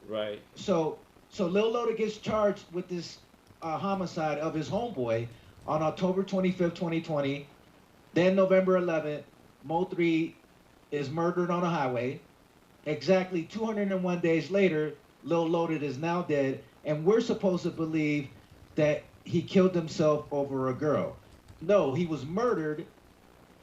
Right. So Lil Loaded gets charged with this homicide of his homeboy on October 25th, 2020. Then November 11th, Mo3 is murdered on a highway. Exactly 201 days later, Lil Loaded is now dead, and we're supposed to believe that he killed himself over a girl. No, he was murdered,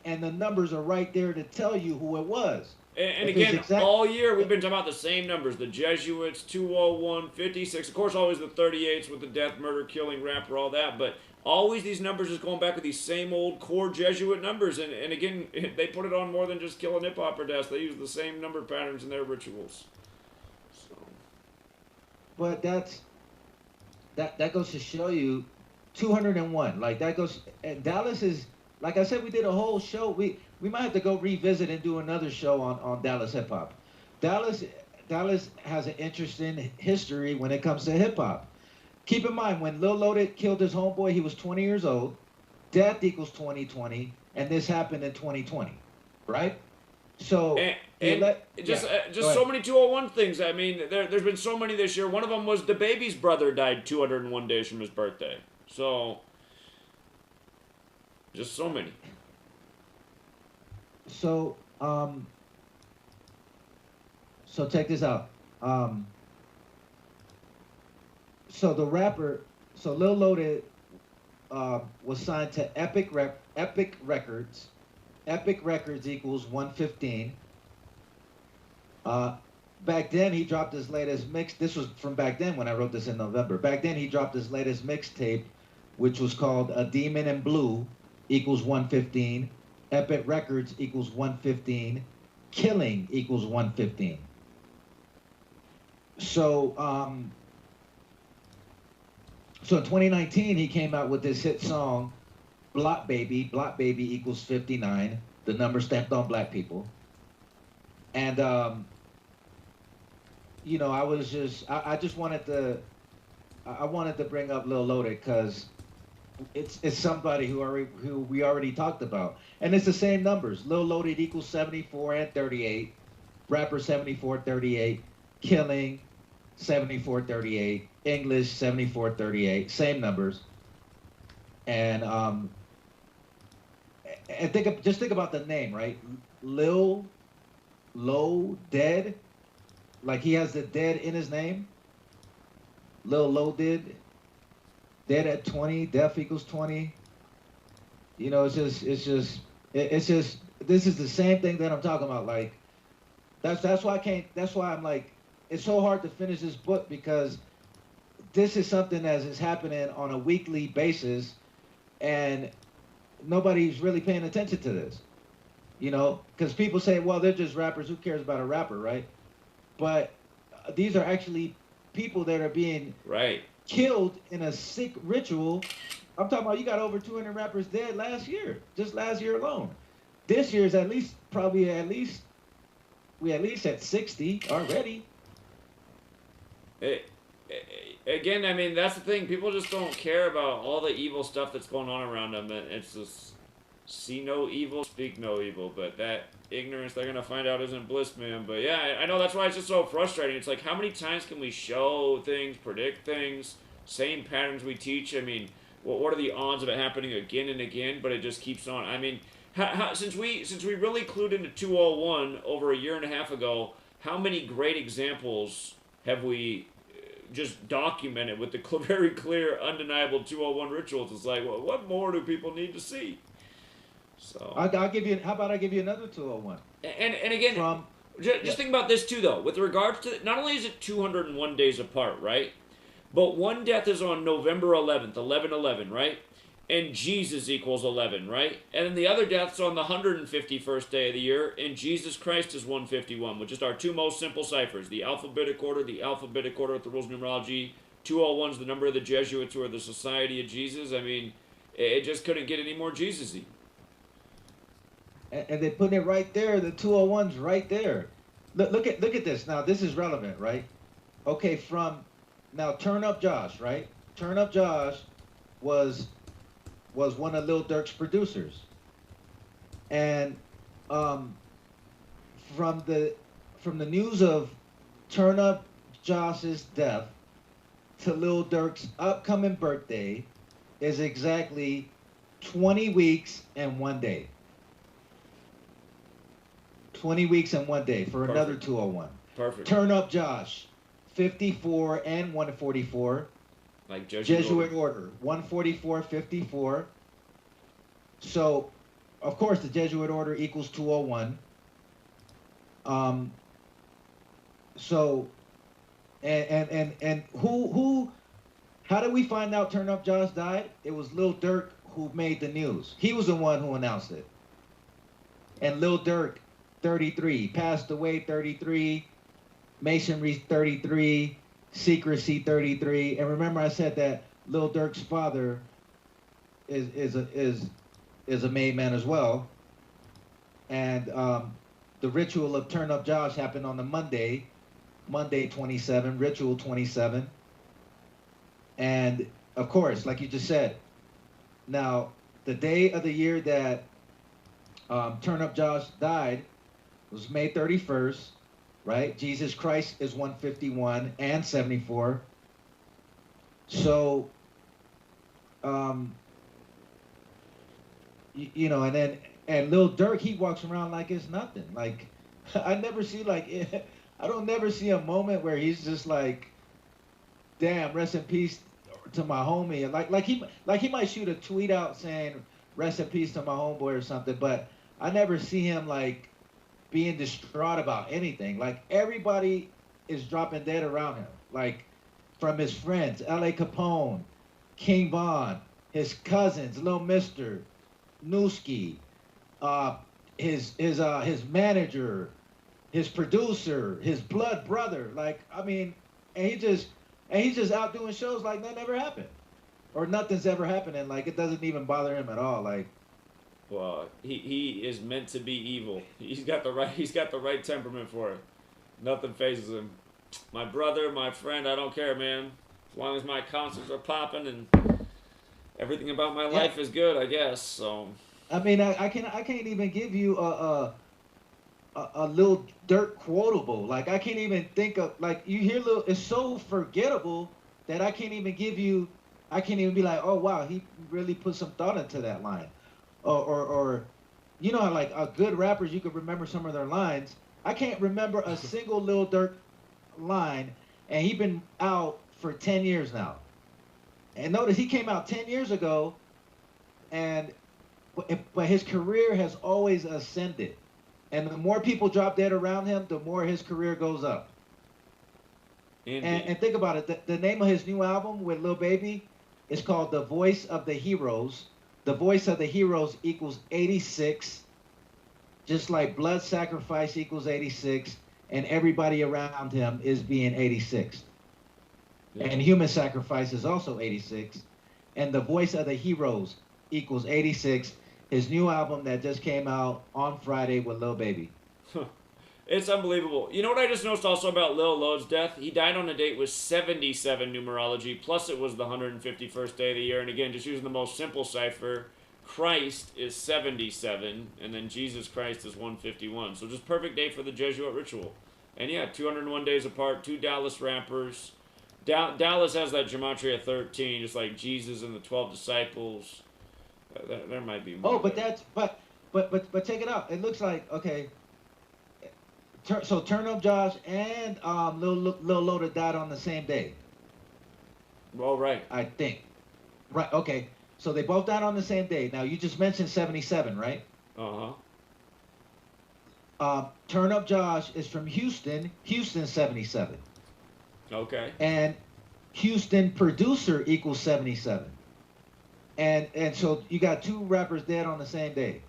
and the numbers are right there to tell you who it was. And again, all year we've been talking about the same numbers. The Jesuits, 201, 56. Of course, always the 38s with the death, murder, killing, rapper, all that. But always these numbers is going back with these same old core Jesuit numbers. And again, they put it on more than just killing hip-hop or deaths. They use the same number patterns in their rituals. So. But that goes to show you 201. Like that goes, and Dallas is, like I said, we did a whole show. We might have to go revisit and do another show on Dallas hip hop. Dallas has an interesting history when it comes to hip hop. Keep in mind, when Lil Loaded killed his homeboy, he was 20 years old. Death equals 2020, and this happened in 2020, right? So just so many 201 things. I mean, there's been so many this year. One of them was the baby's brother died 201 days from his birthday. So just so many. So check this out. So the rapper, Lil Loaded was signed to Epic Records. Epic Records equals 115. Back then he dropped his latest mix. This was from back then when I wrote this in November. Back then he dropped his latest mixtape, which was called A Demon in Blue equals 115. Epic Records equals 115. Killing equals 115. So in 2019 he came out with this hit song, Block Baby. Block Baby equals 59. The number stamped on black people. And you know, I wanted to bring up Lil Loaded because it's somebody who we already talked about, and it's the same numbers. Lil Loaded equals 74 and 38. Rapper 74, 38. Killing 74, 38. English 74, 38. Same numbers. And just think about the name, right? Lil Low Dead, like he has the dead in his name. Lil Low did. Dead at 20, death equals 20. You know, it's just this is the same thing that I'm talking about. Like, that's why I'm like, it's so hard to finish this book, because this is something that is happening on a weekly basis, and nobody's really paying attention to this. You know, because people say, well, they're just rappers. Who cares about a rapper, right? But these are actually people that are being killed in a sick ritual. I'm talking about, you got over 200 rappers dead last year, just last year alone. This year's we at least at 60 already. Again, I mean, that's the thing. People just don't care about all the evil stuff that's going on around them. And it's just, see no evil, speak no evil. But that ignorance they're going to find out isn't bliss, man. But yeah, I know that's why it's just so frustrating. It's like, how many times can we show things, predict things, same patterns we teach? I mean, what are the odds of it happening again and again? But it just keeps on. I mean, since we really clued into 201 over a year and a half ago, how many great examples have we just documented with the very clear, undeniable 201 rituals? It's like, well, what more do people need to see? So I'll give you. How about I give you another 201? And again, just think about this too, though. With regards to, not only is it 201 days apart, right? But one death is on November 11th, 11/11, right? And Jesus equals 11, right? And then the other death's on the 151st day of the year, and Jesus Christ is 151, which is our two most simple ciphers. The alphabetic order with the rules of numerology. 201 is the number of the Jesuits, who are the Society of Jesus. I mean, it just couldn't get any more Jesus-y. And they put it right there. The 201's right there. Look at this. Now this is relevant, right? Okay, now Turn Up Josh, right? Turn Up Josh was one of Lil Durk's producers, and from the news of Turn Up Josh's death to Lil Durk's upcoming birthday is exactly 20 weeks and 1 day. 20 weeks and 1 day for another 201. Perfect. Turn Up Josh, 54 and 144. Like Jesuit order, 144, 54. So, of course, the Jesuit order equals 201. So, and who? How did we find out Turn Up Josh died? It was Lil Durk who made the news. He was the one who announced it. And Lil Durk, 33, passed away 33, Masonry 33, Secrecy 33. And remember, I said that Lil Durk's father is a made man as well. And the ritual of Turn Up Josh happened on the Monday 27, ritual 27. And of course, like you just said, now the day of the year that Turn Up Josh died was May 31st, right? Jesus Christ is 151 and 74. So, you know, and Lil Durk, he walks around like it's nothing. Like, I never see I don't never see a moment where he's just like, damn, rest in peace to my homie. Like he might shoot a tweet out saying rest in peace to my homeboy or something, but I never see him like being distraught about anything. Like, everybody is dropping dead around him. Like, from his friends, L.A. Capone, King Von, his cousins, Lil Mister, Newski, his manager, his producer, his blood brother. Like, I mean, and he's just out doing shows like that never happened, or nothing's ever happening. Like, it doesn't even bother him at all. Like, well, he is meant to be evil. He's got the right temperament for it. Nothing phases him. My brother, my friend, I don't care, man. As long as my concerts are popping and everything about my life is good, I guess. So, I mean, I can't even give you a Lil Durk quotable. Like, I can't even think of, like, you hear Lil, it's so forgettable that I can't even be like, oh wow, he really put some thought into that line. Or you know how, like, good rappers, you could remember some of their lines, I can't remember a single Lil Durk line, and he's been out for 10 years now. And notice he came out 10 years ago, but his career has always ascended. And the more people drop dead around him, the more his career goes up. And think about it. The name of his new album with Lil Baby is called The Voice of the Heroes. The Voice of the Heroes equals 86, just like blood sacrifice equals 86, and everybody around him is being 86. Yeah. And human sacrifice is also 86. And The Voice of the Heroes equals 86. His new album that just came out on Friday with Lil Baby. It's unbelievable. You know what I just noticed also about Lil Lode's death? He died on a date with 77 numerology, plus it was the 151st day of the year. And again, just using the most simple cipher, Christ is 77, and then Jesus Christ is 151. So just perfect day for the Jesuit ritual. And yeah, 201 days apart, 2 Dallas rappers. Dallas has that Gematria 13, just like Jesus and the 12 disciples. There might be more. Oh, but that's but check it out. It looks like, okay. So Turn Up Josh and Lil Loda died on the same day. Well, right. I think. Right. Okay. So they both died on the same day. Now you just mentioned 77, right? Turn Up Josh is from Houston. Houston's 77. Okay. And Houston producer equals 77. And so you got 2 rappers dead on the same day.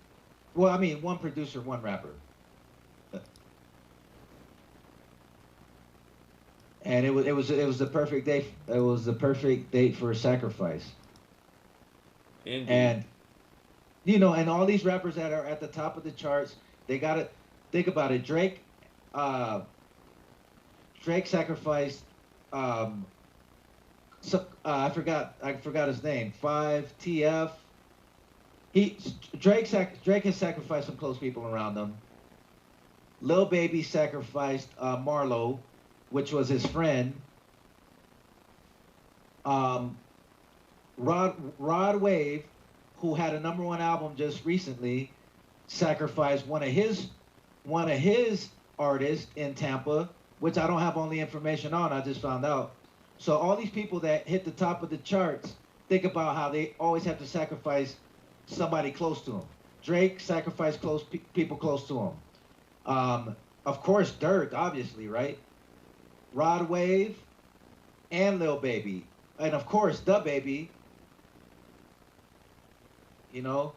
Well, I mean, 1 producer, 1 rapper. And it was the perfect day. It was the perfect date for a sacrifice. Indeed. And you know, and all these rappers that are at the top of the charts, they gotta think about it. Drake sacrificed. I forgot his name. 5TF. Drake has sacrificed some close people around him. Lil Baby sacrificed Marlo, which was his friend. Rod Wave, who had a #1 album just recently, sacrificed one of his artists in Tampa, which I don't have all the information on. I just found out. So all these people that hit the top of the charts, think about how they always have to sacrifice somebody close to them. Drake sacrificed people close to him. Of course, Durk, obviously, right? Rod Wave and Lil Baby, and of course Da Baby. You know,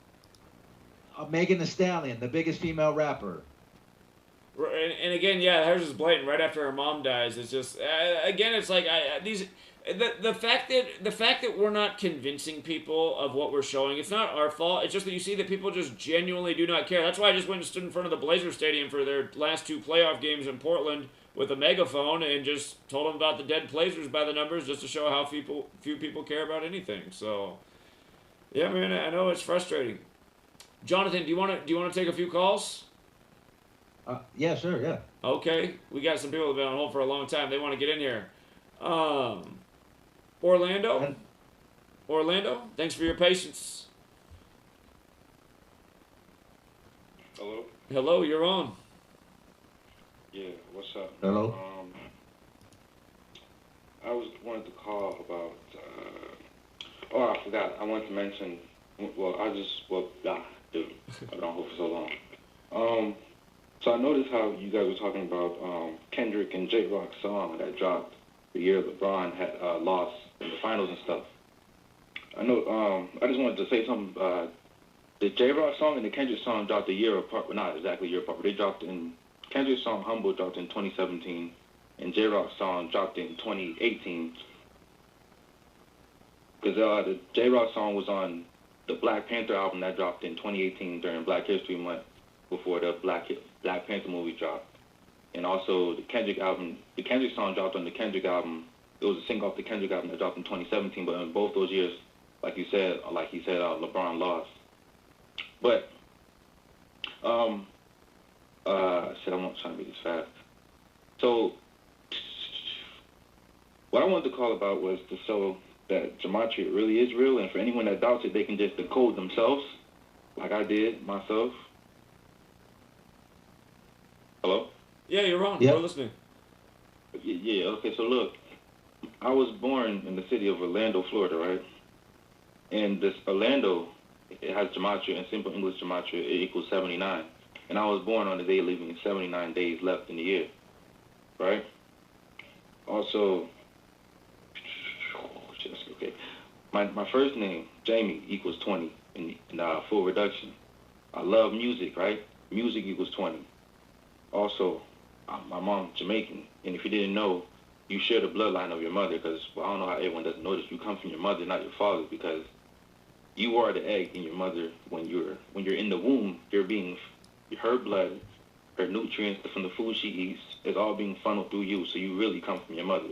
Megan Thee Stallion, the biggest female rapper. And again, yeah, hers is blatant. Right after her mom dies, it's just again, it's like the fact that we're not convincing people of what we're showing. It's not our fault. It's just that you see that people just genuinely do not care. That's why I just went and stood in front of the Blazers Stadium for their last 2 playoff games in Portland with a megaphone and just told them about the dead Blazers by the numbers, just to show how few people care about anything. So, yeah, man, I know it's frustrating. Jonathan, do you want to take a few calls? Yeah, sure, yeah. Okay, we got some people who've been on hold for a long time. They want to get in here. Orlando, thanks for your patience. Hello? Hello, you're on. Yeah, what's up? Hello. I wanted to call about. I forgot. I wanted to mention. Dude, I've been on hold for so long. So I noticed how you guys were talking about Kendrick and J Rock's song that dropped the year LeBron had lost in the finals and stuff. I know. I just wanted to say something. The J Rock song and the Kendrick song dropped a year apart, but not exactly a year apart. But they dropped in. Kendrick's song Humble dropped in 2017, and J Rock's song dropped in 2018. Because the J Rock song was on the Black Panther album that dropped in 2018 during Black History Month, before the Black Panther movie dropped. And also the Kendrick song dropped on the Kendrick album. It was a single off the Kendrick album that dropped in 2017, but in both those years, like he said, LeBron lost. But, I'm not trying to be this fast. So, what I wanted to call about was to show that Gematria really is real, and for anyone that doubts it, they can just decode themselves, like I did myself. Hello? Yeah, you're wrong. Yep. We're listening. Yeah, okay, so look, I was born in the city of Orlando, Florida, right? And this Orlando, it has gematria, and simple English gematria, it equals 79. And I was born on the day leaving 79 days left in the year, right? Also, okay, my first name, Jamie, equals 20 in full reduction. I love music, right? Music equals 20. Also, my mom's Jamaican, and if you didn't know, you share the bloodline of your mother, because, well, I don't know how everyone doesn't know this, you come from your mother, not your father, because you are the egg in your mother. When you're in the womb, her blood, her nutrients from the food she eats is all being funneled through you, so you really come from your mother.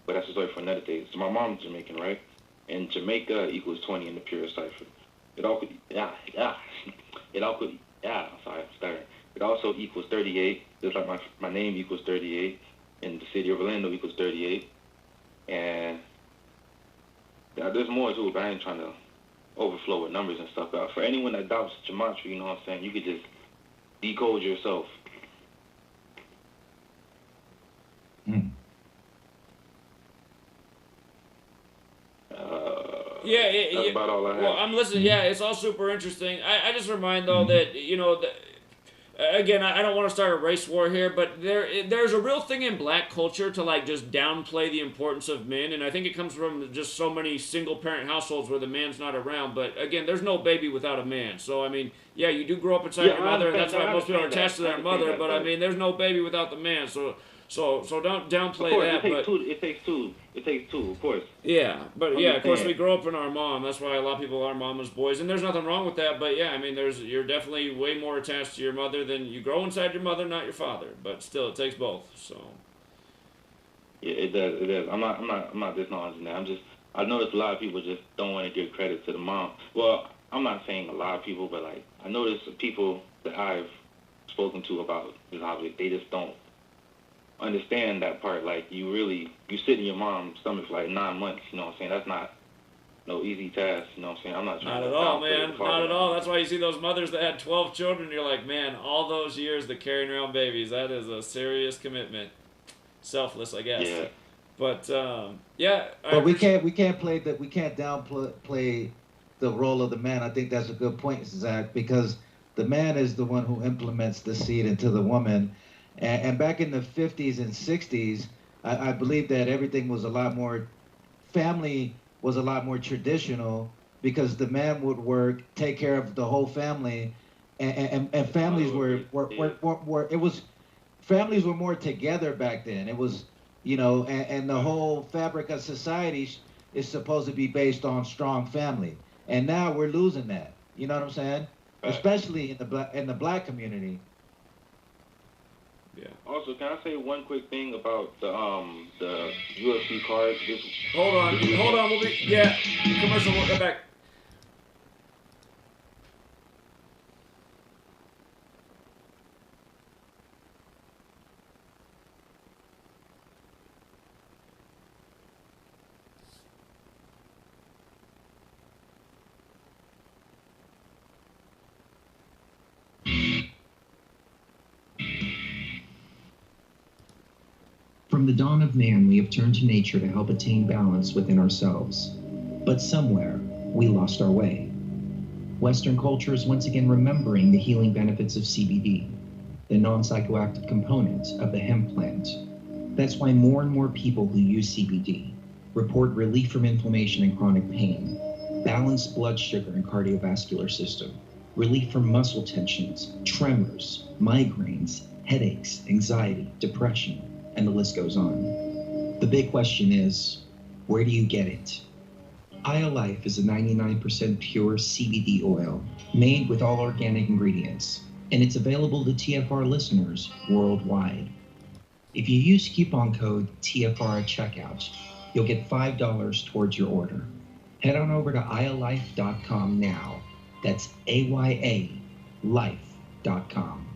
But that's a story for another day. So my mom's Jamaican, right? And Jamaica equals 20 in the pure cipher. It also equals 38, just like my name equals 38, and the city of Orlando equals 38. And there's more to it, but I ain't trying to overflow with numbers and stuff. But for anyone that doubts gematria, you know what I'm saying, you could just decode yourself. That's about all I have. Well, I'm listening. Yeah, it's all super interesting. I just remind, though, that, you know, again, I don't want to start a race war here, but there's a real thing in black culture to, like, just downplay the importance of men, and I think it comes from just so many single-parent households where the man's not around. But, again, there's no baby without a man. So, I mean, yeah, you do grow up inside your mother, and that's why most people are attached to their mother, but, I mean, there's no baby without the man. So don't downplay that. It takes two, of course. Yeah, but yeah, of course we grow up in our mom. That's why a lot of people are mama's boys, and there's nothing wrong with that. But yeah, I mean, you're definitely way more attached to your mother than you grow inside your mother, not your father. But still, it takes both. So. Yeah, it does. It does. I'm not disacknowledging that. I noticed a lot of people just don't want to give credit to the mom. Well, I'm not saying a lot of people, but like I noticed the people that I've spoken to about this object, they just don't understand that part. Like you sit in your mom's stomach for like 9 months, you know what I'm saying? That's not no easy task, you know what I'm saying? I'm not trying to. Not at all, man. Not at all. That's why you see those mothers that had 12 children, you're like, man, all those years of carrying around babies, that is a serious commitment. Selfless, I guess. Yeah. But yeah. But we can't downplay the role of the man. I think that's a good point, Zach, because the man is the one who implements the seed into the woman. And back in the 50s and 60s, I believe that everything was family was a lot more traditional, because the man would work, take care of the whole family, and families families were more together back then. It was, you know, and the whole fabric of society is supposed to be based on strong family. And now we're losing that. You know what I'm saying? Especially in the black community. Yeah. Also, can I say one quick thing about the UFC card? Hold on. Commercial. We'll get back. From the dawn of man, we have turned to nature to help attain balance within ourselves. But somewhere, we lost our way. Western culture is once again remembering the healing benefits of CBD, the non-psychoactive component of the hemp plant. That's why more and more people who use CBD report relief from inflammation and chronic pain, balanced blood sugar and cardiovascular system, relief from muscle tensions, tremors, migraines, headaches, anxiety, depression, and the list goes on. The big question is, where do you get it? IOLife is a 99% pure CBD oil made with all organic ingredients, and it's available to TFR listeners worldwide. If you use coupon code TFR at checkout, you'll get $5 towards your order. Head on over to iolife.com now. That's AYA life.com.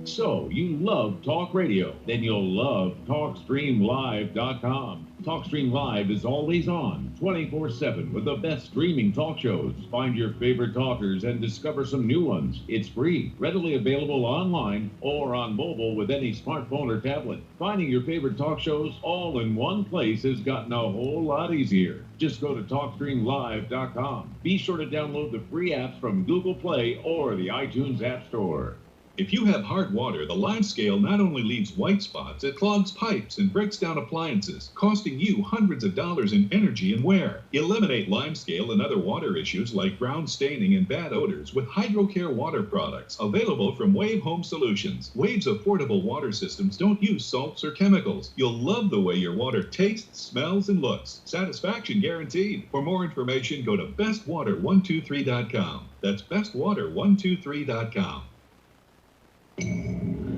So, you love talk radio? Then you'll love TalkStreamLive.com. TalkStream Live is always on, 24/7, with the best streaming talk shows. Find your favorite talkers and discover some new ones. It's free, readily available online or on mobile with any smartphone or tablet. Finding your favorite talk shows all in one place has gotten a whole lot easier. Just go to TalkStreamLive.com. Be sure to download the free apps from Google Play or the iTunes App Store. If you have hard water, the Live Scale not only leaves white spots, it clogs pipes and breaks down appliances, costing you hundreds of dollars in energy and wear. Eliminate Live Scale and other water issues like brown staining and bad odors with HydroCare water products available from Wave Home Solutions. Wave's affordable water systems don't use salts or chemicals. You'll love the way your water tastes, smells, and looks. Satisfaction guaranteed. For more information, go to bestwater123.com. That's bestwater123.com.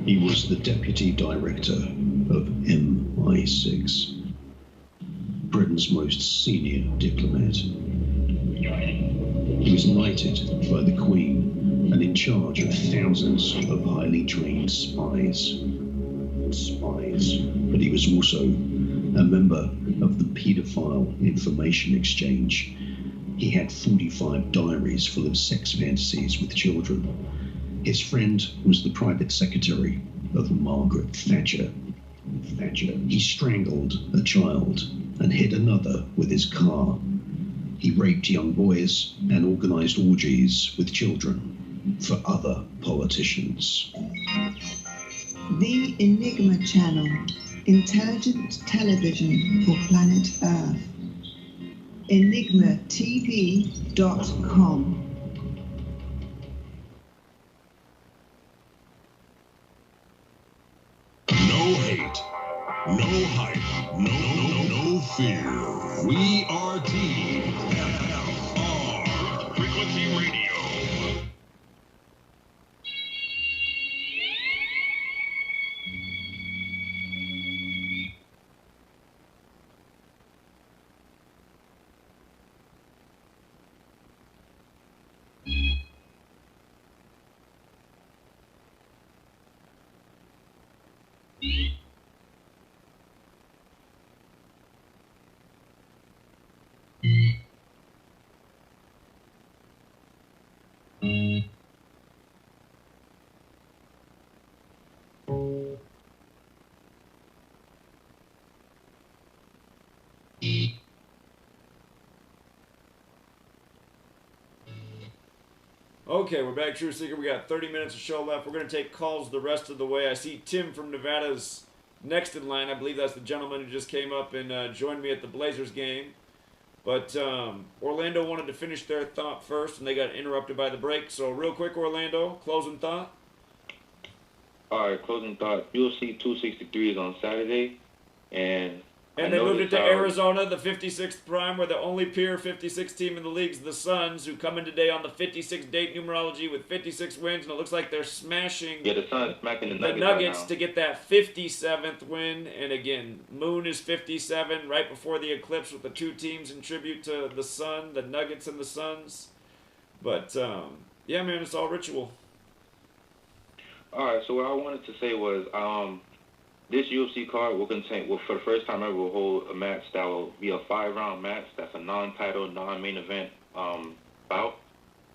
He was the deputy director of MI6, Britain's most senior diplomat. He was knighted by the Queen and in charge of thousands of highly trained spies. But he was also a member of the Paedophile Information Exchange. He had 45 diaries full of sex fantasies with children. His friend was the private secretary of Margaret Thatcher. He strangled a child and hit another with his car. He raped young boys and organized orgies with children for other politicians. The Enigma Channel, intelligent television for planet Earth. EnigmaTV.com. No hate, no hype, no fear. We are Team FFR. Frequency Radio. Okay, we're back, True Seeker. We got 30 minutes of show left. We're going to take calls the rest of the way. I see Tim from Nevada's next in line. I believe that's the gentleman who just came up and joined me at the Blazers game. But Orlando wanted to finish their thought first, and they got interrupted by the break. So real quick, Orlando, closing thought? All right, closing thought. UFC 263 is on Saturday, and they moved it to Arizona, the 56th prime, where the only peer 56 team in the league is the Suns, who come in today on the 56th date numerology with 56 wins, and it looks like they're smashing the Suns smacking the Nuggets right to get that 57th win. And again, Moon is 57 right before the eclipse with the two teams in tribute to the Sun, the Nuggets and the Suns. But yeah, man, it's all ritual. All right, so what I wanted to say was this UFC card will contain, for the first time ever, will hold a match that will be a 5-round match. That's a non-title, non-main event bout.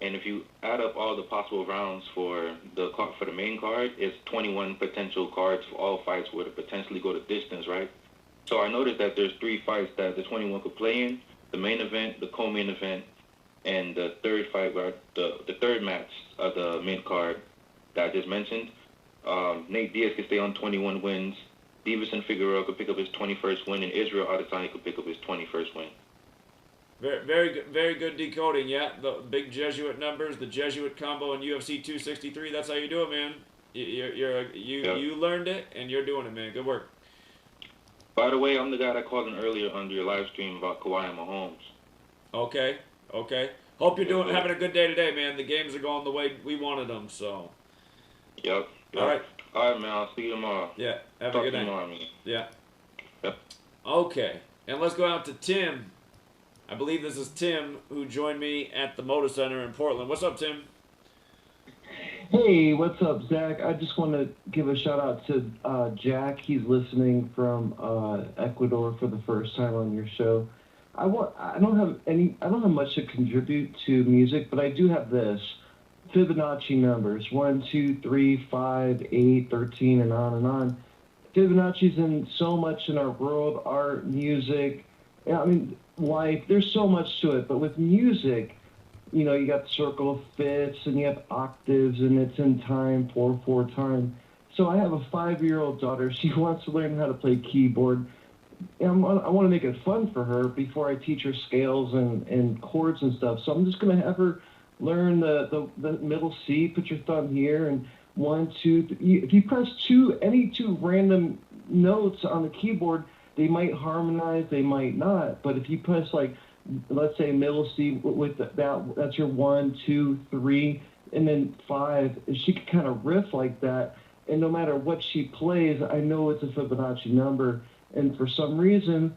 And if you add up all the possible rounds for the main card, it's 21 potential cards for all fights where to potentially go to distance, right? So I noticed that there's 3 fights that the 21 could play in: the main event, the co-main event, and the third fight, where the third match of the main card that I just mentioned. Nate Diaz could stay on 21 wins. Davison Figueroa could pick up his 21st win, and Israel Adesanya could pick up his 21st win. Very good decoding. Yeah, the big Jesuit numbers, the Jesuit combo in UFC 263. That's how you do it, man. You learned it, and you're doing it, man. Good work. By the way, I'm the guy that called in earlier under your live stream about Kawhi and Mahomes. Okay. Hope you're having a good day today, man. The games are going the way we wanted them, so. Yep. All right, man. I'll see you tomorrow. Yeah. Have a good night. Tomorrow, man. Yeah. Yep. Okay. And let's go out to Tim. I believe this is Tim who joined me at the Motor Center in Portland. What's up, Tim? Hey, what's up, Zach? I just want to give a shout out to Jack. He's listening from Ecuador for the first time on your show. I don't have much to contribute to music, but I do have this. Fibonacci numbers, 1, 2, 3, 5, 8, 13, and on and on. Fibonacci's in so much in our world, art, music, I mean, life. There's so much to it, but with music, you know, you got circle of fifths, and you have octaves, and it's in time, 4/4 time. So I have a 5-year-old daughter. She wants to learn how to play keyboard. And I want to make it fun for her before I teach her scales and chords and stuff. So I'm just going to have her learn the middle C. Put your thumb here, and 1, 2. If you press any two random notes on the keyboard, they might harmonize, they might not. But if you press, like, let's say middle C with that's your 1, 2, 3, and then 5. She could kind of riff like that, and no matter what she plays, I know it's a Fibonacci number. And for some reason,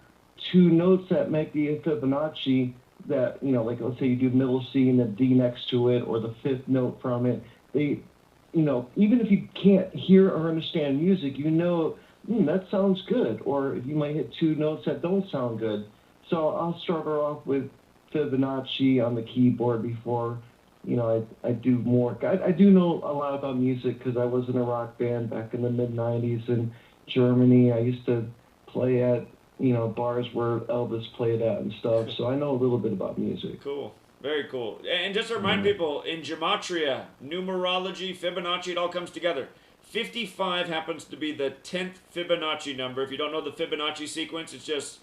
2 notes that might be a Fibonacci, that, you know, like let's say you do middle C and the D next to it, or the 5th note from it, they, you know, even if you can't hear or understand music, you know, that sounds good. Or you might hit 2 notes that don't sound good. So I'll start her off with Fibonacci on the keyboard before, you know, I do more. I do know a lot about music because I was in a rock band back in the mid-90s in Germany. I used to play at, you know, bars where Elvis played at and stuff. So I know a little bit about music. Cool. Very cool. And just to remind people, in Gematria, numerology, Fibonacci, it all comes together. 55 happens to be the 10th Fibonacci number. If you don't know the Fibonacci sequence, it's just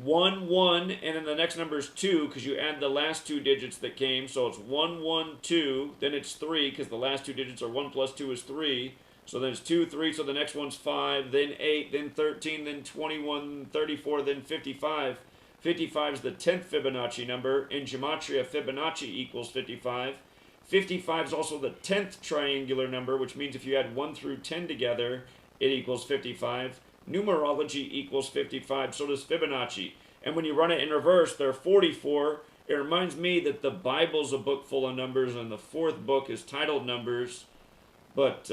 1, 1, and then the next number is 2 because you add the last 2 digits that came. So it's 1, 1, 2, then it's 3 because the last 2 digits are 1 plus 2 is 3. So then it's 2, 3, so the next one's 5, then 8, then 13, then 21, 34, then 55. 55 is the 10th Fibonacci number. In Gematria, Fibonacci equals 55. 55 is also the 10th triangular number, which means if you add 1 through 10 together, it equals 55. Numerology equals 55, so does Fibonacci. And when you run it in reverse, they're 44. It reminds me that the Bible's a book full of numbers, and the 4th book is titled Numbers. But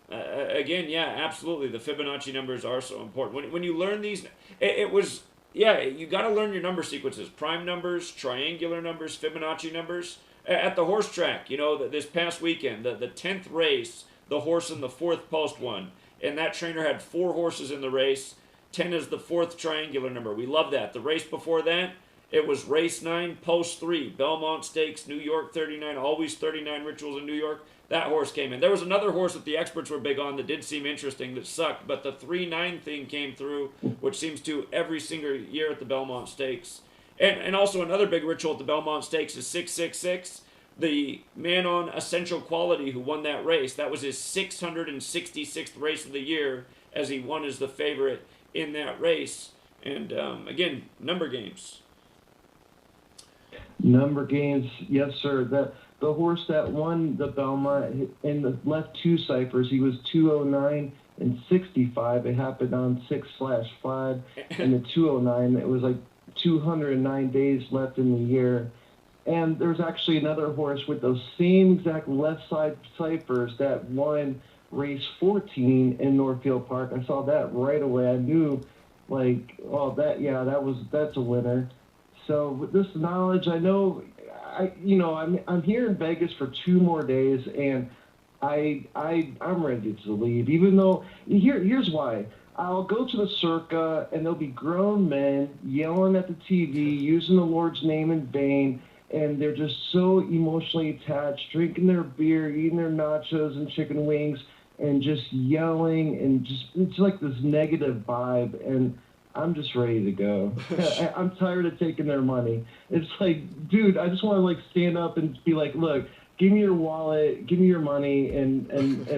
again, yeah, absolutely, the Fibonacci numbers are so important. When you learn these, you got to learn your number sequences. Prime numbers, triangular numbers, Fibonacci numbers. At the horse track, you know, this past weekend, the 10th race, the horse in the 4th post won. And that trainer had 4 horses in the race. 10 is the 4th triangular number. We love that. The race before that, it was race 9, post 3, Belmont Stakes, New York 39, always 39 rituals in New York. That horse came in. There was another horse that the experts were big on that did seem interesting that sucked, but the 3-9 thing came through, which seems to every single year at the Belmont Stakes. And also another big ritual at the Belmont Stakes is 666. The man on Essential Quality who won that race, that was his 666th race of the year, as he won as the favorite in that race. And again, number games. Number games, yes, sir. The horse that won the Belmont in the left 2 ciphers, he was 209 and 65. It happened on 6/5, and the 209, it was like 209 days left in the year. And there's actually another horse with those same exact left side ciphers that won race 14 in Northfield Park. I saw that right away. I knew, like, oh, that's a winner. So with this knowledge, I know, I'm here in Vegas for 2 more days, and I'm ready to leave. Even though here's why. I'll go to the Circa, and there'll be grown men yelling at the TV, using the Lord's name in vain. And they're just so emotionally attached, drinking their beer, eating their nachos and chicken wings, and just yelling, and it's like this negative vibe, and I'm just ready to go. I'm tired of taking their money. It's like, dude, I just want to, like, stand up and be like, look, give me your wallet, give me your money, and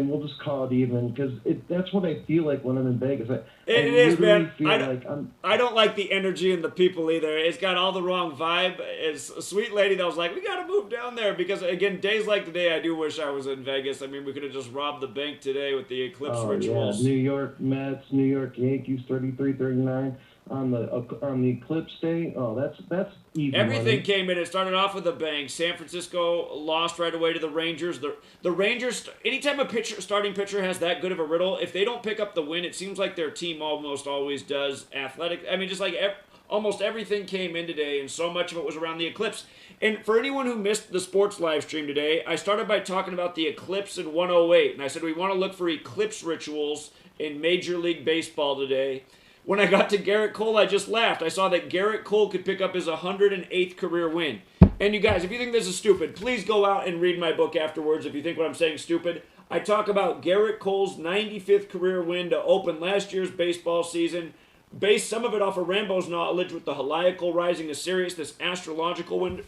we'll just call it even, because that's what I feel like when I'm in Vegas. It is, man. I don't like the energy and the people either. It's got all the wrong vibe. It's a sweet lady that was like, we got to move down there, because, again, days like today, I do wish I was in Vegas. I mean, we could have just robbed the bank today with the eclipse rituals. Yeah. New York Mets, New York Yankees, 33-39. on the eclipse day. Oh, that's easy Everything money. came in. It started off with a bang. San Francisco lost right away to the Rangers. The Rangers, anytime a starting pitcher has that good of a riddle, if they don't pick up the win, it seems like their team almost always does. Athletic, I mean, just like almost everything came in today, and so much of it was around the eclipse. And for anyone who missed the sports live stream today, I started by talking about the eclipse in 108, and I said we want to look for eclipse rituals in Major League Baseball today. When I got to Garrett Cole, I just laughed. I saw that Garrett Cole could pick up his 108th career win. And you guys, if you think this is stupid, please go out and read my book afterwards if you think what I'm saying is stupid. I talk about Garrett Cole's 95th career win to open last year's baseball season. Based some of it off of Rambo's knowledge with the Heliacal Rising of Sirius, this astrological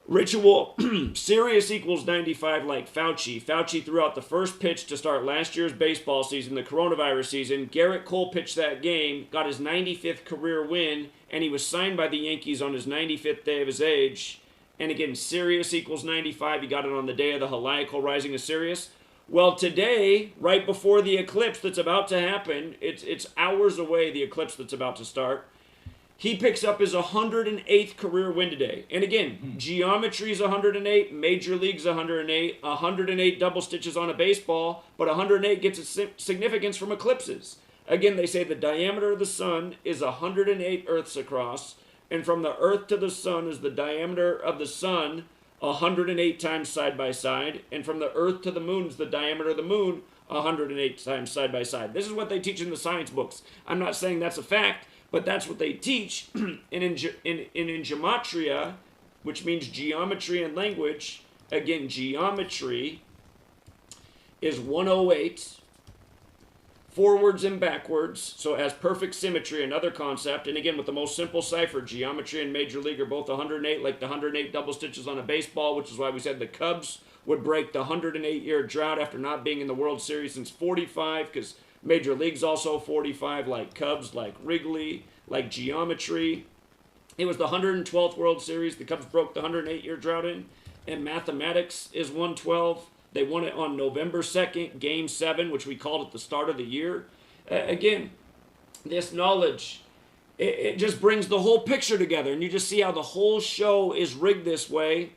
ritual. Sirius equals 95 like Fauci. Fauci threw out the first pitch to start last year's baseball season, the coronavirus season. Garrett Cole pitched that game, got his 95th career win, and he was signed by the Yankees on his 95th day of his age. And again, Sirius equals 95. He got it on the day of the Heliacal Rising of Sirius. Well, today, right before the eclipse that's about to happen, it's hours away, the eclipse that's about to start, he picks up his 108th career win today. And again, geometry's 108, Major League's 108, 108 double stitches on a baseball, but 108 gets its significance from eclipses. Again, they say the diameter of the sun is 108 Earths across, and from the Earth to the sun is the diameter of the sun 108 times side by side, and from the Earth to the moon is the diameter of the moon 108 times side by side. This is what they teach in the science books. I'm not saying that's a fact, but that's what they teach. And in GEMATRIA, which means geometry and language, again, geometry is 108 forwards and backwards, so it has perfect symmetry, another concept. And again, with the most simple cipher, geometry and Major League are both 108, like the 108 double stitches on a baseball, which is why we said the Cubs would break the 108-year drought after not being in the World Series since 45, because Major League's also 45, like Cubs, like Wrigley, like geometry. It was the 112th World Series. The Cubs broke the 108-year drought in, and mathematics is 112. They won it on November 2nd, Game 7, which we called at the start of the year. Again, this knowledge, it just brings the whole picture together, and you just see how the whole show is rigged this way.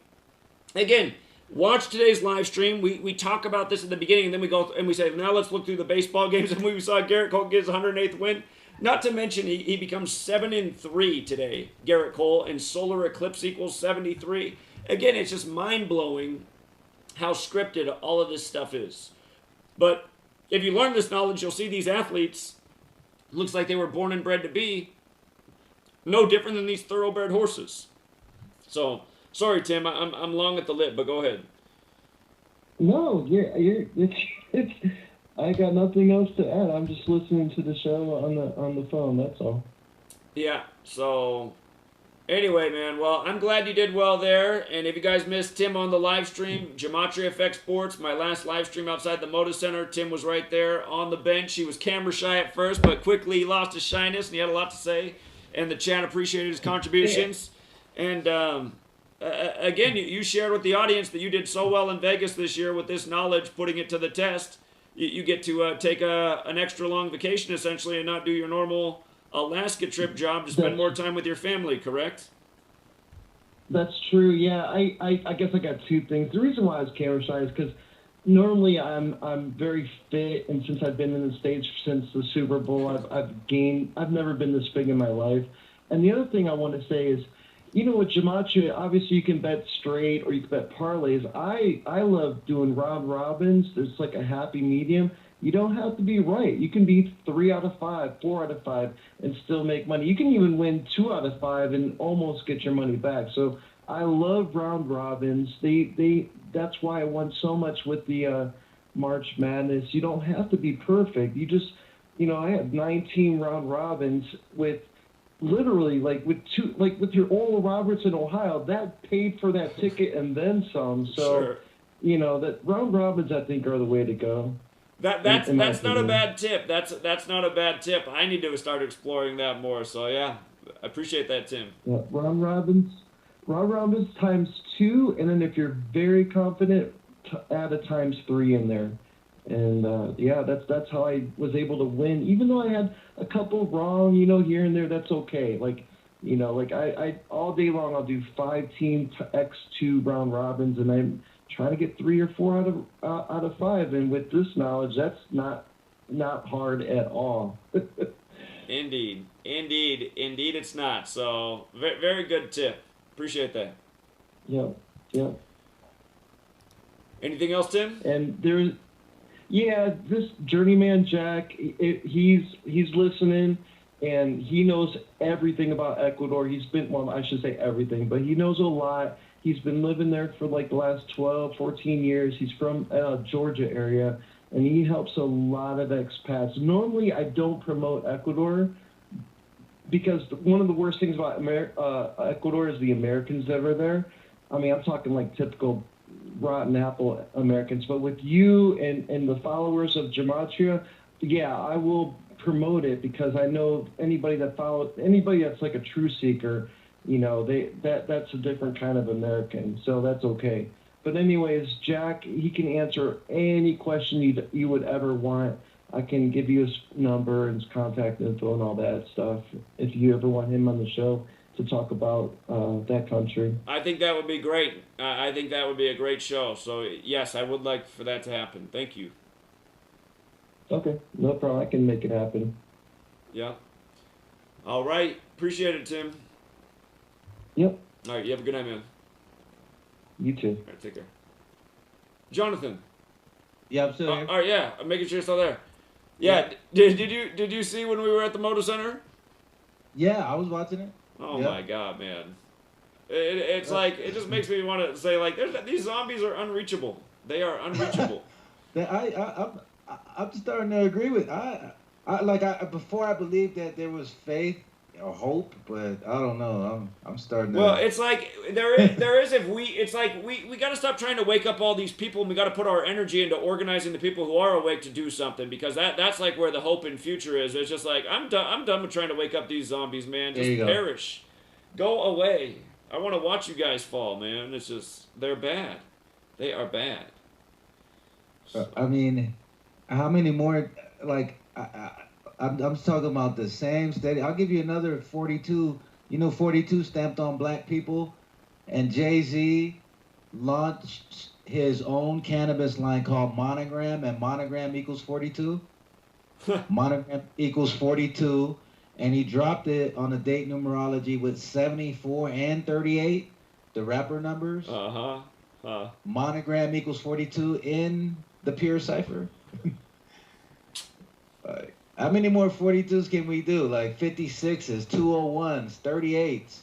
Again, watch today's live stream. We talk about this at the beginning, and then we go and we say, now let's look through the baseball games, and we saw Garrett Cole get his 108th win. Not to mention, he becomes 7-3 today, Garrett Cole, and solar eclipse equals 73. Again, it's just mind-blowing how scripted all of this stuff is. But if you learn this knowledge, you'll see these athletes, looks like they were born and bred to be, no different than these thoroughbred horses. So, sorry, Tim, I'm long at the lip, but go ahead. No, it's I got nothing else to add. I'm just listening to the show on the phone, that's all. Yeah, so anyway, man, well, I'm glad you did well there. And if you guys missed Tim on the live stream, Gematria FX Sports, my last live stream outside the Moda Center, Tim was right there on the bench. He was camera shy at first, but quickly he lost his shyness, and he had a lot to say. And the chat appreciated his contributions. And again, you shared with the audience that you did so well in Vegas this year with this knowledge, putting it to the test. You get to take an extra long vacation, essentially, and not do your normal Alaska trip job to spend more time with your family, correct? That's true, yeah. I guess I got two things. The reason why I was camera shy is because normally I'm very fit, and since I've been in the States since the Super Bowl, I've never been this big in my life. And the other thing I want to say is, you know, with Gematria, obviously you can bet straight or you can bet parlays. I love doing round robins. It's like a happy medium. You don't have to be right. You can be 3 out of 5, 4 out of 5, and still make money. You can even win 2 out of 5 and almost get your money back. So I love round robins. That's why I won so much with the March Madness. You don't have to be perfect. You just, you know, I had 19 round robins with literally with your Oral Roberts in Ohio. That paid for that ticket and then some. So, sure. You know, that round robins I think are the way to go. That's not a bad tip. That's not a bad tip. I need to start exploring that more. So yeah, I appreciate that, Tim. Yeah, round robins times 2, and then if you're very confident, add a times 3 in there. And yeah, that's how I was able to win. Even though I had a couple wrong, you know, here and there, that's okay. Like, you know, like I all day long I'll do 5-team X2 round robins, and I'm trying to get 3 or 4 out of 5. And with this knowledge, that's not hard at all. Indeed, it's not. So very good tip. Appreciate that. Yeah. Anything else, Tim? And there's, yeah, this journeyman Jack, he's listening, and he knows everything about Ecuador. He's been, well, I should say everything, but he knows a lot. He's been living there for like the last 12, 14 years. He's from Georgia area, and he helps a lot of expats. Normally, I don't promote Ecuador because one of the worst things about Ecuador is the Americans that are there. I mean, I'm talking like typical rotten apple Americans. But with you and the followers of GEMATRIA, yeah, I will promote it because I know anybody that's like a true seeker, you know, that's a different kind of American. So that's okay. But anyways, Jack, he can answer any question you would ever want. I can give you his number and his contact info and all that stuff if you ever want him on the show to talk about that country. I think that would be great. I think that would be a great show. So, yes, I would like for that to happen. Thank you. Okay, no problem. I can make it happen. Yeah. All right. Appreciate it, Tim. Yep. All right. You have a good night, man. You too. All right. Take care. Jonathan. Yeah, I'm still here. All right. Yeah. I'm making sure you're still there. Yeah. Did you see when we were at the Motor Center? Yeah, I was watching it. Oh my God, man! It's like it just makes me want to say like, these zombies are unreachable. They are unreachable. I'm starting to agree with. Before I believed that there was faith or hope, but I don't know. I'm starting to. Well, it's like there is if we. It's like we got to stop trying to wake up all these people, and we got to put our energy into organizing the people who are awake to do something, because that's like where the hope and future is. It's just like I'm done with trying to wake up these zombies, man. Just perish, go away. I want to watch you guys fall, man. It's just they're bad. They are bad. I mean, how many more? Like I'm talking about the same steady. I'll give you another 42. You know, 42 stamped on black people, and Jay-Z launched his own cannabis line called Monogram, and Monogram equals 42. Monogram equals 42, and he dropped it on a date numerology with 74 and 38, the rapper numbers. Monogram equals 42 in the pure cipher. How many more 42s can we do? Like 56s, 201s, 38s.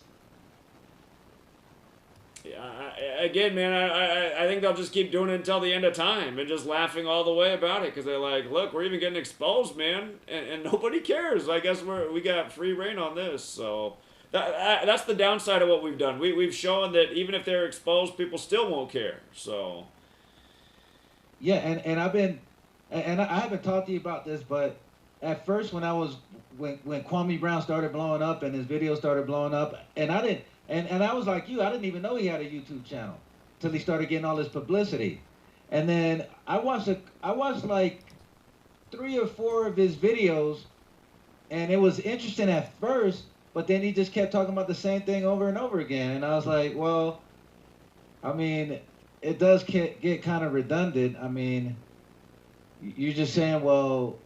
Yeah, again, man, I think they'll just keep doing it until the end of time and just laughing all the way about it because they're like, look, we're even getting exposed, man, and nobody cares. I guess we got free reign on this. So that's the downside of what we've done. We've shown that even if they're exposed, people still won't care. So yeah, and I haven't talked to you about this, but at first when Kwame Brown started blowing up and his videos started blowing up, and I was like you, I didn't even know he had a YouTube channel till he started getting all this publicity. And then I watched like 3 or 4 of his videos, and it was interesting at first, but then he just kept talking about the same thing over and over again. And I was like, well, I mean, it does get kind of redundant. I mean, you're just saying, well,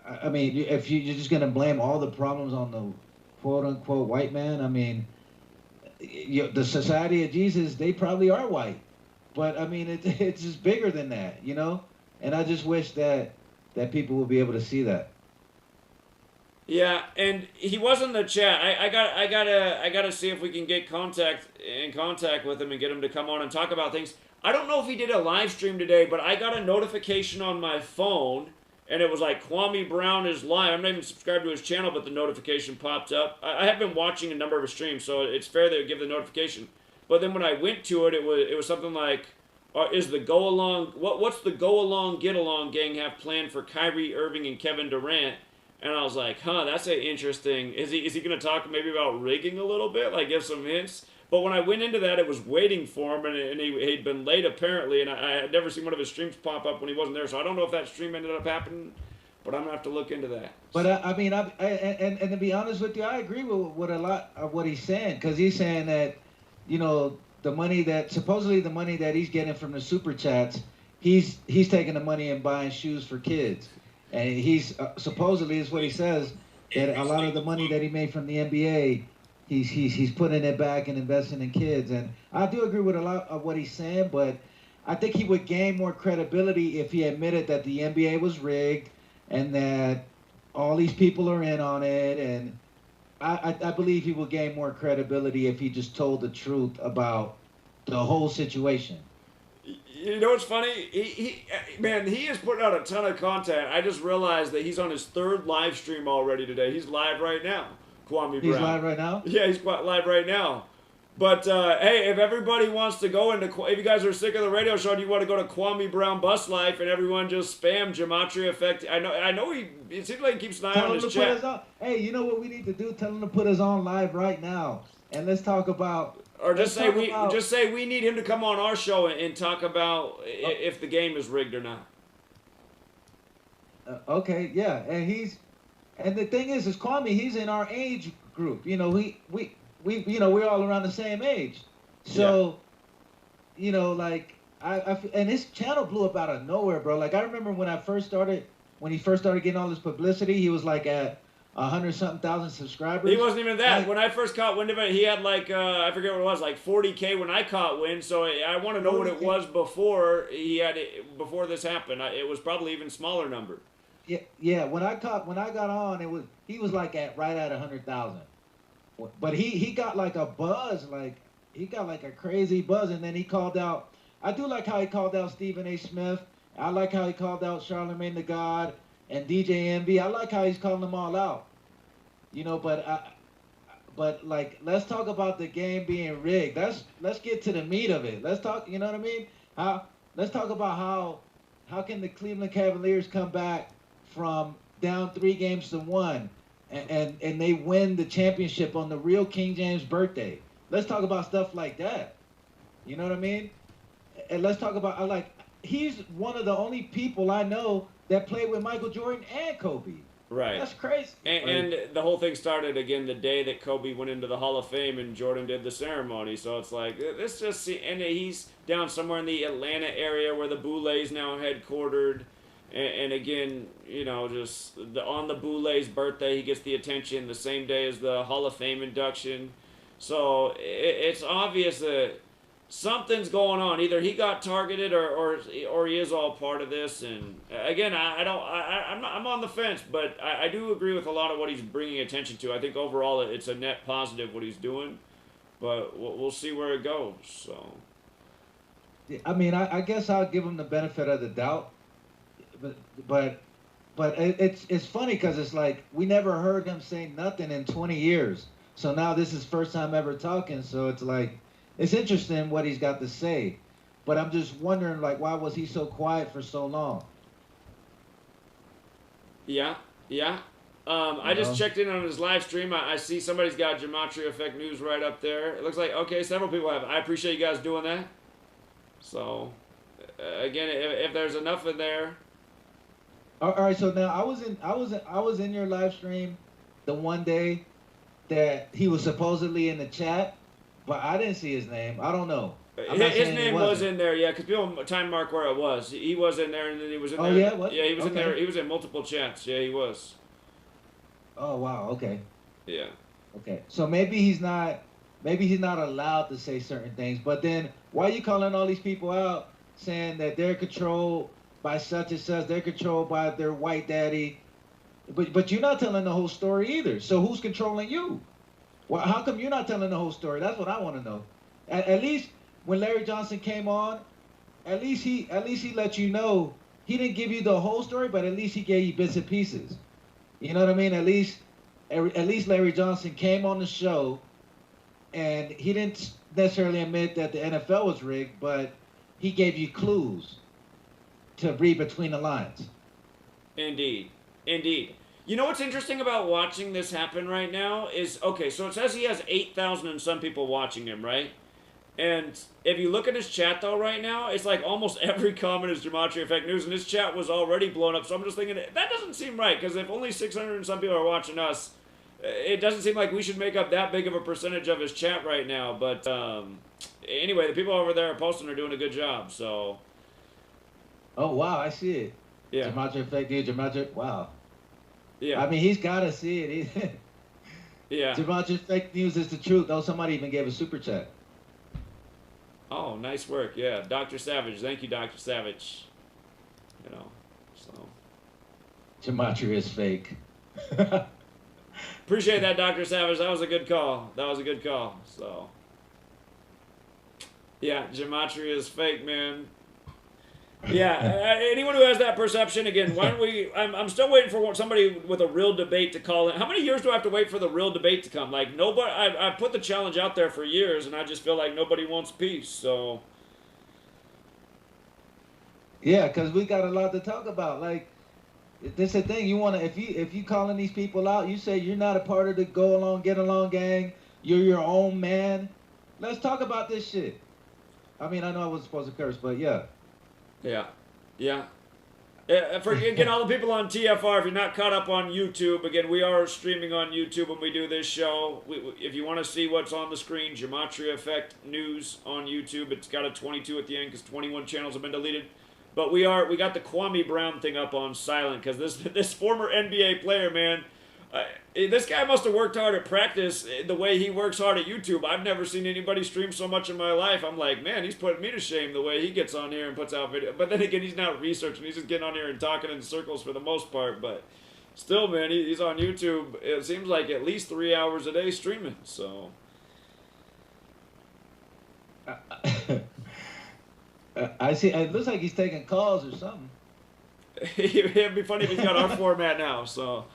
I mean, if you're just going to blame all the problems on the quote-unquote white man, I mean, the Society of Jesus, they probably are white. But, I mean, it's just bigger than that, you know? And I just wish that people would be able to see that. yeah, and he was in the chat. I gotta see if we can get in contact with him and get him to come on and talk about things. I don't know if he did a live stream today, but I got a notification on my phone. And it was like, Kwame Brown is live. I'm not even subscribed to his channel, but the notification popped up. I have been watching a number of his streams, so it's fair they would give the notification. But then when I went to it, it was something like, is the go along, what's the go along, get along gang have planned for Kyrie Irving and Kevin Durant? And I was like, that's interesting. Is he going to talk maybe about rigging a little bit, like give some hints? But when I went into that, it was waiting for him, and he'd been late apparently, and I had never seen one of his streams pop up when he wasn't there. So I don't know if that stream ended up happening, but I'm gonna have to look into that. But and to be honest with you, I agree with a lot of what he's saying, because he's saying that, you know, supposedly the money that he's getting from the super chats, he's taking the money and buying shoes for kids, and he's supposedly is what he says, that a lot of the money that he made from the NBA, he's putting it back and investing in kids. And I do agree with a lot of what he's saying, but I think he would gain more credibility if he admitted that the NBA was rigged and that all these people are in on it. And I believe he will gain more credibility if he just told the truth about the whole situation. You know what's funny? He is putting out a ton of content. I just realized that he's on his 3rd live stream already today. He's live right now. Kwame Brown. He's live right now? Yeah, he's live right now. But, hey, if everybody wants to go into, if you guys are sick of the radio show and you want to go to Kwame Brown Bus Life and everyone just spam Gematria Effect, I know it seems like he keeps an eye on his chat. Hey, you know what we need to do? Tell him to put us on live right now. And let's talk about... Or just say we need him to come on our show and talk about if the game is rigged or not. Okay, yeah. And the thing is Kwame, he's in our age group. You know, we're all around the same age. So, you know, like, and his channel blew up out of nowhere, bro. Like, I remember when he first started getting all this publicity, he was like at 100-something thousand subscribers. He wasn't even that. When I first caught wind of it, he had like, I forget what it was, like 40K when I caught wind. So I want to know what it was before before this happened. It was probably even smaller number. Yeah. When I got on, he was like right at 100,000. But he got like a buzz, like he got like a crazy buzz, and then he called out. I do like how he called out Stephen A. Smith. I like how he called out Charlemagne the God and DJ Envy. I like how he's calling them all out. You know, but like, let's talk about the game being rigged. Let's get to the meat of it. Let's talk. You know what I mean? Let's talk about how can the Cleveland Cavaliers come back from down 3-1 and they win the championship on the real King James birthday. Let's talk about stuff like that. You know what I mean? And let's talk about, he's one of the only people I know that played with Michael Jordan and Kobe. Right. That's crazy. And the whole thing started, again, the day that Kobe went into the Hall of Fame and Jordan did the ceremony. So it's like, this just... And he's down somewhere in the Atlanta area where the Boulet's now headquartered. And again, you know, just on the Boulet's birthday, he gets the attention the same day as the Hall of Fame induction. So it's obvious that something's going on. Either he got targeted or he is all part of this. And again, I'm on the fence, but I do agree with a lot of what he's bringing attention to. I think overall it's a net positive what he's doing, but we'll see where it goes. So, I mean, I guess I'll give him the benefit of the doubt. But it's funny because it's like we never heard him say nothing in 20 years. So now this is first time ever talking. So it's like, it's interesting what he's got to say. But I'm just wondering, like, why was he so quiet for so long? Yeah. I just checked in on his live stream. I see somebody's got Gematria Effect News right up there. It looks like, okay, several people have. I appreciate you guys doing that. So, again, if there's enough in there. All right, so now I was in your live stream the one day that he was supposedly in the chat, but I didn't see his name. I don't know. His name was in there, yeah, because people time mark where it was. He was in there, and then he was in there. Oh, yeah? What? Yeah, he was in there. He was in multiple chats. Yeah, he was. Oh, wow, okay. Yeah. Okay, so maybe he's not allowed to say certain things, but then why are you calling all these people out saying that they're controlled by such and such, they're controlled by their white daddy, but you're not telling the whole story either. So who's controlling you? Well, how come you're not telling the whole story? That's what I want to know. At least when Larry Johnson came on, at least he let you know. He didn't give you the whole story, but at least he gave you bits and pieces. You know what I mean? At least Larry Johnson came on the show, and he didn't necessarily admit that the NFL was rigged, but he gave you clues to read between the lines. Indeed. You know what's interesting about watching this happen right now is, okay, so it says he has 8,000 and some people watching him, right? And if you look at his chat, though, right now, it's like almost every comment is Gematria Effect News, and his chat was already blown up. So I'm just thinking, that doesn't seem right, because if only 600 and some people are watching us, it doesn't seem like we should make up that big of a percentage of his chat right now. But anyway, the people over there posting are doing a good job, so. Oh, wow, I see it. Yeah. Gematria Effect News, Gematria, wow. Yeah. I mean, he's got to see it. Yeah. Gematria Fake News is the truth. Oh, somebody even gave a super chat. Oh, nice work. Yeah, Dr. Savage. Thank you, Dr. Savage. You know, so. Gematria is fake. Appreciate that, Dr. Savage. That was a good call. That was a good call. So. Yeah, Gematria is fake, man. Yeah, anyone who has that perception, again, why don't we, I'm still waiting for somebody with a real debate to call in. How many years do I have to wait for the real debate to come? Like, nobody, I've put the challenge out there for years, and I just feel like nobody wants peace, so. Yeah, because we got a lot to talk about. Like, this is the thing, you want to, if you calling these people out, you say you're not a part of the go along, get along gang, you're your own man. Let's talk about this shit. I mean, I know I wasn't supposed to curse, but yeah. Yeah, yeah. For again, all the people on TFR, if you're not caught up on YouTube, again, we are streaming on YouTube when we do this show. If you want to see what's on the screen, Gematria Effect News on YouTube. It's got a 22 at the end because 21 channels have been deleted. But we got the Kwame Brown thing up on silent because this former NBA player, man, this guy must have worked hard at practice the way he works hard at YouTube. I've never seen anybody stream so much in my life. I'm like, man, he's putting me to shame the way he gets on here and puts out video. But then again, he's not researching. He's just getting on here and talking in circles for the most part. But still, man, he's on YouTube. It seems like at least 3 hours a day streaming. So. I see. It looks like he's taking calls or something. It'd be funny if he's got our format now. So.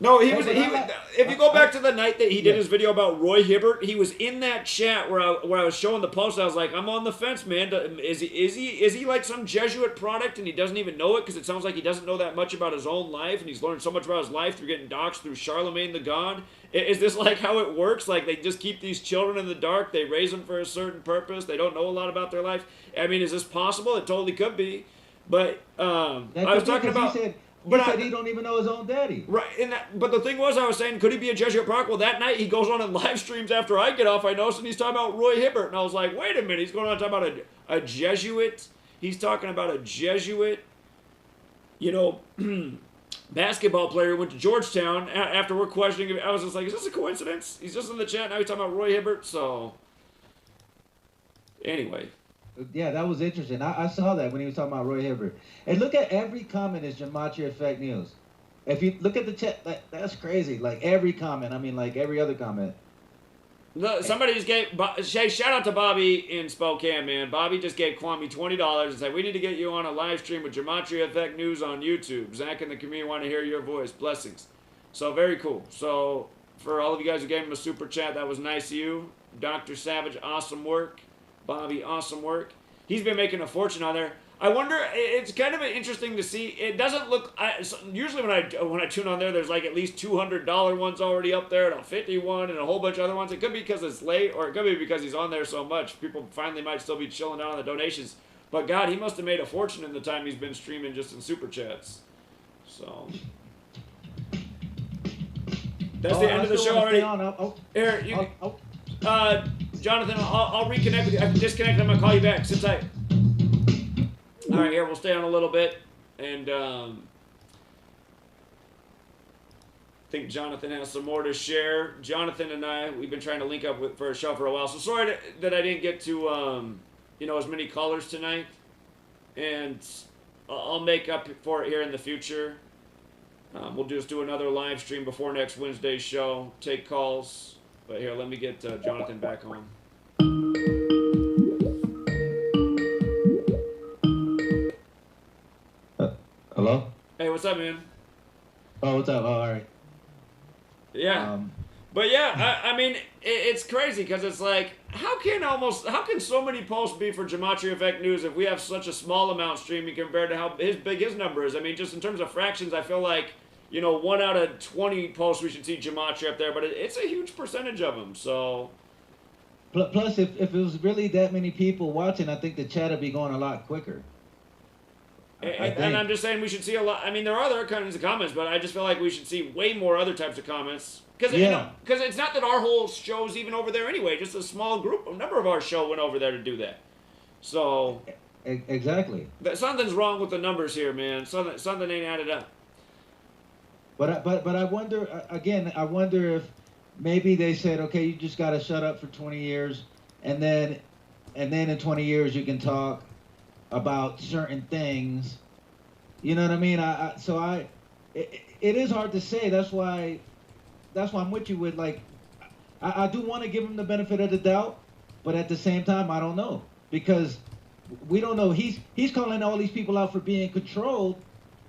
No, he was. If you go back to the night that he did his video about Roy Hibbert, he was in that chat where I was showing the post. I was like, I'm on the fence, man. Is he like some Jesuit product and he doesn't even know it because it sounds like he doesn't know that much about his own life and he's learned so much about his life through getting doxxed through Charlemagne the God. Is this like how it works? Like they just keep these children in the dark, they raise them for a certain purpose, they don't know a lot about their life. I mean, is this possible? It totally could be. But I was talking about. He said he don't even know his own daddy. Right, but the thing was, I was saying, could he be a Jesuit product? Well, that night he goes on and live streams after I get off, I noticed, and he's talking about Roy Hibbert. And I was like, wait a minute, he's going on talking about a Jesuit. He's talking about a Jesuit, you know, basketball player who went to Georgetown after we're questioning him. I was just like, is this a coincidence? He's just in the chat, now he's talking about Roy Hibbert, so. Anyway. Yeah, that was interesting. I saw that when he was talking about Roy Hibbert. And look at every comment is Gematria Effect News. If you look at the chat, that's crazy. Like every comment, I mean like every other comment. No, somebody just gave, Shay, shout out to Bobby in Spokane, man. Bobby just gave Kwame $20 and said, we need to get you on a live stream with Gematria Effect News on YouTube. Zach and the community want to hear your voice. Blessings. So very cool. So for all of you guys who gave him a super chat, that was nice of you. Dr. Savage, awesome work. Bobby, awesome work. He's been making a fortune on there. I wonder, it's kind of interesting to see. It doesn't look, usually when I tune on there, there's like at least $200 ones already up there, and a $51 and a whole bunch of other ones. It could be because it's late, or it could be because he's on there so much. People finally might still be chilling out on the donations. But God, he must have made a fortune in the time he's been streaming just in super chats. So. That's the end of the show already. Here, Jonathan, I'll reconnect with you. I can disconnect. I'm going to call you back. Sit tight. All right, here, we'll stay on a little bit. And I think Jonathan has some more to share. Jonathan and I, we've been trying to link up for a show for a while. So sorry that I didn't get to, as many callers tonight. And I'll make up for it here in the future. We'll just do another live stream before next Wednesday's show. Take calls. But here, let me get Jonathan back on. Hello? Hey, what's up, man? Oh, what's up? Oh, all right. Yeah. But yeah, I mean, it's crazy because it's like, how can so many posts be for Gematria Effect News if we have such a small amount streaming compared to how big his number is? I mean, just in terms of fractions, I feel like you know, 1 out of 20 posts we should see Gematria up there, but it's a huge percentage of them. So plus, if it was really that many people watching, I think the chat would be going a lot quicker. And I'm just saying we should see a lot. I mean, there are other kinds of comments, but I just feel like we should see way more other types of comments. Because it's not that our whole show's even over there anyway. Just a small group, a number of our show went over there to do that. So exactly. Something's wrong with the numbers here, man. Something ain't added up. But I wonder again. I wonder if maybe they said, okay, you just got to shut up for 20 years, and then in 20 years you can talk about certain things. You know what I mean? It is hard to say. That's why I'm with you with, like, I do want to give him the benefit of the doubt, but at the same time I don't know, because we don't know. He's calling all these people out for being controlled,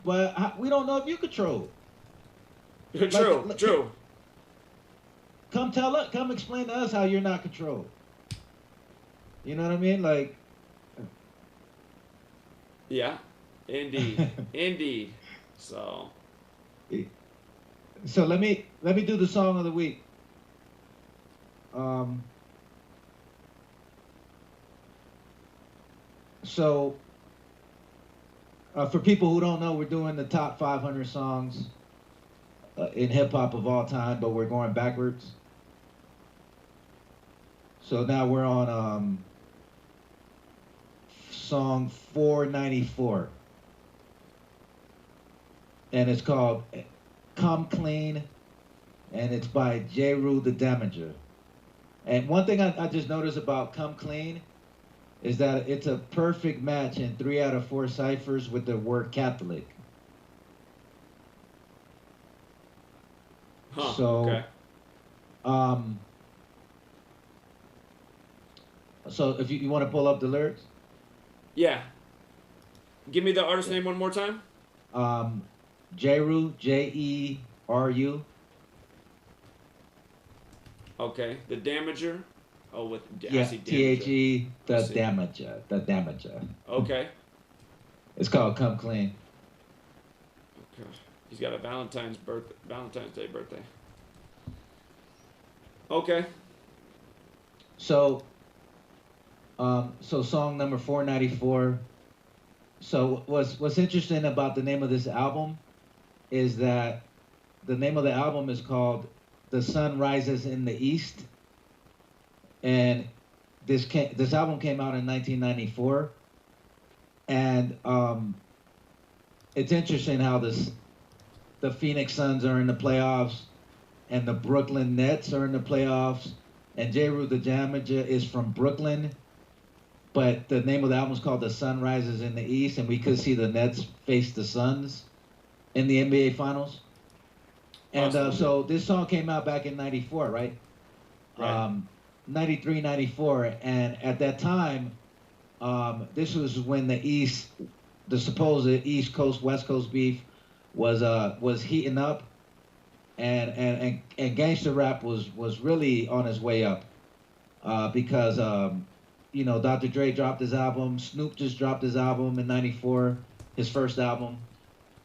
but we don't know if you're controlled. True. Come explain to us how you're not controlled. You know what I mean? Like. Yeah, indeed, indeed. So let me do the song of the week. For people who don't know, we're doing the top 500 songs in hip hop of all time, but we're going backwards. So now we're on song 494, and it's called Come Clean, and it's by Jeru the Damager. And one thing I just noticed about Come Clean is that it's a perfect match in 3 out of 4 ciphers with the word Catholic. Okay. So if you want to pull up the lyrics. Yeah. Give me the artist name one more time. Jeru, Jeru. Okay. The Damager. Oh, with Yeah, THE, the Damager. Okay. It's called Come Clean. Okay. He's got a Valentine's Day birthday. Okay. So song number 494. So what's interesting about the name of this album is that the name of the album is called The Sun Rises in the East, and this album came out in 1994, and it's interesting how the Phoenix Suns are in the playoffs, and the Brooklyn Nets are in the playoffs, and Jeru the Damager is from Brooklyn. But the name of the album is called The Sun Rises in the East, and we could see the Nets face the Suns in the NBA Finals. And so this song came out back in 94, right? 93, 94. And at that time, this was when the supposed East Coast, West Coast beef was heating up. And gangster rap was really on his way up. Because Dr. Dre dropped his album. Snoop just dropped his album in 94, his first album.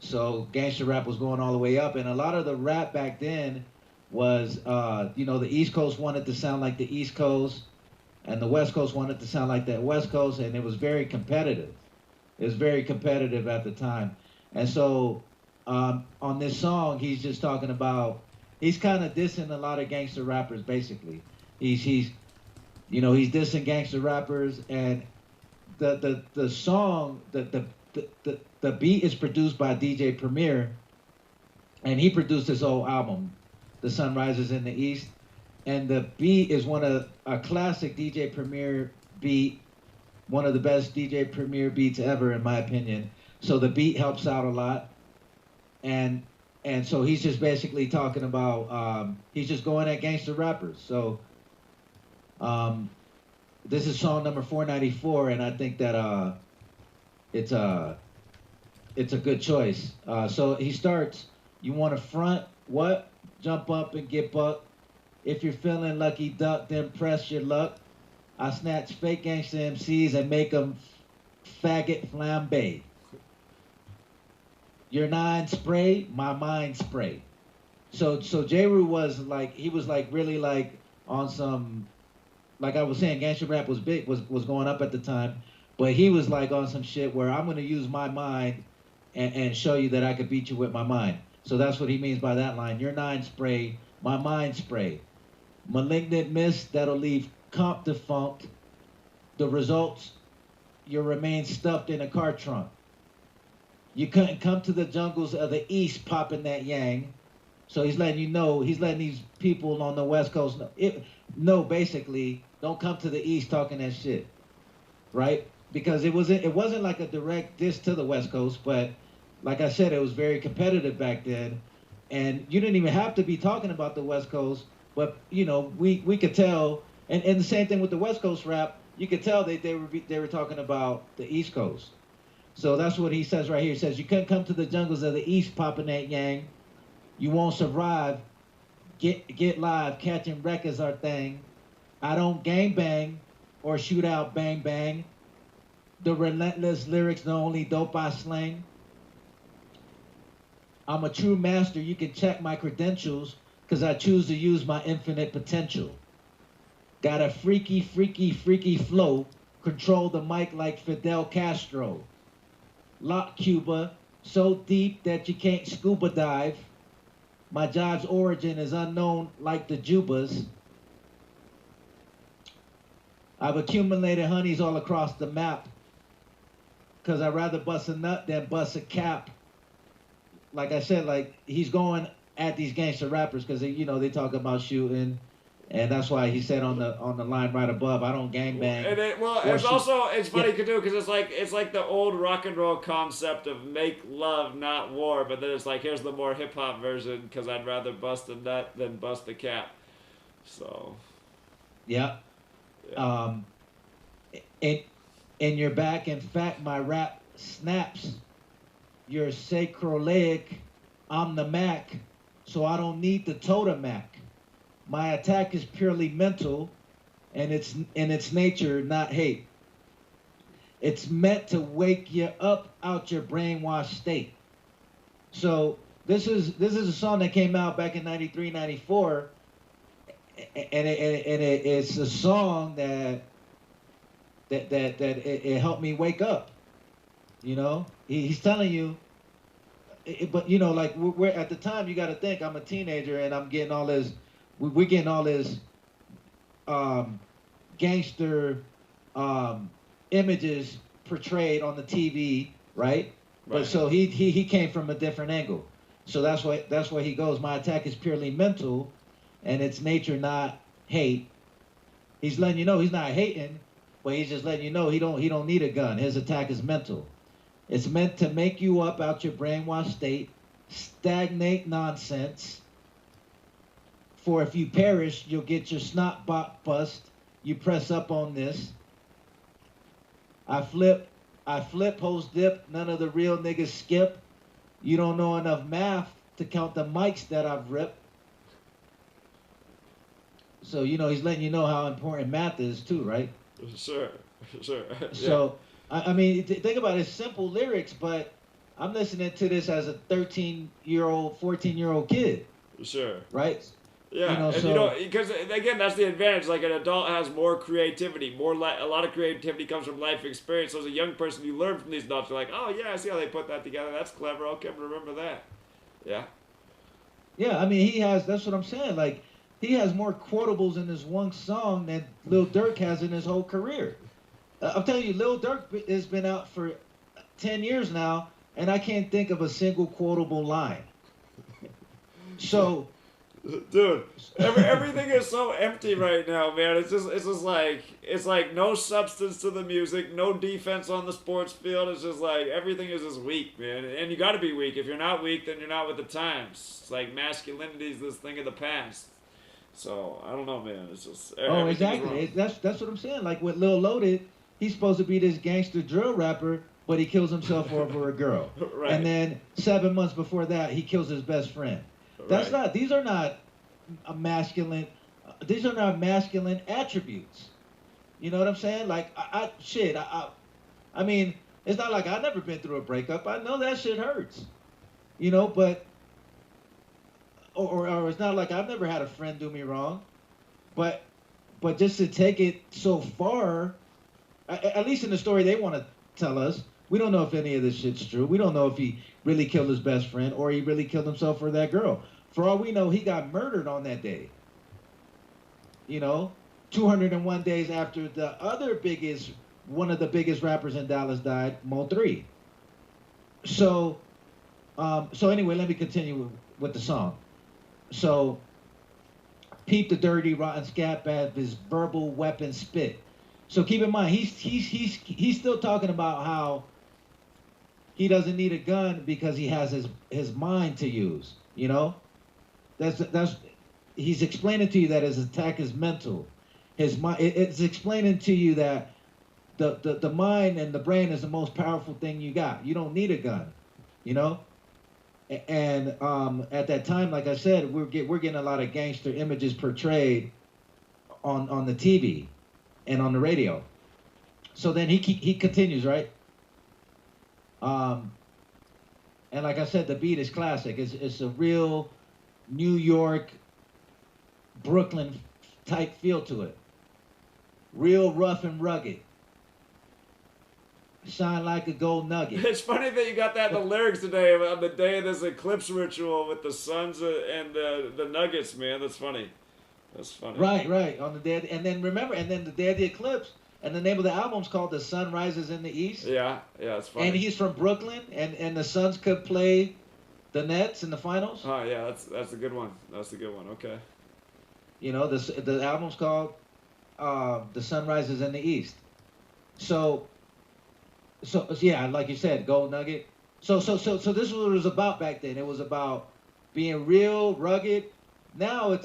So gangster rap was going all the way up. And a lot of the rap back then was, the East Coast wanted to sound like the East Coast, and the West Coast wanted to sound like that West Coast, and it was very competitive. It was very competitive at the time. And so on this song, he's just talking about, he's kind of dissing a lot of gangster rappers, basically. He's dissing gangster rappers, and the song, the beat is produced by DJ Premier, and he produced this whole album, The Sun Rises in the East, and the beat is a classic DJ Premier beat, one of the best DJ Premier beats ever, in my opinion. So the beat helps out a lot, and so he's just basically talking about, he's just going at gangster rappers. So this is song number 494, and I think that it's a good choice. So he starts, you want to front, what? Jump up and get bucked. If you're feeling lucky duck, then press your luck. I snatch fake gangster MCs and make them faggot flambe. Your nine spray, my mind spray. So Jeru was like, he was like really like on some, like I was saying, gangster rap was big, was going up at the time, but he was like on some shit where I'm gonna use my mind and show you that I could beat you with my mind. So that's what he means by that line. Your nine spray, my mind spray. Malignant mist that'll leave comp defunct. The results, you'll remain stuffed in a car trunk. You couldn't come to the jungles of the east popping that yang. So he's letting you know, he's letting these people on the West Coast know, basically, don't come to the East talking that shit, right? Because it wasn't like a direct diss to the West Coast, but like I said, it was very competitive back then, and you didn't even have to be talking about the West Coast, but you know, we could tell, and the same thing with the West Coast rap, you could tell they were talking about the East Coast. So that's what he says right here. He says, you couldn't come to the jungles of the East popping that yang. You won't survive. Get live. Catching wreck is our thing. I don't gang bang or shoot out bang bang. The relentless lyrics, the only dope I slang. I'm a true master. You can check my credentials because I choose to use my infinite potential. Got a freaky, freaky, freaky flow. Control the mic like Fidel Castro. Lock Cuba so deep that you can't scuba dive. My job's origin is unknown like the Jubas. I've accumulated honeys all across the map because I'd rather bust a nut than bust a cap. Like I said, like he's going at these gangster rappers because you know they talk about shooting, and that's why he said on the line right above, I don't gangbang. And it's funny too because it's like the old rock and roll concept of make love not war, but then it's like here's the more hip hop version because I'd rather bust a nut than bust a cap. So. Yeah. In your back, in fact, my rap snaps. You're sacroleic. I'm the Mac, so I don't need the Totomac. My attack is purely mental, and it's in its nature, not hate. It's meant to wake you up out your brainwashed state. So this is a song that came out back in 93, 94, and it's a song that it helped me wake up. You know, he's telling you. But you know, like we're at the time, you got to think I'm a teenager and I'm getting all this. We're getting all this gangster images portrayed on the TV, right? But so he came from a different angle. So that's why he goes. My attack is purely mental, and it's nature, not hate. He's letting you know he's not hating, but he's just letting you know he don't need a gun. His attack is mental. It's meant to make you up out your brainwashed state, stagnate nonsense. For if you perish, you'll get your snot bust. You press up on this. I flip, hoes dip, none of the real niggas skip. You don't know enough math to count the mics that I've ripped. So, you know, he's letting you know how important math is too, right? Sure. Yeah. So, I mean, think about it, simple lyrics, but I'm listening to this as a 13-year-old, 14-year-old kid. Sure. Right? Yeah, you know, and you know, because again, that's the advantage. Like an adult has more creativity, a lot of creativity comes from life experience. So as a young person, you learn from these adults. You're like, oh yeah, I see how they put that together. That's clever. Okay, remember that. Yeah. Yeah, I mean, that's what I'm saying. Like, he has more quotables in this one song than Lil Durk has in his whole career. I'm telling you, Lil Durk has been out for 10 years now, and I can't think of a single quotable line. So. Dude, everything is so empty right now, man. It's just like no substance to the music, no defense on the sports field. It's just like everything is just weak, man. And you got to be weak. If you're not weak, then you're not with the times. It's like masculinity is this thing of the past. So I don't know, man. It's just exactly. That's what I'm saying. Like with Lil Loaded, he's supposed to be this gangster drill rapper, but he kills himself over a girl. Right. And then 7 months before that, he kills his best friend. That's not. These are not masculine. These are not masculine attributes. You know what I'm saying? Like I mean, it's not like I've never been through a breakup. I know that shit hurts. you know, but or it's not like I've never had a friend do me wrong, but just to take it so far, at least in the story they want to tell us, we don't know if any of this shit's true. We don't know if he really killed his best friend or he really killed himself for that girl. For all we know, he got murdered on that day. You know, 201 days after the other one of the biggest rappers in Dallas died, Mo 3. So anyway, let me continue with the song. So, peep the dirty, rotten scat bag, his verbal weapon spit. So keep in mind, he's still talking about how he doesn't need a gun because he has his mind to use. You know, that's he's explaining to you that his attack is mental. His mind, it's explaining to you that the mind and the brain is the most powerful thing you got. You don't need a gun. You know. And at that time, like I said, we're getting a lot of gangster images portrayed on the TV and on the radio. So then he continues, right? And like I said, the beat is classic. It's a real New York, Brooklyn type feel to it. Real rough and rugged. Shine like a gold nugget. It's funny that you got that in the lyrics today on the day of this eclipse ritual with the suns and the nuggets, man. That's funny. That's funny. Right. On the day, and then remember, and then the day of the eclipse, and the name of the album's called "The Sun Rises in the East." Yeah, it's funny. And he's from Brooklyn, and the Suns could play the Nets in the finals. Oh yeah, that's a good one. That's a good one. Okay. You know, the album's called "The Sun Rises in the East." So yeah, like you said, gold nugget. So this is what it was about back then. It was about being real, rugged. Now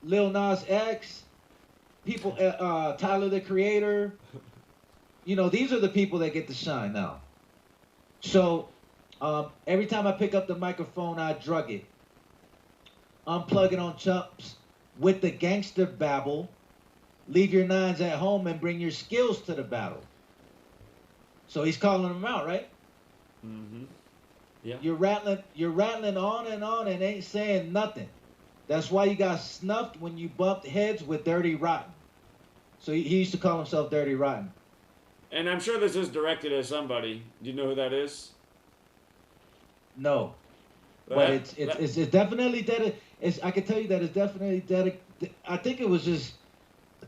Lil Nas X, people, Tyler the Creator. You know, these are the people that get to shine now. So every time I pick up the microphone, I drug it. Unplug it on chumps with the gangster babble. Leave your nines at home and bring your skills to the battle. So he's calling them out, right? Mm-hmm. Yeah. You're rattling on and ain't saying nothing. That's why you got snuffed when you bumped heads with Dirty Rotten. So he used to call himself Dirty Rotten. And I'm sure this is directed at somebody. Do you know who that is? No. But it's definitely dedicated. I can tell you that it's definitely dedicated. I think it was just,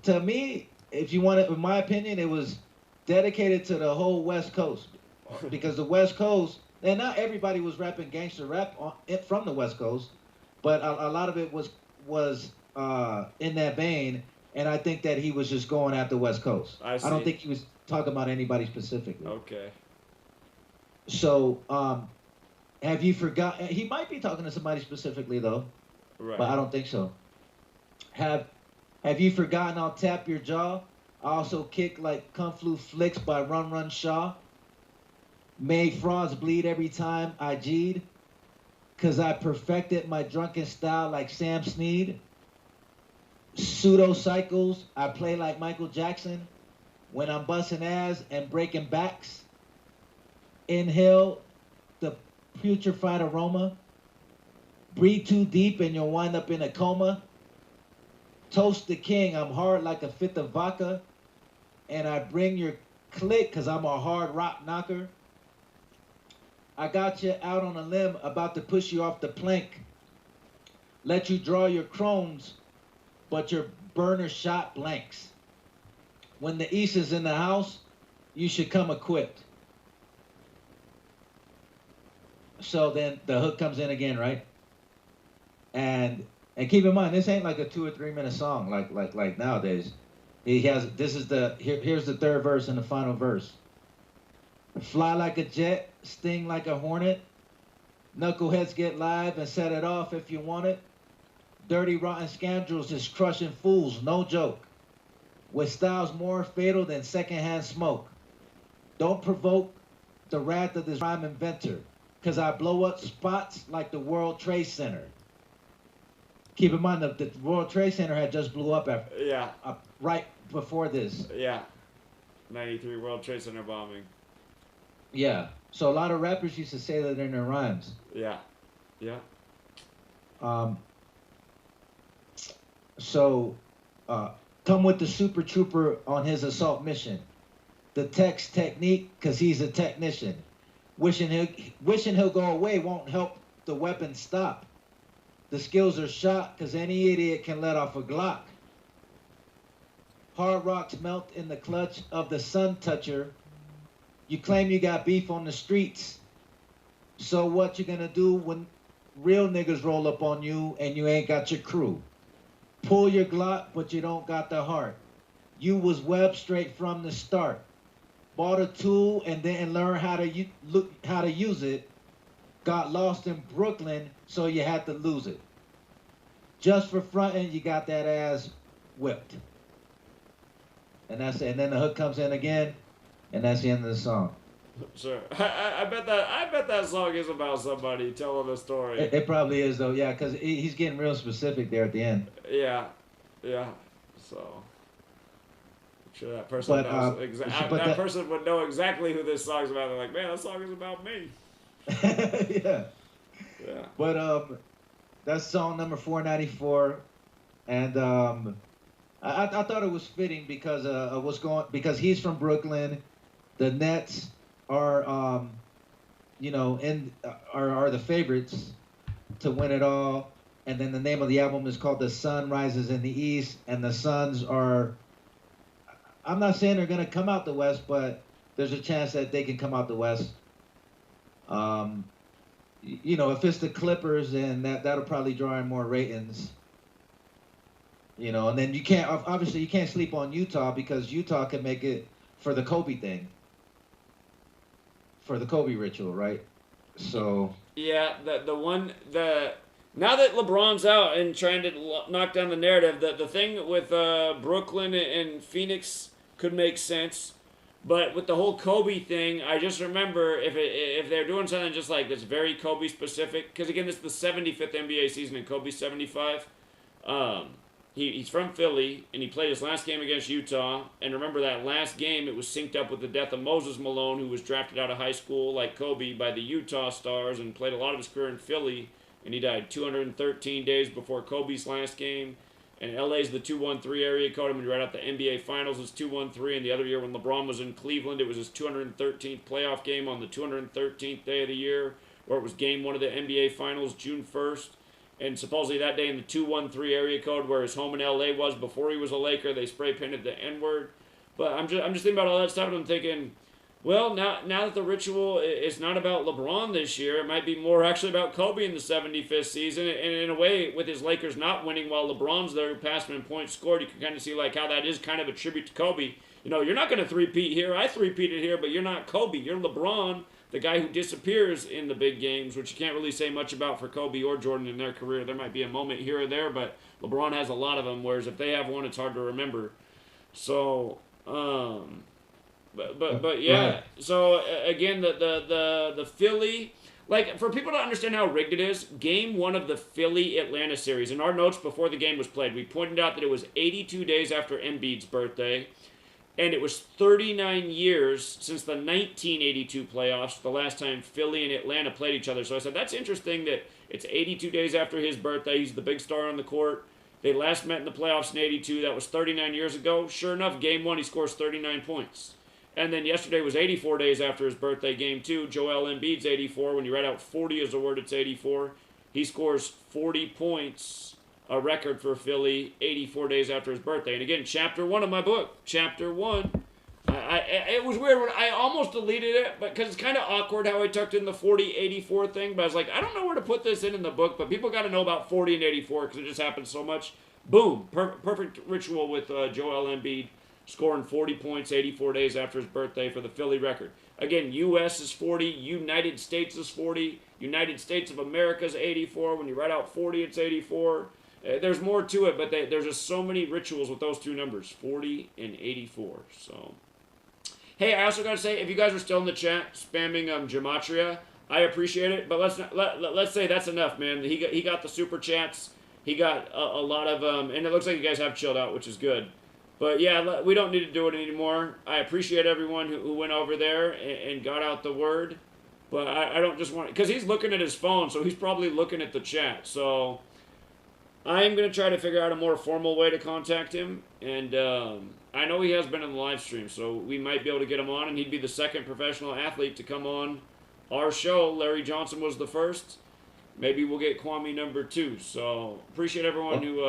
to me, if you want it, in my opinion, it was dedicated to the whole West Coast, because the West Coast, and not everybody was rapping gangster rap from the West Coast, but a lot of it was in that vein, and I think that he was just going at the West Coast. I don't think he was talking about anybody specifically. Okay. So, have you forgotten? He might be talking to somebody specifically though, right? But I don't think so. Have you forgotten? I'll tap your jaw. I also kick like Kung Flu Flicks by Run Run Shaw. Made frauds bleed every time I G'd. Cause I perfected my drunken style like Sam Snead. Pseudo cycles, I play like Michael Jackson. When I'm busting ass and breaking backs. Inhale the putrefied aroma. Breathe too deep and you'll wind up in a coma. Toast the king, I'm hard like a fifth of vodka. And I bring your click because I'm a hard rock knocker. I got you out on a limb about to push you off the plank. Let you draw your crones, but your burner shot blanks. When the East is in the house, you should come equipped. So then the hook comes in again, right? And keep in mind, this ain't like a 2 or 3 minute song like nowadays. Here's the third verse and the final verse. Fly like a jet, sting like a hornet. Knuckleheads get live and set it off if you want it. Dirty rotten scoundrels is crushing fools, no joke. With styles more fatal than secondhand smoke. Don't provoke the wrath of this rhyme inventor, cause I blow up spots like the World Trade Center. Keep in mind that the World Trade Center had just blew up right before this. Yeah. 93 World Trade Center bombing. Yeah. So a lot of rappers used to say that in their rhymes. Yeah. Yeah. So, come with the Super Trooper on his assault mission. The text technique, cause he's a technician. Wishing he'll go away won't help the weapon stop. The skills are shot, cause any idiot can let off a Glock. Hard rocks melt in the clutch of the sun toucher. You claim you got beef on the streets. So what you gonna do when real niggas roll up on you and you ain't got your crew? Pull your Glock, but you don't got the heart. You was web straight from the start. Bought a tool and didn't learn how to use it. Got lost in Brooklyn, so you had to lose it. Just for fronting, you got that ass whipped. And that's it. And then the hook comes in again, and that's the end of the song. Sure. I bet that song is about somebody telling a story. It probably is though, yeah, because he's getting real specific there at the end. Yeah. So I'm sure that person knows that person would know exactly who this song's about. They're like, man, that song is about me. Yeah. Yeah. But that's song number 494, and I thought it was fitting because because he's from Brooklyn. The Nets are are the favorites to win it all, and then the name of the album is called The Sun Rises in the East, and the Suns are, I'm not saying they're gonna come out the West, but there's a chance that they can come out the West. If it's the Clippers, then that'll probably draw in more ratings. And then you can't sleep on Utah, because Utah can make it for the Kobe thing. For the Kobe ritual, right? So yeah, now that LeBron's out and trying to knock down the narrative, the thing with Brooklyn and Phoenix could make sense, but with the whole Kobe thing, I just remember if they're doing something just like that's very Kobe specific, because again, this is the 75th NBA season and Kobe's 75. He's from Philly, and he played his last game against Utah. And remember that last game, it was synced up with the death of Moses Malone, who was drafted out of high school like Kobe by the Utah Stars and played a lot of his career in Philly. And he died 213 days before Kobe's last game. And LA's the 213 area code. I mean, right out the NBA Finals is 213. And the other year when LeBron was in Cleveland, it was his 213th playoff game on the 213th day of the year, where it was game one of the NBA Finals, June 1st. And supposedly that day in the 213 area code, where his home in LA was before he was a Laker, they spray painted the N-word. But I'm just thinking about all that stuff, and I'm thinking, well, now that the ritual is not about LeBron this year, it might be more actually about Kobe in the 75th season. And in a way, with his Lakers not winning while LeBron's there, passing in points scored, you can kind of see like how that is kind of a tribute to Kobe. You're not going to three-peat here. I three-peated here, but you're not Kobe. You're LeBron, the guy who disappears in the big games, which you can't really say much about for Kobe or Jordan in their career. There might be a moment here or there, but LeBron has a lot of them, whereas if they have one, it's hard to remember. So, but yeah. Right. So, again, the Philly, like, for people to understand how rigged it is, game one of the Philly-Atlanta series, in our notes before the game was played, we pointed out that it was 82 days after Embiid's birthday, and it was 39 years since the 1982 playoffs, the last time Philly and Atlanta played each other. So I said, that's interesting that it's 82 days after his birthday. He's the big star on the court. They last met in the playoffs in 82. That was 39 years ago. Sure enough, game one, he scores 39 points. And then yesterday was 84 days after his birthday, game two. Joel Embiid's 84. When you write out 40 as a word, it's 84. He scores 40 points. A record for Philly 84 days after his birthday. And again, chapter 1 of my book. Chapter 1. It was weird when I almost deleted it, but because it's kind of awkward how I tucked in the 40-84 thing. But I was like, I don't know where to put this in the book, but people got to know about 40 and 84 because it just happens so much. Boom. Perfect ritual with Joel Embiid scoring 40 points 84 days after his birthday for the Philly record. Again, U.S. is 40. United States is 40. United States of America is 84. When you write out 40, it's 84. There's more to it, but there's just so many rituals with those two numbers, 40 and 84. So, hey, I also got to say, if you guys are still in the chat spamming GEMATRIA, I appreciate it. But let's say that's enough, man. He got the super chats. He got a lot of and it looks like you guys have chilled out, which is good. But yeah, we don't need to do it anymore. I appreciate everyone who went over there and got out the word. But I don't just want... Because he's looking at his phone, so he's probably looking at the chat. So I am going to try to figure out a more formal way to contact him. And I know he has been in the live stream, so we might be able to get him on. And he'd be the second professional athlete to come on our show. Larry Johnson was the first. Maybe we'll get Kwame number 2. So appreciate everyone who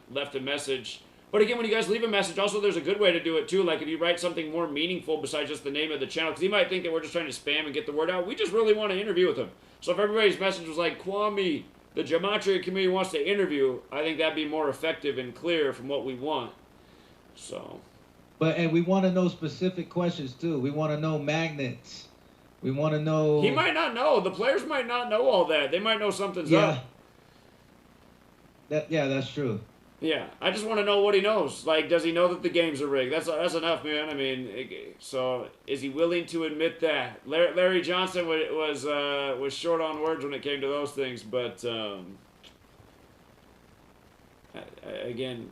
left a message. But again, when you guys leave a message, also there's a good way to do it too. Like if you write something more meaningful besides just the name of the channel, because he might think that we're just trying to spam and get the word out. We just really want to interview with him. So if everybody's message was like, Kwame, the Gematria community wants to interview, I think that'd be more effective and clear from what we want. So. And we want to know specific questions too. We want to know magnets. We want to know. He might not know. The players might not know all that. They might know something's up. That's true. Yeah, I just want to know what he knows. Like, does he know that the games are rigged? That's enough, man. I mean, so is he willing to admit that? Larry Johnson was short on words when it came to those things, but again,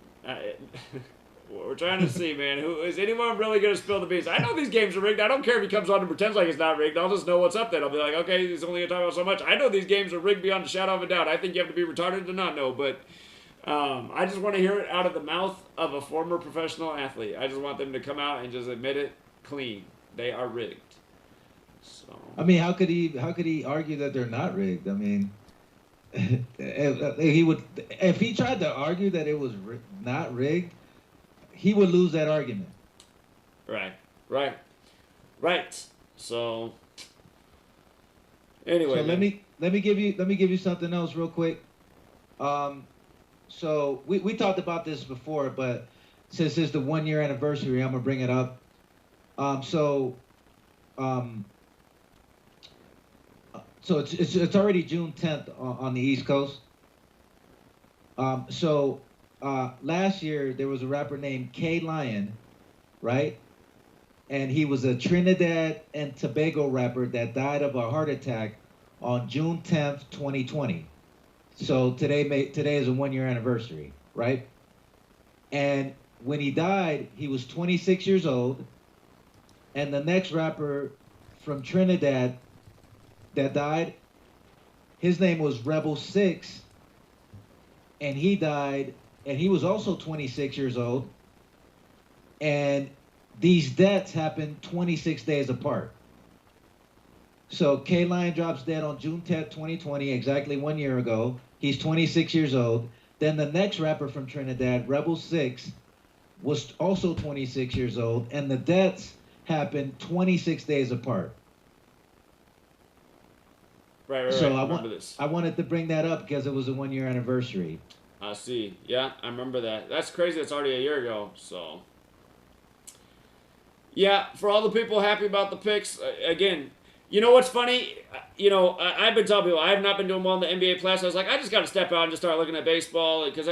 we're trying to see, man. Who is anyone really going to spill the beans? I know these games are rigged. I don't care if he comes on and pretends like it's not rigged. I'll just know what's up then. I'll be like, okay, he's only going to talk about so much. I know these games are rigged beyond a shadow of a doubt. I think you have to be retarded to not know, but. I just want to hear it out of the mouth of a former professional athlete. I just want them to come out and just admit it clean. They are rigged. So. I mean, how could he argue that they're not rigged? I mean, if he tried to argue that it was not rigged, he would lose that argument. Right. So anyway, so let me give you something else real quick. So we talked about this before, but since it's the 1-year anniversary, I'm gonna bring it up. So it's already June 10th on the East Coast. Last year there was a rapper named K Lion, right? And he was a Trinidad and Tobago rapper that died of a heart attack on June 10th, 2020. So today is a 1-year anniversary, right? And when he died, he was 26 years old. And the next rapper from Trinidad that died, his name was Rebel 6. And he died, and he was also 26 years old. And these deaths happened 26 days apart. So K-Line drops dead on June 10th, 2020, exactly 1 year ago. He's 26 years old. Then the next rapper from Trinidad, Rebel 6, was also 26 years old, and the deaths happened 26 days apart. Right. So I remember this. I wanted to bring that up because it was a 1-year anniversary. I see. Yeah, I remember that. That's crazy. That's already a year ago. So, yeah, for all the people happy about the picks, again, you know what's funny? I've been telling people I have not been doing well in the NBA playoffs. I was like, I just got to step out and just start looking at baseball because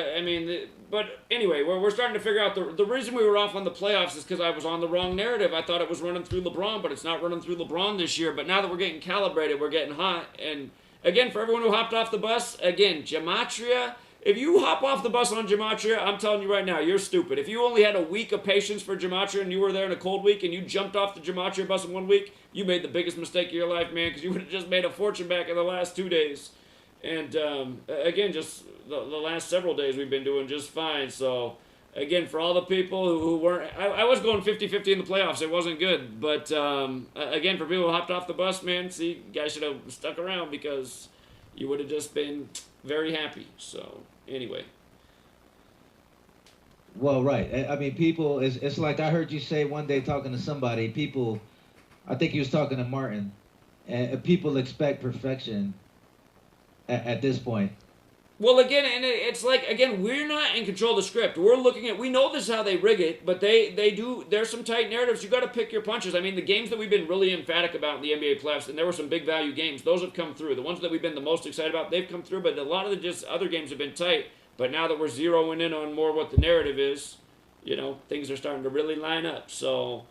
but anyway, we're starting to figure out the reason we were off on the playoffs is because I was on the wrong narrative. I thought it was running through LeBron, but it's not running through LeBron this year. But now that we're getting calibrated, we're getting hot. And again, for everyone who hopped off the bus, again, Gematria. If you hop off the bus on Gematria, I'm telling you right now, you're stupid. If you only had a week of patience for Gematria and you were there in a cold week and you jumped off the Gematria bus in 1 week, you made the biggest mistake of your life, man, because you would have just made a fortune back in the last 2 days. And again, just the last several days we've been doing just fine. So again, for all the people who weren't, I was going 50-50 in the playoffs. It wasn't good. But again, for people who hopped off the bus, man, see, you guys should have stuck around because you would have just been very happy. So anyway. Well, right. I mean, people, it's like I heard you say one day talking to somebody, people, I think he was talking to Martin, and people expect perfection at this point. Well, again, and it's like, again, we're not in control of the script. We're looking at, we know this is how they rig it, but they do, there's some tight narratives. You got to pick your punches. I mean, the games that we've been really emphatic about in the NBA playoffs, and there were some big value games, those have come through. The ones that we've been the most excited about, they've come through, but a lot of the just other games have been tight. But now that we're zeroing in on more what the narrative is, things are starting to really line up. So,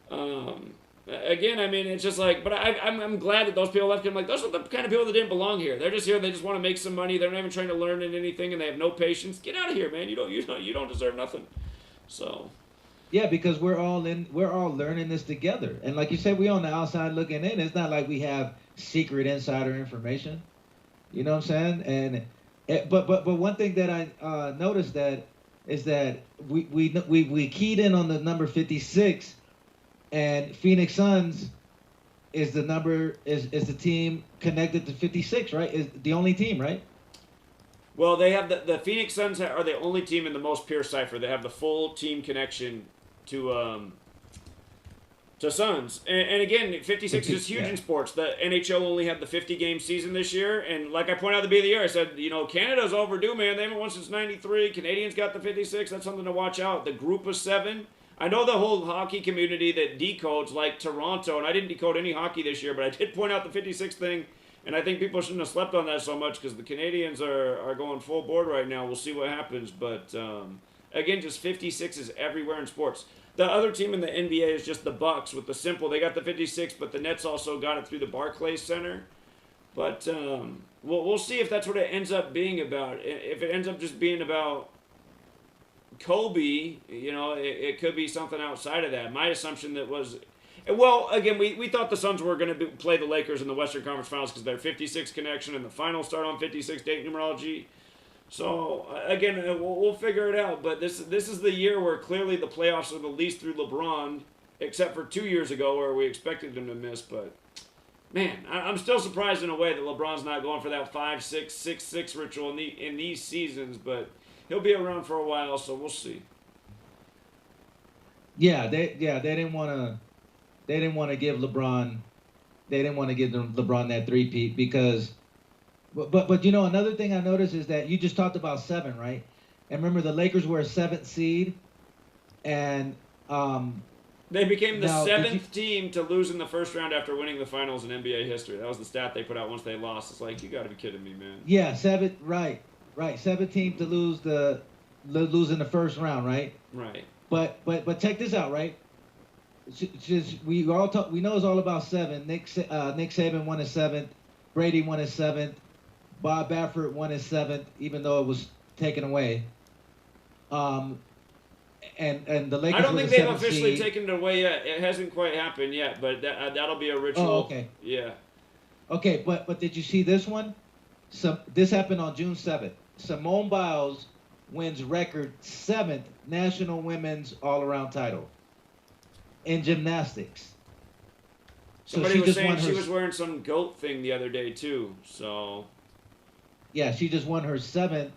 again, I mean, it's just like, but I'm glad that those people left. I'm like, those are the kind of people that didn't belong here. They're just here. They just want to make some money. They're not even trying to learn anything, and they have no patience. Get out of here, man. You don't deserve nothing. So, Yeah, because we're all learning this together. And like you said, we on the outside looking in. It's not like we have secret insider information. You know what I'm saying? And but one thing that I noticed that is that we keyed in on the number 56, and Phoenix Suns is the team connected to 56, right? Is the only team, right? Well, they have the Phoenix Suns are the only team in the most pure cipher. They have the full team connection to Suns. And again, 56 is huge in sports. The NHL only had the 50-game season this year. And like I pointed out at the beginning of the year, I said, you know, Canada's overdue, man. They haven't won since 93. Canadians got the 56. That's something to watch out. The group of 7. I know the whole hockey community that decodes like Toronto, and I didn't decode any hockey this year, but I did point out the 56 thing, and I think people shouldn't have slept on that so much because the Canadians are going full board right now. We'll see what happens, but again, just 56 is everywhere in sports. The other team in the NBA is just the Bucks with the simple. They got the 56, but the Nets also got it through the Barclays Center. But we'll see if that's what it ends up being about. If it ends up just being about Kobe, you know, it could be something outside of that. My assumption that was, well, again, we thought the Suns were going to play the Lakers in the Western Conference Finals because they're 56 connection and the finals start on 56 date numerology. So again, we'll figure it out. But this is the year where clearly the playoffs are the least through LeBron, except for 2 years ago where we expected him to miss. But man, I'm still surprised in a way that LeBron's not going for that 5-6-6-6 ritual in these seasons, but he'll be around for a while, so we'll see. Yeah, they didn't want to give LeBron that three-peat because, but you know, another thing I noticed is that you just talked about 7, right? And remember the Lakers were a 7th seed, and they became the 7th team to lose in the first round after winning the finals in NBA history. That was the stat they put out once they lost. It's like, you got to be kidding me, man. Yeah, 7, right. 7th team to lose in the first round, right? Right. But check this out, right? We know it's all about 7. Nick Saban won his 7th. Brady won his 7th. Bob Baffert won his 7th, even though it was taken away. And the Lakers. I don't think the they've 7th officially seed. taken it away yet. It hasn't quite happened yet, but that'll be a ritual. Oh, okay. Yeah. Okay, but did you see this one? This happened on June 7th. Simone Biles wins record 7th national women's all-around title in gymnastics. Somebody was saying she was wearing some goat thing the other day too. So yeah, she just won her 7th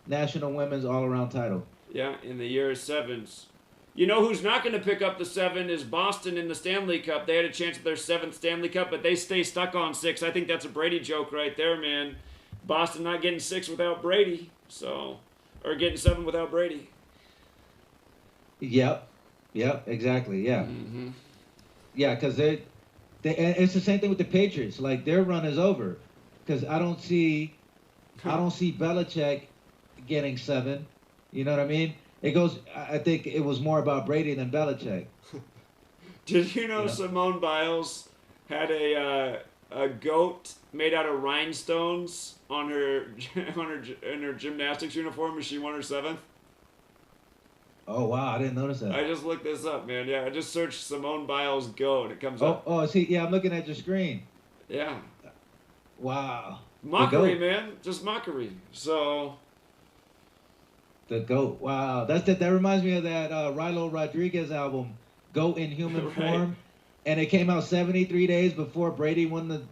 national women's all-around title. Yeah, in the year of 7s. You know who's not going to pick up the 7 is Boston in the Stanley Cup. They had a chance at their 7th Stanley Cup, but they stay stuck on 6. I think that's a Brady joke right there, man. Boston not getting 6 without Brady, or getting 7 without Brady. Yep, exactly, yeah. Mm-hmm. Yeah, because and it's the same thing with the Patriots. Like, their run is over. Because I don't see Belichick getting 7. You know what I mean? I think it was more about Brady than Belichick. Did you know Simone Biles had a goat made out of rhinestones in her gymnastics uniform as she won her 7th? Oh wow, I didn't notice that. I just looked this up, man. Yeah, I just searched Simone Biles goat. It comes up. Oh, see, yeah, I'm looking at your screen. Yeah. Wow. Mockery, man. Just mockery. So. The GOAT. Wow. That reminds me of that Rilo Rodriguez album, GOAT in Human Form. And it came out 73 days before Brady won the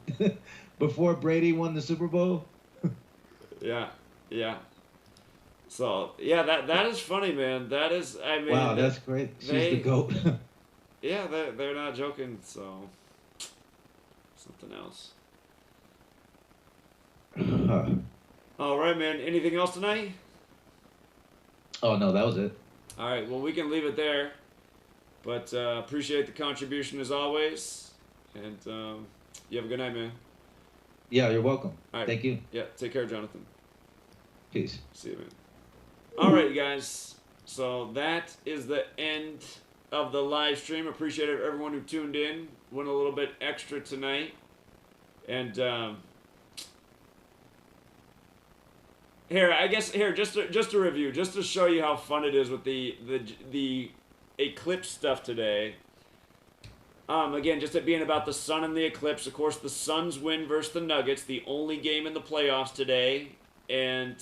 Super Bowl. Yeah. So yeah, that is funny, man. That is, I mean. Wow, that's great. She's the GOAT. Yeah, they're not joking. So something else. All right, man. Anything else tonight? Oh no, that was it. All right. Well, we can leave it there. But appreciate the contribution as always. And you have a good night, man. Yeah, you're welcome. All right. Thank you. Yeah, take care, Jonathan. Peace. See you, man. All right, you guys. So that is the end of the live stream. Appreciate everyone who tuned in. Went a little bit extra tonight. And just to review, just to show you how fun it is with the eclipse stuff today. Again, just it being about the sun and the eclipse. Of course, the Suns win versus the Nuggets, the only game in the playoffs today. And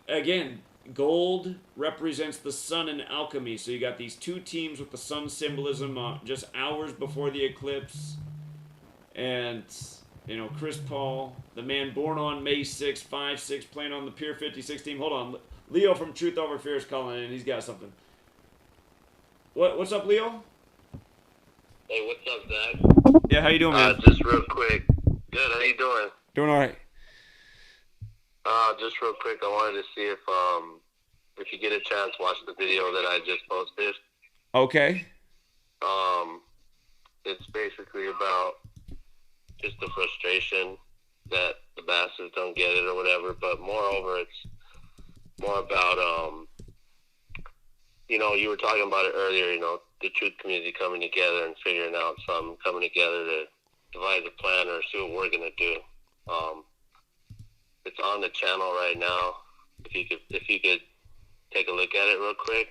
again, gold represents the sun in alchemy. So you got these two teams with the sun symbolism just hours before the eclipse. And, you know, Chris Paul, the man born on May 6th, 5'6", playing on the Pier 56 team. Hold on. Leo from Truth Over Fear is calling in. He's got something. What's up, Leo? Hey, what's up, Zach? Yeah, how you doing, man? Just real quick. Good, how you doing? Doing all right. Just real quick, I wanted to see if you get a chance, watch the video that I just posted. Okay. It's basically about just the frustration that the bastards don't get it or whatever, but moreover, it's more about, you know, you were talking about it earlier, you know, the truth community coming together and figuring out something, coming together to devise a plan or see what we're going to do. It's on the channel right now. If you could take a look at it real quick.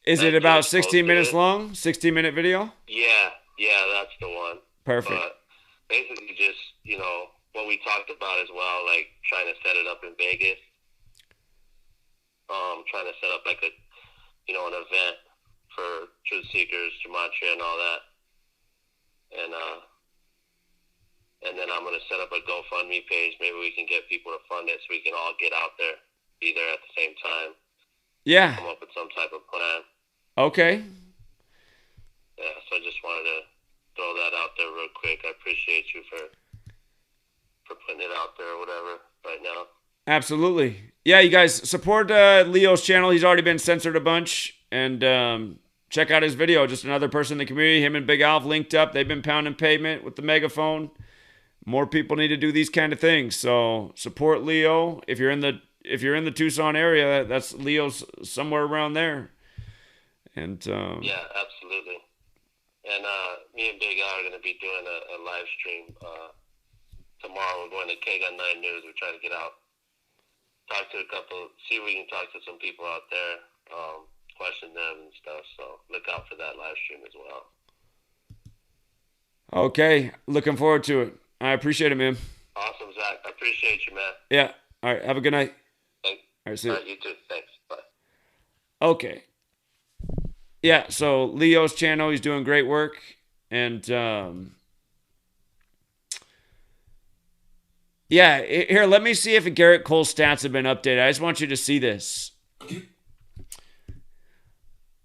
Is it about 16 minutes long? 16-minute video? Yeah, that's the one. Perfect. But basically just, you know, what we talked about as well, like trying to set it up in Vegas. Trying to set up like an event for truth seekers, GEMATRIA and all that. And then I'm going to set up a GoFundMe page. Maybe we can get people to fund it so we can all get out there, be there at the same time. Yeah. Come up with some type of plan. Okay. Yeah, so I just wanted to throw that out there real quick. I appreciate you for putting it out there or whatever right now. Absolutely. Yeah, you guys support Leo's channel. He's already been censored a bunch. And check out his video. Just another person in the community. Him and Big Alf linked up. They've been pounding pavement with the megaphone. More people need to do these kind of things. So support Leo. If you're in the Tucson area, that's Leo's somewhere around there. And yeah, absolutely. And me and Big Al are going to be doing a live stream tomorrow. We're going to KABBALAH 9 News. We're trying to get out, talk to see if we can talk to some people out there, question them and stuff. So look out for that live stream as well. Okay, looking forward to it. I appreciate it, man. Awesome, Zach. I appreciate you, man. Yeah. All right. Have a good night. Thanks. All right. See you. You too. Thanks. Bye. Okay. Yeah. So Leo's channel, he's doing great work, and yeah. Here, let me see if Garrett Cole's stats have been updated. I just want you to see this.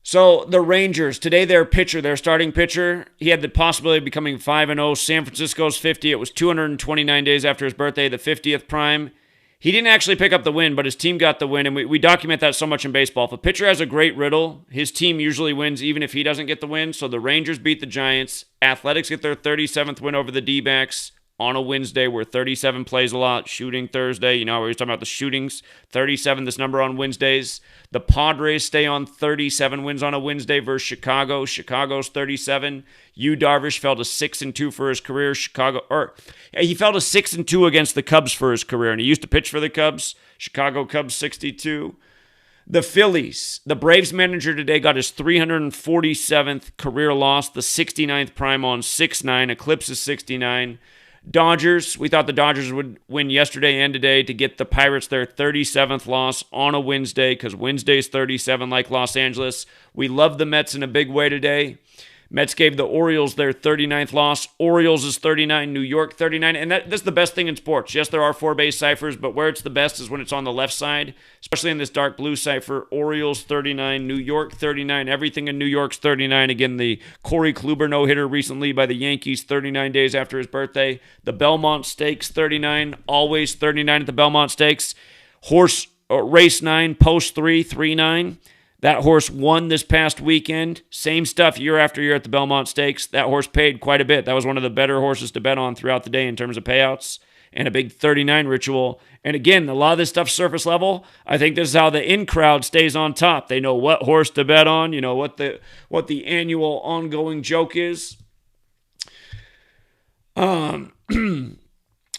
So the Rangers, today their starting pitcher, he had the possibility of becoming 5-0. San Francisco's 50. It was 229 days after his birthday, the 50th prime. He didn't actually pick up the win, but his team got the win, and we document that so much in baseball. If a pitcher has a great riddle, his team usually wins even if he doesn't get the win. So the Rangers beat the Giants. Athletics get their 37th win over the D-backs on a Wednesday where 37 plays a lot. Shooting Thursday, you know, we were talking about the shootings. 37, this number on Wednesdays. The Padres stay on 37 wins on a Wednesday versus Chicago. Chicago's 37. Yu Darvish fell to 6-2 for his career. He fell to 6-2 against the Cubs for his career, and he used to pitch for the Cubs. Chicago Cubs 62. The Phillies, the Braves manager today got his 347th career loss, the 69th prime on 6-9. Eclipse is 69. Dodgers, we thought the Dodgers would win yesterday and today to get the Pirates their 37th loss on a Wednesday because Wednesday's 37 like Los Angeles. We love the Mets in a big way today. Mets gave the Orioles their 39th loss. Orioles is 39, New York 39. And that's the best thing in sports. Yes, there are 4 base ciphers, but where it's the best is when it's on the left side, especially in this dark blue cipher. Orioles 39, New York 39. Everything in New York's 39. Again, the Corey Kluber no-hitter recently by the Yankees 39 days after his birthday. The Belmont Stakes 39, always 39 at the Belmont Stakes. Race 9, post 3, 3-9. That horse won this past weekend. Same stuff year after year at the Belmont Stakes. That horse paid quite a bit. That was one of the better horses to bet on throughout the day in terms of payouts. And a big 39 ritual. And again, a lot of this stuff surface level. I think this is how the in-crowd stays on top. They know what horse to bet on. You know what the annual ongoing joke is.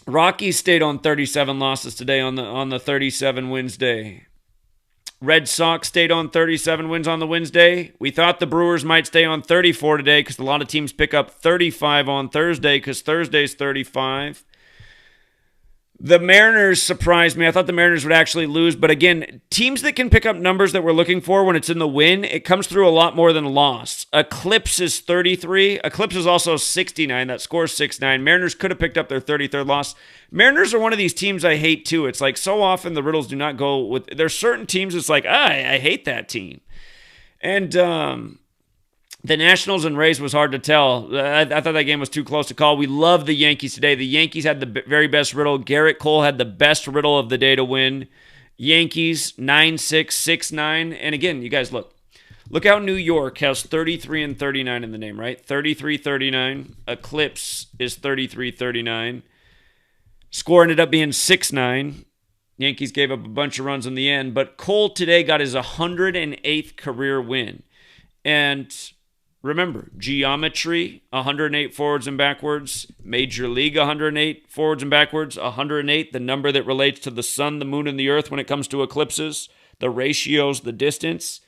Rockies stayed on 37 losses today on the 37 Wednesday. Red Sox stayed on 37 wins on the Wednesday. We thought the Brewers might stay on 34 today because a lot of teams pick up 35 on Thursday because Thursday's 35. The Mariners surprised me. I thought the Mariners would actually lose. But again, teams that can pick up numbers that we're looking for when it's in the win, it comes through a lot more than a loss. Eclipse is 33. Eclipse is also 69. That score's 6-9. Mariners could have picked up their 33rd loss. Mariners are one of these teams I hate too. It's like so often the riddles do not go with... There's certain teams it's like, I hate that team. And the Nationals and Rays was hard to tell. I thought that game was too close to call. We love the Yankees today. The Yankees had the very best riddle. Garrett Cole had the best riddle of the day to win. Yankees 9-6, 6-9. And again, you guys look how New York has 33 and 39 in the name, right? 33-39. Eclipse is 33-39. Score ended up being 6-9. Yankees gave up a bunch of runs in the end. But Cole today got his 108th career win. And remember, geometry, 108 forwards and backwards. Major League, 108 forwards and backwards. 108, the number that relates to the sun, the moon, and the earth when it comes to eclipses. The ratios, the distance.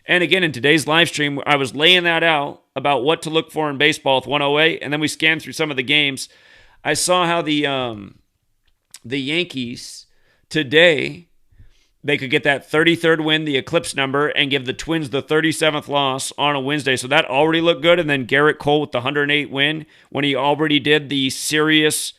And again, in today's live stream, I was laying that out about what to look for in baseball with 108. And then we scanned through some of the games. I saw how the Yankees today, they could get that 33rd win, the eclipse number, and give the Twins the 37th loss on a Wednesday. So that already looked good. And then Garrett Cole with the 108 win when he already did the Sirius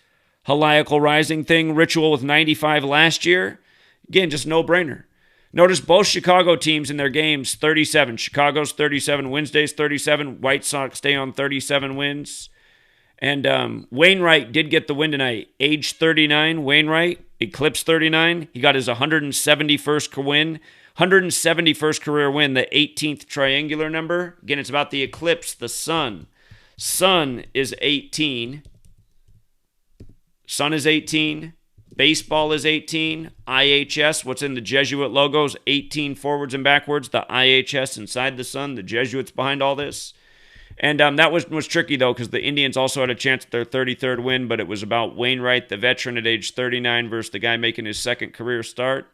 Heliacal Rising thing ritual with 95 last year. Again, just no-brainer. Notice both Chicago teams in their games, 37. Chicago's 37, Wednesday's 37. White Sox stay on 37 wins. And Wainwright did get the win tonight. Age 39, Wainwright, eclipse 39. He got his 171st win. 171st career win, the 18th triangular number. Again, it's about the eclipse, the sun. Sun is 18. Sun is 18. Baseball is 18. IHS, what's in the Jesuit logos, 18 forwards and backwards. The IHS inside the sun, the Jesuits behind all this. And that was tricky, though, because the Indians also had a chance at their 33rd win, but it was about Wainwright, the veteran at age 39, versus the guy making his second career start.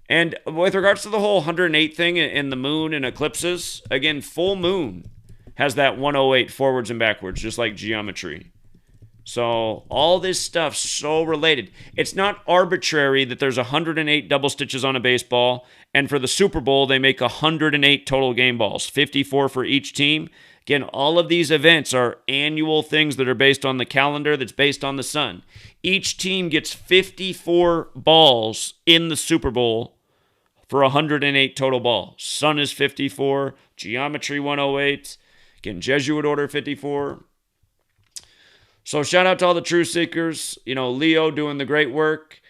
And with regards to the whole 108 thing in the moon and eclipses, again, full moon has that 108 forwards and backwards, just like geometry. So all this stuff's so related. It's not arbitrary that there's 108 double stitches on a baseball, and for the Super Bowl, they make 108 total game balls, 54 for each team. Again, all of these events are annual things that are based on the calendar that's based on the sun. Each team gets 54 balls in the Super Bowl for 108 total balls. Sun is 54, geometry 108, again, Jesuit order 54. So shout out to all the truth seekers. Leo doing the great work.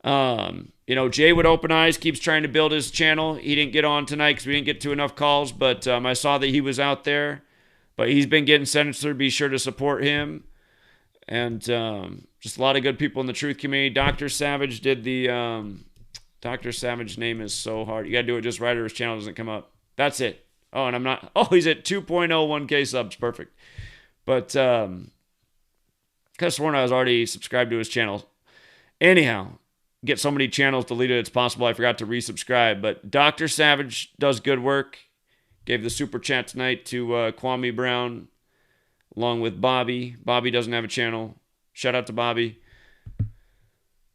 Jay with Open Eyes keeps trying to build his channel. He didn't get on tonight because we didn't get to enough calls, but I saw that he was out there. But he's been getting censored. Be sure to support him. And just a lot of good people in the truth community. Dr. Savage did the... Dr. Savage's name is so hard. You got to do it just right or his channel doesn't come up. That's it. Oh, and I'm not... Oh, he's at 2.01K subs. Perfect. But I could have sworn I was already subscribed to his channel. Anyhow, get so many channels deleted it's possible I forgot to resubscribe. But Dr. Savage does good work. Gave the super chat tonight to Kwame Brown, along with Bobby. Bobby doesn't have a channel. Shout out to Bobby.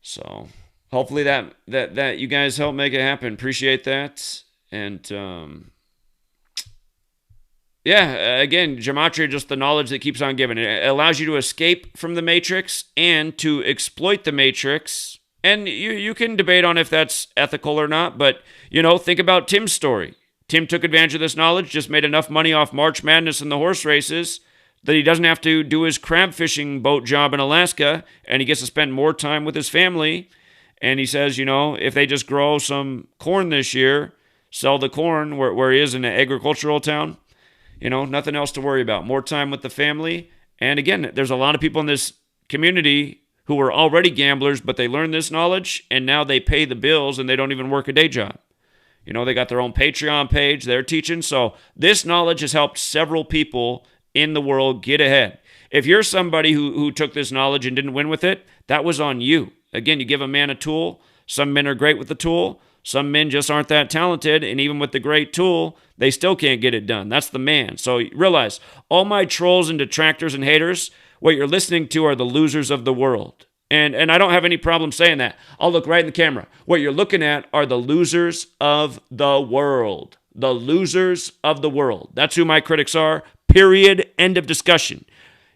So hopefully that you guys help make it happen. Appreciate that. And again, gematria, just the knowledge that keeps on giving. It allows you to escape from the matrix and to exploit the matrix. And you can debate on if that's ethical or not. But think about Tim's story. Tim took advantage of this knowledge, just made enough money off March Madness and the horse races that he doesn't have to do his crab fishing boat job in Alaska, and he gets to spend more time with his family. And he says, if they just grow some corn this year, sell the corn where he is in an agricultural town, nothing else to worry about. More time with the family. And again, there's a lot of people in this community who were already gamblers, but they learned this knowledge, and now they pay the bills, and they don't even work a day job. They got their own Patreon page, they're teaching. So this knowledge has helped several people in the world get ahead. If you're somebody who took this knowledge and didn't win with it, that was on you. Again, you give a man a tool. Some men are great with the tool. Some men just aren't that talented, and even with the great tool, they still can't get it done. That's the man. So realize, all my trolls and detractors and haters, what you're listening to are the losers of the world. And I don't have any problem saying that. I'll look right in the camera. What you're looking at are the losers of the world. The losers of the world. That's who my critics are. Period. End of discussion.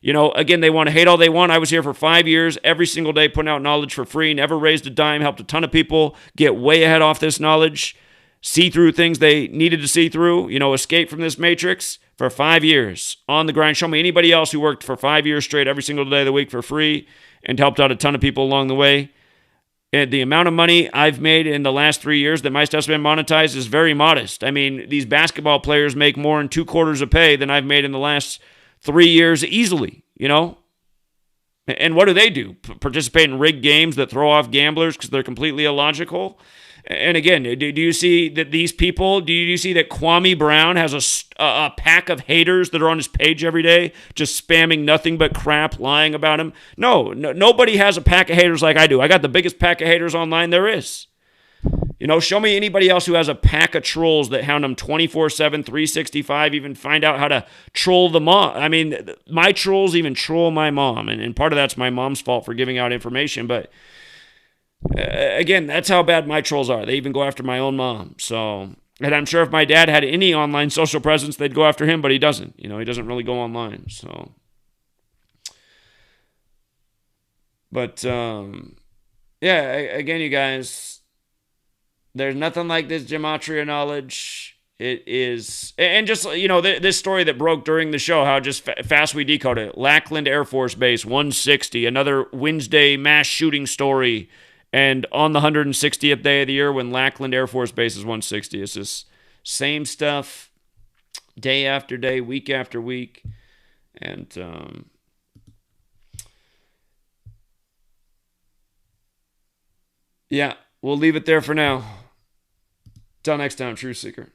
You know, again, they want to hate all they want. I was here for 5 years, every single day, putting out knowledge for free, never raised a dime, helped a ton of people get way ahead off this knowledge, see through things they needed to see through, you know, escape from this matrix for 5 years on the grind. Show me anybody else who worked for 5 years straight every single day of the week for free and helped out a ton of people along the way. And the amount of money I've made in the last 3 years that my stuff's been monetized is very modest. I mean, these basketball players make more in 2 quarters of pay than I've made in the last 3 years easily, you know? And what do? Participate in rigged games that throw off gamblers because they're completely illogical? And again, do you see that these people, do you see that Kwame Brown has a pack of haters that are on his page every day, just spamming nothing but crap, lying about him? No, nobody has a pack of haters like I do. I got the biggest pack of haters online there is. You know, show me anybody else who has a pack of trolls that hound them 24/7, 365, even find out how to troll the mom. I mean, my trolls even troll my mom, and part of that's my mom's fault for giving out information, but again, that's how bad my trolls are. They even go after my own mom. So, and I'm sure if my dad had any online social presence, they'd go after him, but he doesn't. You know, he doesn't really go online. So, but yeah, again, you guys, there's nothing like this gematria knowledge. It is, and just, you know, this story that broke during the show, how just fast we decode it. Lackland Air Force Base, 160, another Wednesday mass shooting story. And on the 160th day of the year when Lackland Air Force Base is 160, it's just same stuff day after day, week after week. And yeah, we'll leave it there for now. Till next time, Truth Seeker.